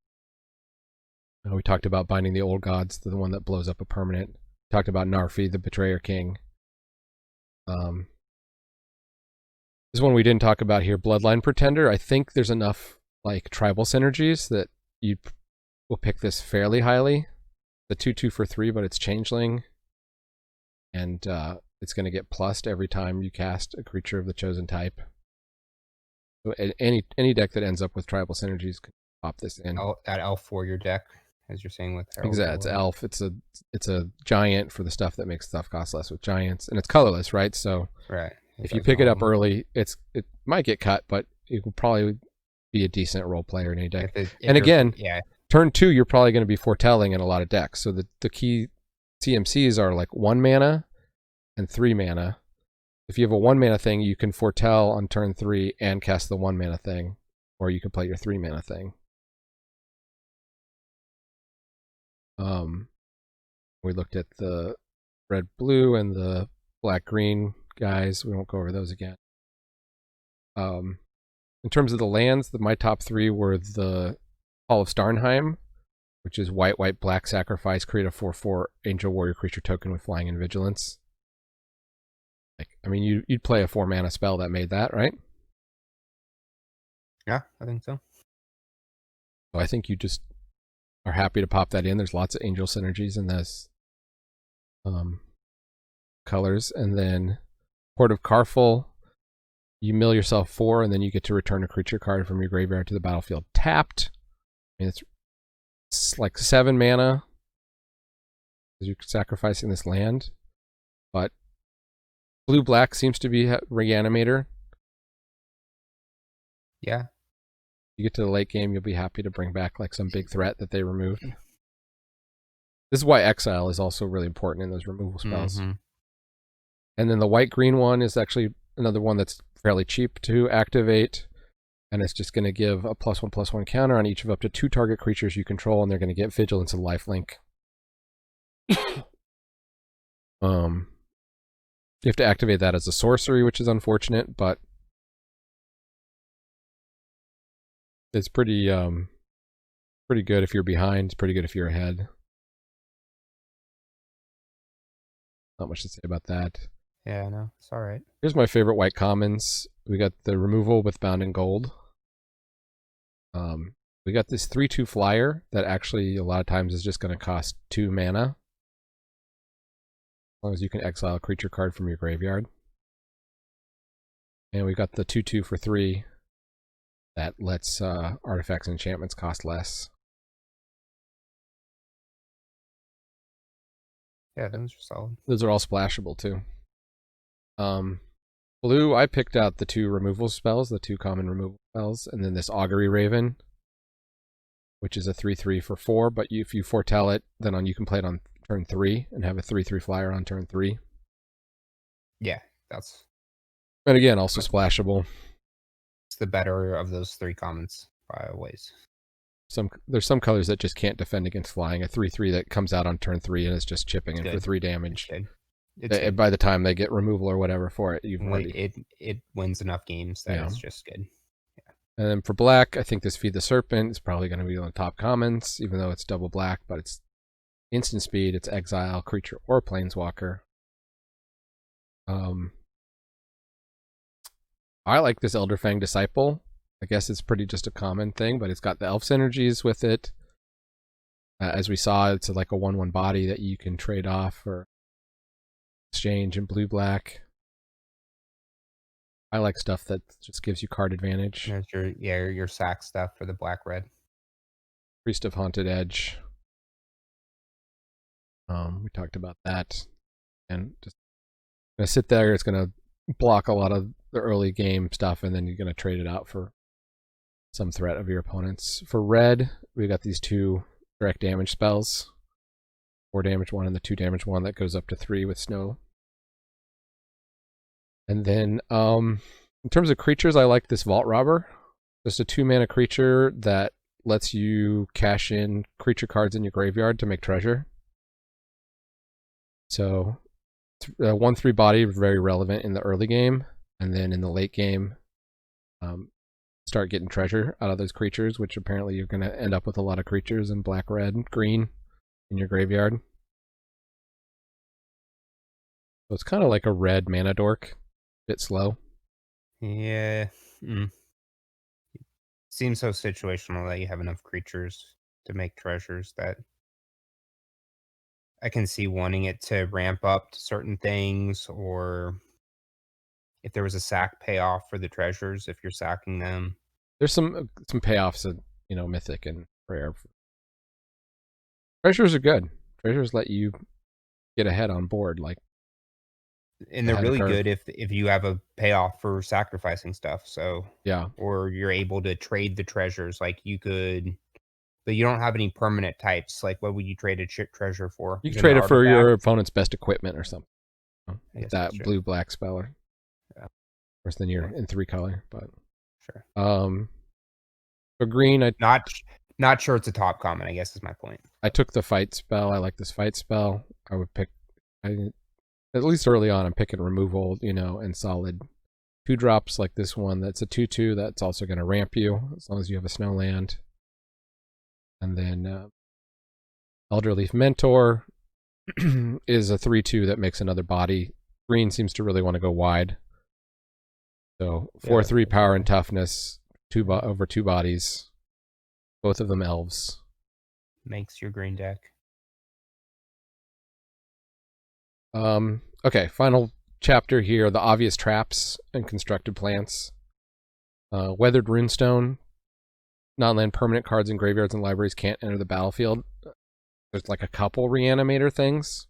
We talked about Binding the Old Gods, the one that blows up a permanent. We talked about Narfi, the Betrayer King. This one we didn't talk about here, Bloodline Pretender. I think there's enough like tribal synergies that you will pick this fairly highly. The 2/2 for 3, but it's changeling. And it's going to get plussed every time you cast a creature of the chosen type. So any deck that ends up with tribal synergies can pop this in. That elf for your deck, as you're saying with Herald. Exactly, it's elf. It's a giant for the stuff that makes stuff cost less with giants, and it's colorless, right? So if you pick it up early, it might get cut, but it will probably be a decent role player in any deck. And again, turn 2, you're probably going to be foretelling in a lot of decks. So the key CMCs are like 1 mana and 3 mana. If you have a 1 mana thing, you can foretell on turn 3 and cast the 1 mana thing, or you can play your 3 mana thing. We looked at the red blue and the black green guys. We won't go over those again. In terms of the lands, my top 3 were the Hall of Starnheim, which is white, white, black, sacrifice, create a 4/4 angel warrior creature token with flying and vigilance. Like, I mean, you'd play a 4 mana spell that made that, right? Yeah, I think so. So I think you just are happy to pop that in. There's lots of angel synergies in this colors. And then Port of Carful, you mill yourself 4, and then you get to return a creature card from your graveyard to the battlefield tapped. I mean, it's like 7 mana because you're sacrificing this land. But blue-black seems to be Reanimator. Yeah. You get to the late game, you'll be happy to bring back like some big threat that they removed. This is why Exile is also really important in those removal spells. Mm-hmm. And then the white-green one is actually another one that's fairly cheap to activate. And it's just going to give a +1/+1 counter on each of up to 2 target creatures you control, and they're going to get Vigilance and Lifelink. You have to activate that as a sorcery, which is unfortunate, but it's pretty good if you're behind. It's pretty good if you're ahead. Not much to say about that. Yeah, no, it's all right. Here's my favorite white commons. We got the removal with Bound in Gold. We got this 3/2 flyer that actually a lot of times is just going to cost 2 mana. As long as you can exile a creature card from your graveyard. And we got the 2/2 for 3 that lets artifacts and enchantments cost less. Yeah, those are solid. Those are all splashable too. Blue, I picked out the 2 removal spells, the 2 common removal spells, and then this Augury Raven, which is a 3/3 for 4, but if you foretell it, then you can play it on turn 3 and have a 3/3 flyer on turn 3. Yeah, that's... And again, also splashable. It's the better of those 3 commons by ways. There's some colors that just can't defend against flying. A 3/3 that comes out on turn 3 and is just chipping in for 3 damage. By the time they get removal or whatever for it, you've already... It wins enough games that it's just good. Yeah. And then for black, I think this Feed the Serpent is probably going to be on the top commons, even though it's double black, but it's instant speed, it's exile, creature, or planeswalker. I like this Elderfang Disciple. I guess it's pretty just a common thing, but it's got the elf synergies with it. As we saw, it's like a 1/1 body that you can trade off or exchange in blue-black. I like stuff that just gives you card advantage. There's your sack stuff for the black-red. Priest of Haunted Edge. We talked about that. And just gonna sit there, it's gonna block a lot of the early game stuff, and then you're gonna trade it out for some threat of your opponents. For red, we got these 2 direct damage spells. 4 damage one and the 2 damage one that goes up to 3 with snow. And then in terms of creatures, I like this Vault Robber. Just a 2 mana creature that lets you cash in creature cards in your graveyard to make treasure. So 1/3 body, very relevant in the early game, and then in the late game, start getting treasure out of those creatures, which apparently you're going to end up with a lot of creatures in black, red, green in your graveyard. So it's kind of like a red mana dork, a bit slow. Yeah. Seems so situational that you have enough creatures to make treasures that I can see wanting it to ramp up to certain things, or if there was a sack payoff for the treasures, if you're sacking them. There's some payoffs at, Mythic and Rare. Treasures are good. Treasures let you get ahead on board, and they're really good if you have a payoff for sacrificing stuff. So yeah, or you're able to trade the treasures. Like you could, but you don't have any permanent types. Like what would you trade a treasure for? You can trade it for your opponent's best equipment or something. That blue-black speller. Yeah. Of course, then you're in 3 color, but sure. For green, not sure it's a top common, I guess is my point. I took the fight spell. I like this fight spell. I would pick, at least early on, I'm picking removal, and solid 2-drops like this one that's a 2/2 that's also going to ramp you as long as you have a snow land. And then Elderleaf Mentor is a 3/2 that makes another body. Green seems to really want to go wide. So 4/3 power and toughness, over 2 bodies. Both of them elves. Makes your green deck. Okay, final chapter here, the obvious traps and constructed plants. Weathered Runestone. Non-land permanent cards in graveyards and libraries can't enter the battlefield. There's like a couple reanimator things.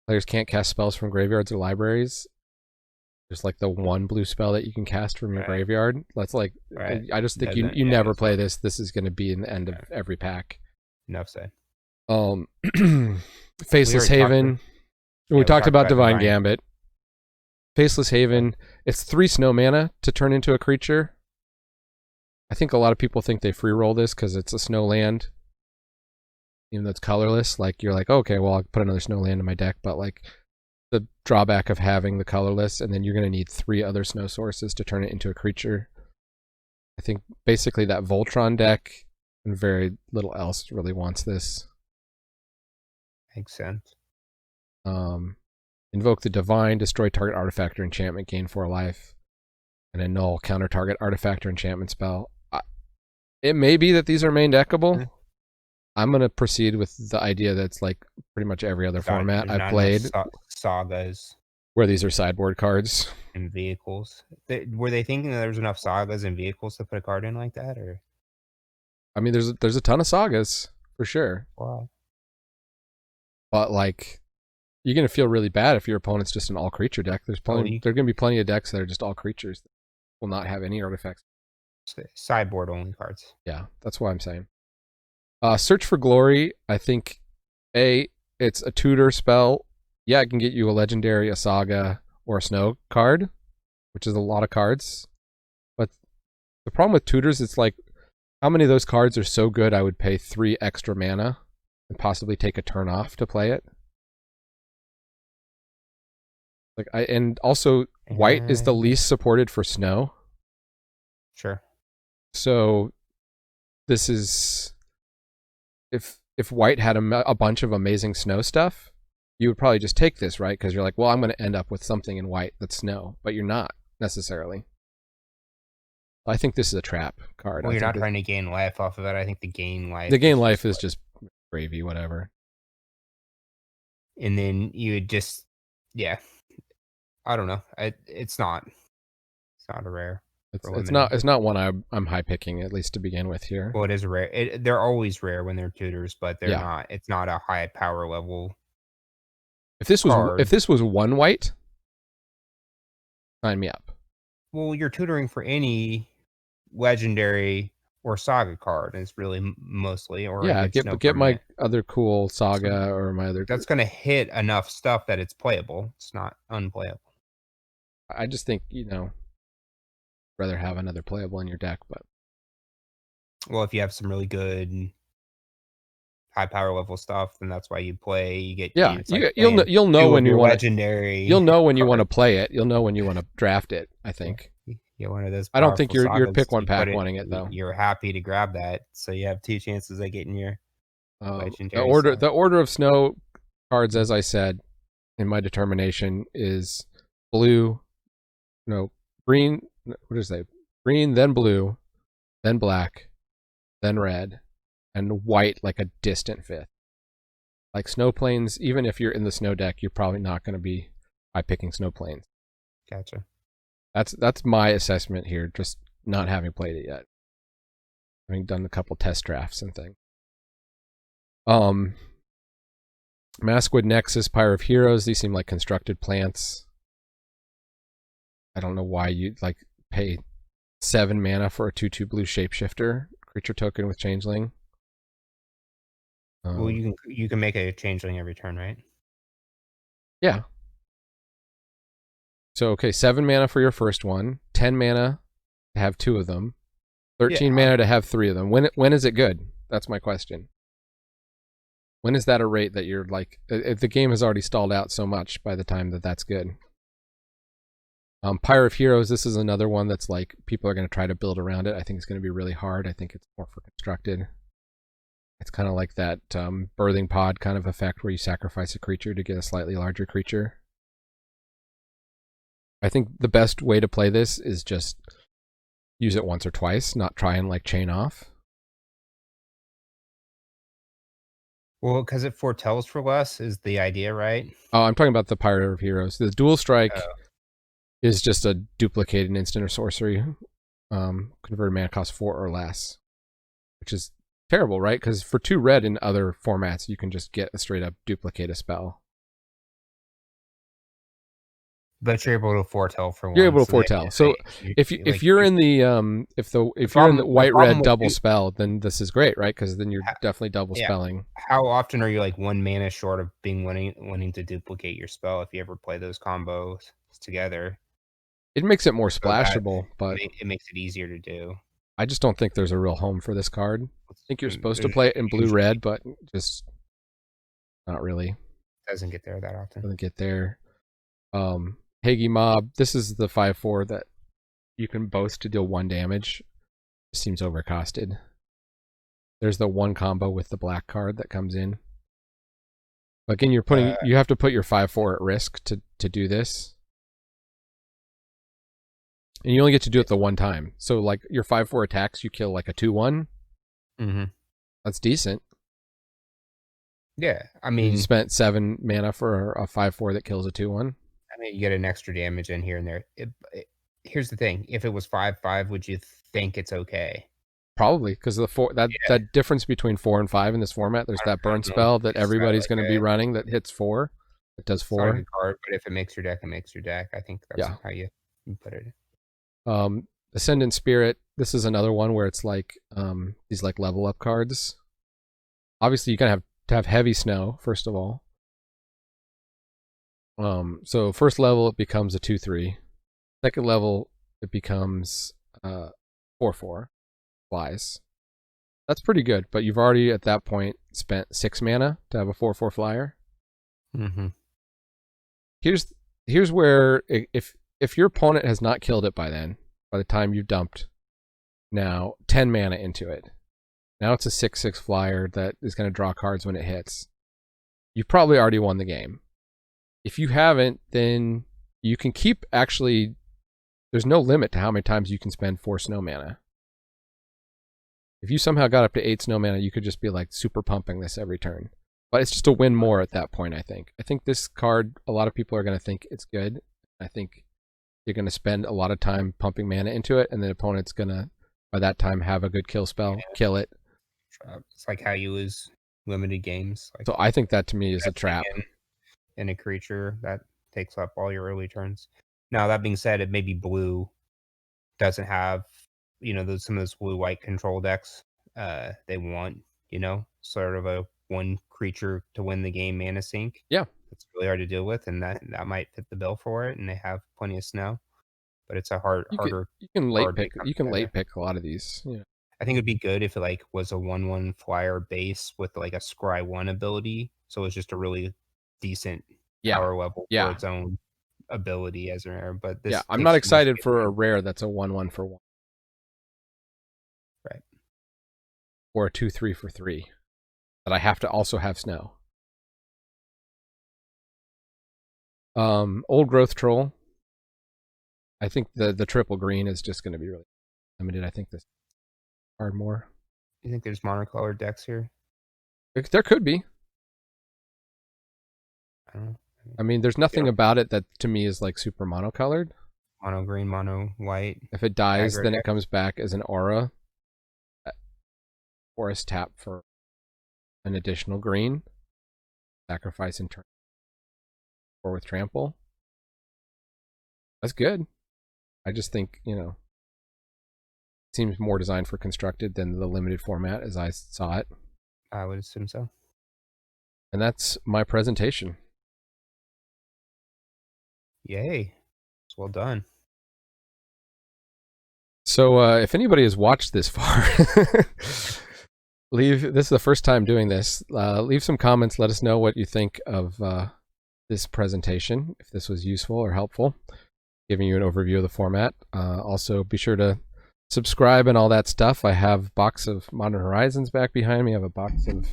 Players can't cast spells from graveyards or libraries. There's like the one blue spell that you can cast from your graveyard. That's like, I just think you never play this. This is going to be in the end of every pack. Enough said. Faceless Haven. We talked about Divine Gambit. Faceless Haven. It's 3 snow mana to turn into a creature. I think a lot of people think they free roll this because it's a snow land. Even though it's colorless. Like, you're like, okay, well, I'll put another snow land in my deck. But, like, the drawback of having the colorless, and then you're going to need 3 other snow sources to turn it into a creature. I think basically that Voltron deck and very little else really wants this. Makes sense. Invoke the Divine, destroy target artifact or enchantment, gain 4 life, and a null counter target artifact or enchantment spell. It may be that these are main deckable. I'm going to proceed with the idea that's like pretty much every other format I've played. Sagas. Where these are sideboard cards. And vehicles. Were they thinking that there was enough sagas and vehicles to put a card in like that? Or I mean, there's a ton of sagas, for sure. Wow. But, like, you're going to feel really bad if your opponent's just an all-creature deck. There's going to be plenty of decks that are just all creatures that will not have any artifacts. Sideboard only cards. Yeah, that's what I'm saying. Search for Glory, I think, it's a tutor spell. Yeah, it can get you a legendary, a saga, or a snow card, which is a lot of cards. But the problem with tutors, it's like, how many of those cards are so good I would pay 3 extra mana and possibly take a turn off to play it? Like, and also white is the least supported for snow. Sure. So this is, if white had a bunch of amazing snow stuff, you would probably just take this, right? Because you're like, well, I'm going to end up with something in white that's snow, but you're not necessarily. I think this is a trap card. Well, you're not trying to gain life off of it. I think the gain life is just gravy, whatever. And then you would just, I don't know. It's not a rare. It's not one I'm high picking, at least to begin with here. Well, it is rare. They're always rare when they're tutors, but they're not. It's not a high power level. If this was 1 white, sign me up. Well, you're tutoring for any legendary or saga card. It's really mostly, or get my other cool saga or my other. That's going to hit enough stuff that it's playable. It's not unplayable. I just think rather have another playable in your deck, but if you have some really good high power level stuff, then that's why you play. You get you'll know when you want legendary. You'll know when you want to play it. You'll know when you want to draft it. I think. Yeah, one of those. I don't think you're pick one pack wanting it though. You're happy to grab that, so you have 2 chances of getting your legendary. The order of snow cards, as I said, in my determination is blue, green. What does it say? Green, then blue, then black, then red, and white like a distant 5th. Like snow plains, even if you're in the snow deck, you're probably not going to be high picking snow plains. Gotcha. That's my assessment here, just not having played it yet. Having done a couple test drafts and things. Maskwood Nexus, Pyre of Heroes, these seem like constructed plants. I don't know why you'd pay 7 mana for a 2/2 blue shapeshifter creature token with changeling. Well, you can make a changeling every turn, right? Yeah. So, okay, 7 mana for your first one, 10 mana to have 2 of them, 13 mana to have 3 of them. When is it good? That's my question. When is that a rate that you're like, if the game has already stalled out so much by the time that's good? Pyre of Heroes, this is another one that's like people are going to try to build around it. I think it's going to be really hard. I think it's more for constructed. It's kind of like that birthing pod kind of effect where you sacrifice a creature to get a slightly larger creature. I think the best way to play this is just use it once or twice, not try and like chain off. Well, because it foretells for less is the idea, right? Oh, I'm talking about the Pyre of Heroes. The dual strike is just a duplicated instant or sorcery. Converted mana cost 4 or less, which is terrible, right? Because for 2 red in other formats, you can just get a straight up duplicate a spell. But you're able to foretell for one. You're able to foretell. So if you're in the white red double spell, then this is great, right? Because then you're definitely double spelling. How often are you like 1 mana short of being wanting to duplicate your spell if you ever play those combos together? It makes it more splashable, but it makes it easier to do. I just don't think there's a real home for this card. I think you're supposed to play it in blue-red, but just not really. Doesn't get there that often. Doesn't get there. Hagi Mob, this is the 5/4 that you can boast to deal 1 damage. It seems overcosted. There's the 1 combo with the black card that comes in. But again, you have to put your 5/4 at risk to do this. And you only get to do it the 1 time. So like your 5/4 attacks, you kill like a 2/1. Mm-hmm. That's decent. Yeah, I mean, you spent 7 mana for a 5/4 that kills a 2/1. I mean, you get an extra damage in here and there. Here's the thing: if it was 5/5, would you think it's okay? Probably, because that difference between 4 and 5 in this format, there's that burn spell that everybody's going to be running that hits 4. It does 4. It's not a good card, but if it makes your deck, it makes your deck. I think that's how you put it. Ascendant Spirit, this is another one where it's like these like level up cards. Obviously, you're going to have heavy snow, first of all. So first level, it becomes a 2/3. Second level, it becomes 4/4. Flies. That's pretty good, but you've already at that point spent 6 mana to have a 4/4 flyer. Mm-hmm. Here's where if your opponent has not killed it by the time you've dumped now 10 mana into it, now it's a 6/6 flyer that is going to draw cards when it hits. You've probably already won the game. If you haven't, then you can keep actually. There's no limit to how many times you can spend 4 snow mana. If you somehow got up to 8 snow mana, you could just be like super pumping this every turn. But it's just a win more at that point, I think. I think this card, a lot of people are going to think it's good. I think you're going to spend a lot of time pumping mana into it, and the opponent's going to, by that time, have a good kill spell, kill it. It's like how you lose limited games. Like, so I think that to me is a trap. In a creature that takes up all your early turns. Now, that being said, it maybe blue doesn't have, some of those blue-white control decks they want, sort of a 1 creature to win the game mana sink. Yeah. It's really hard to deal with, and that might fit the bill for it, and they have plenty of snow. But it's a harder. You can late pick a lot of these. Yeah. I think it'd be good if it was a 1/1 flyer base with like a scry 1 ability. So it's just a really decent power level for its own ability as a rare. But this I'm not excited for a rare that's a 1/1 for 1. Right. Or a 2/3 for 3. That I have to also have snow. Old Growth Troll. I think the triple green is just going to be really limited. I think this card more. You think there's monocolored decks here? There could be. I don't know. I mean, there's nothing about it that to me is like super monocolored. Mono green, mono white. If it dies, then it comes back as an aura. Forest tap for an additional green. Sacrifice in turn. Or with trample. That's good. I just think, it seems more designed for constructed than the limited format as I saw it. I would assume so. And that's my presentation. Yay. It's well done. So if anybody has watched this far, this is the first time doing this. Leave some comments. Let us know what you think of this presentation, if this was useful or helpful. giving you an overview of the format. Also, be sure to subscribe and all that stuff. I have a box of Modern Horizons back behind me. I have a box of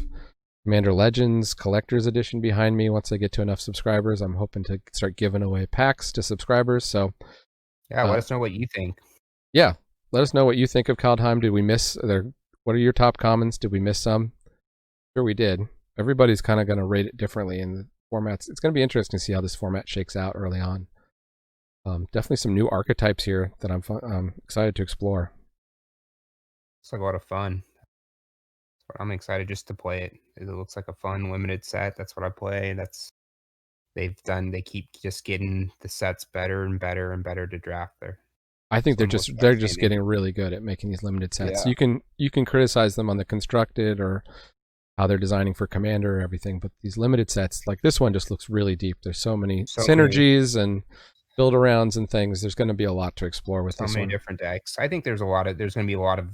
Commander Legends Collector's Edition behind me. Once I get to enough subscribers, I'm hoping to start giving away packs to subscribers. So, Yeah, let us know what you think. Yeah, let us know what you think of Kaldheim. Did we miss what are your top commons? Did we miss some? Sure we did. Everybody's kind of going to rate it differently in the formats. It's going to be interesting to see how this format shakes out early on. Definitely some new archetypes here that I'm excited to explore. It's like a lot of fun. I'm excited just to play it. It looks like a fun limited set. That's what I play. They keep just getting the sets better and better and better to draft there. I think they're just getting really good at making these limited sets. Yeah. You can criticize them on the constructed or how they're designing for Commander or everything, but these limited sets, like this one, just looks really deep. There's so many synergies and build arounds and things. There's going to be a lot to explore with this one. So many different decks. I think there's going to be a lot of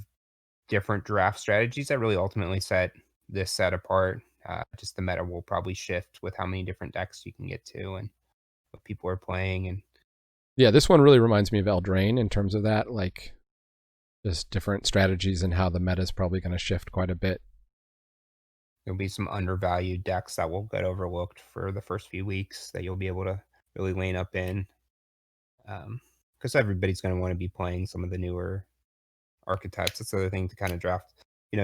different draft strategies that really ultimately set this set apart. Just the meta will probably shift with how many different decks you can get to and what people are playing. And yeah, this one really reminds me of Eldraine in terms of that, like just different strategies and how the meta is probably going to shift quite a bit. There'll be some undervalued decks that will get overlooked for the first few weeks that you'll be able to really lane up in. Because everybody's going to want to be playing some of the newer archetypes. That's the other thing to kind of draft. You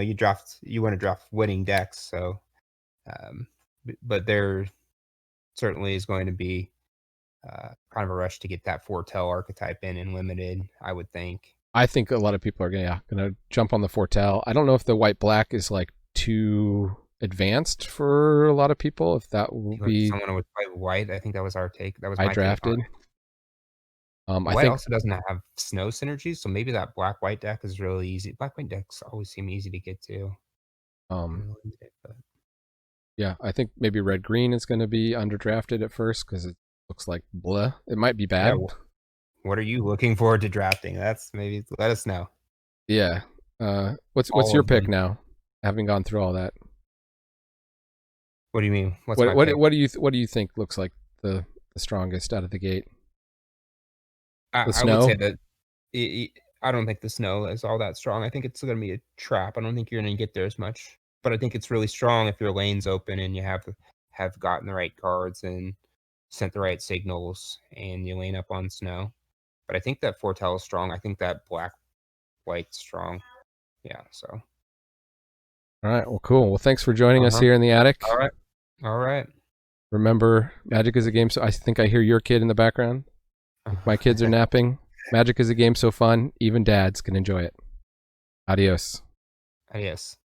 want to draft winning decks. So, but there certainly is going to be kind of a rush to get that foretell archetype in limited, I would think. I think a lot of people are gonna jump on the foretell. I don't know if the white black is like too advanced for a lot of people. If that will be someone would play white, I think that was our take. That was my drafted. White I think also doesn't have snow synergies, so maybe that black white deck is really easy. Black white decks always seem easy to get to. Yeah, I think maybe red green is going to be underdrafted at first because it looks like bleh. It might be bad. Yeah, what are you looking forward to drafting? Let us know. Yeah. What's your pick now? Having gone through all that. What do you mean? What do you think looks like the strongest out of the gate? I would say that I don't think the snow is all that strong. I think it's going to be a trap. I don't think you're going to get there as much. But I think it's really strong if your lane's open and you have gotten the right cards and sent the right signals and you lane up on snow. But I think that foretell is strong. I think that black white's strong. Yeah. So. All right. Well, cool. Well, thanks for joining us here in the attic. All right. Remember, Magic is a game. So I think I hear your kid in the background. My kids are napping. Magic is a game so fun, even dads can enjoy it. Adios. Adios.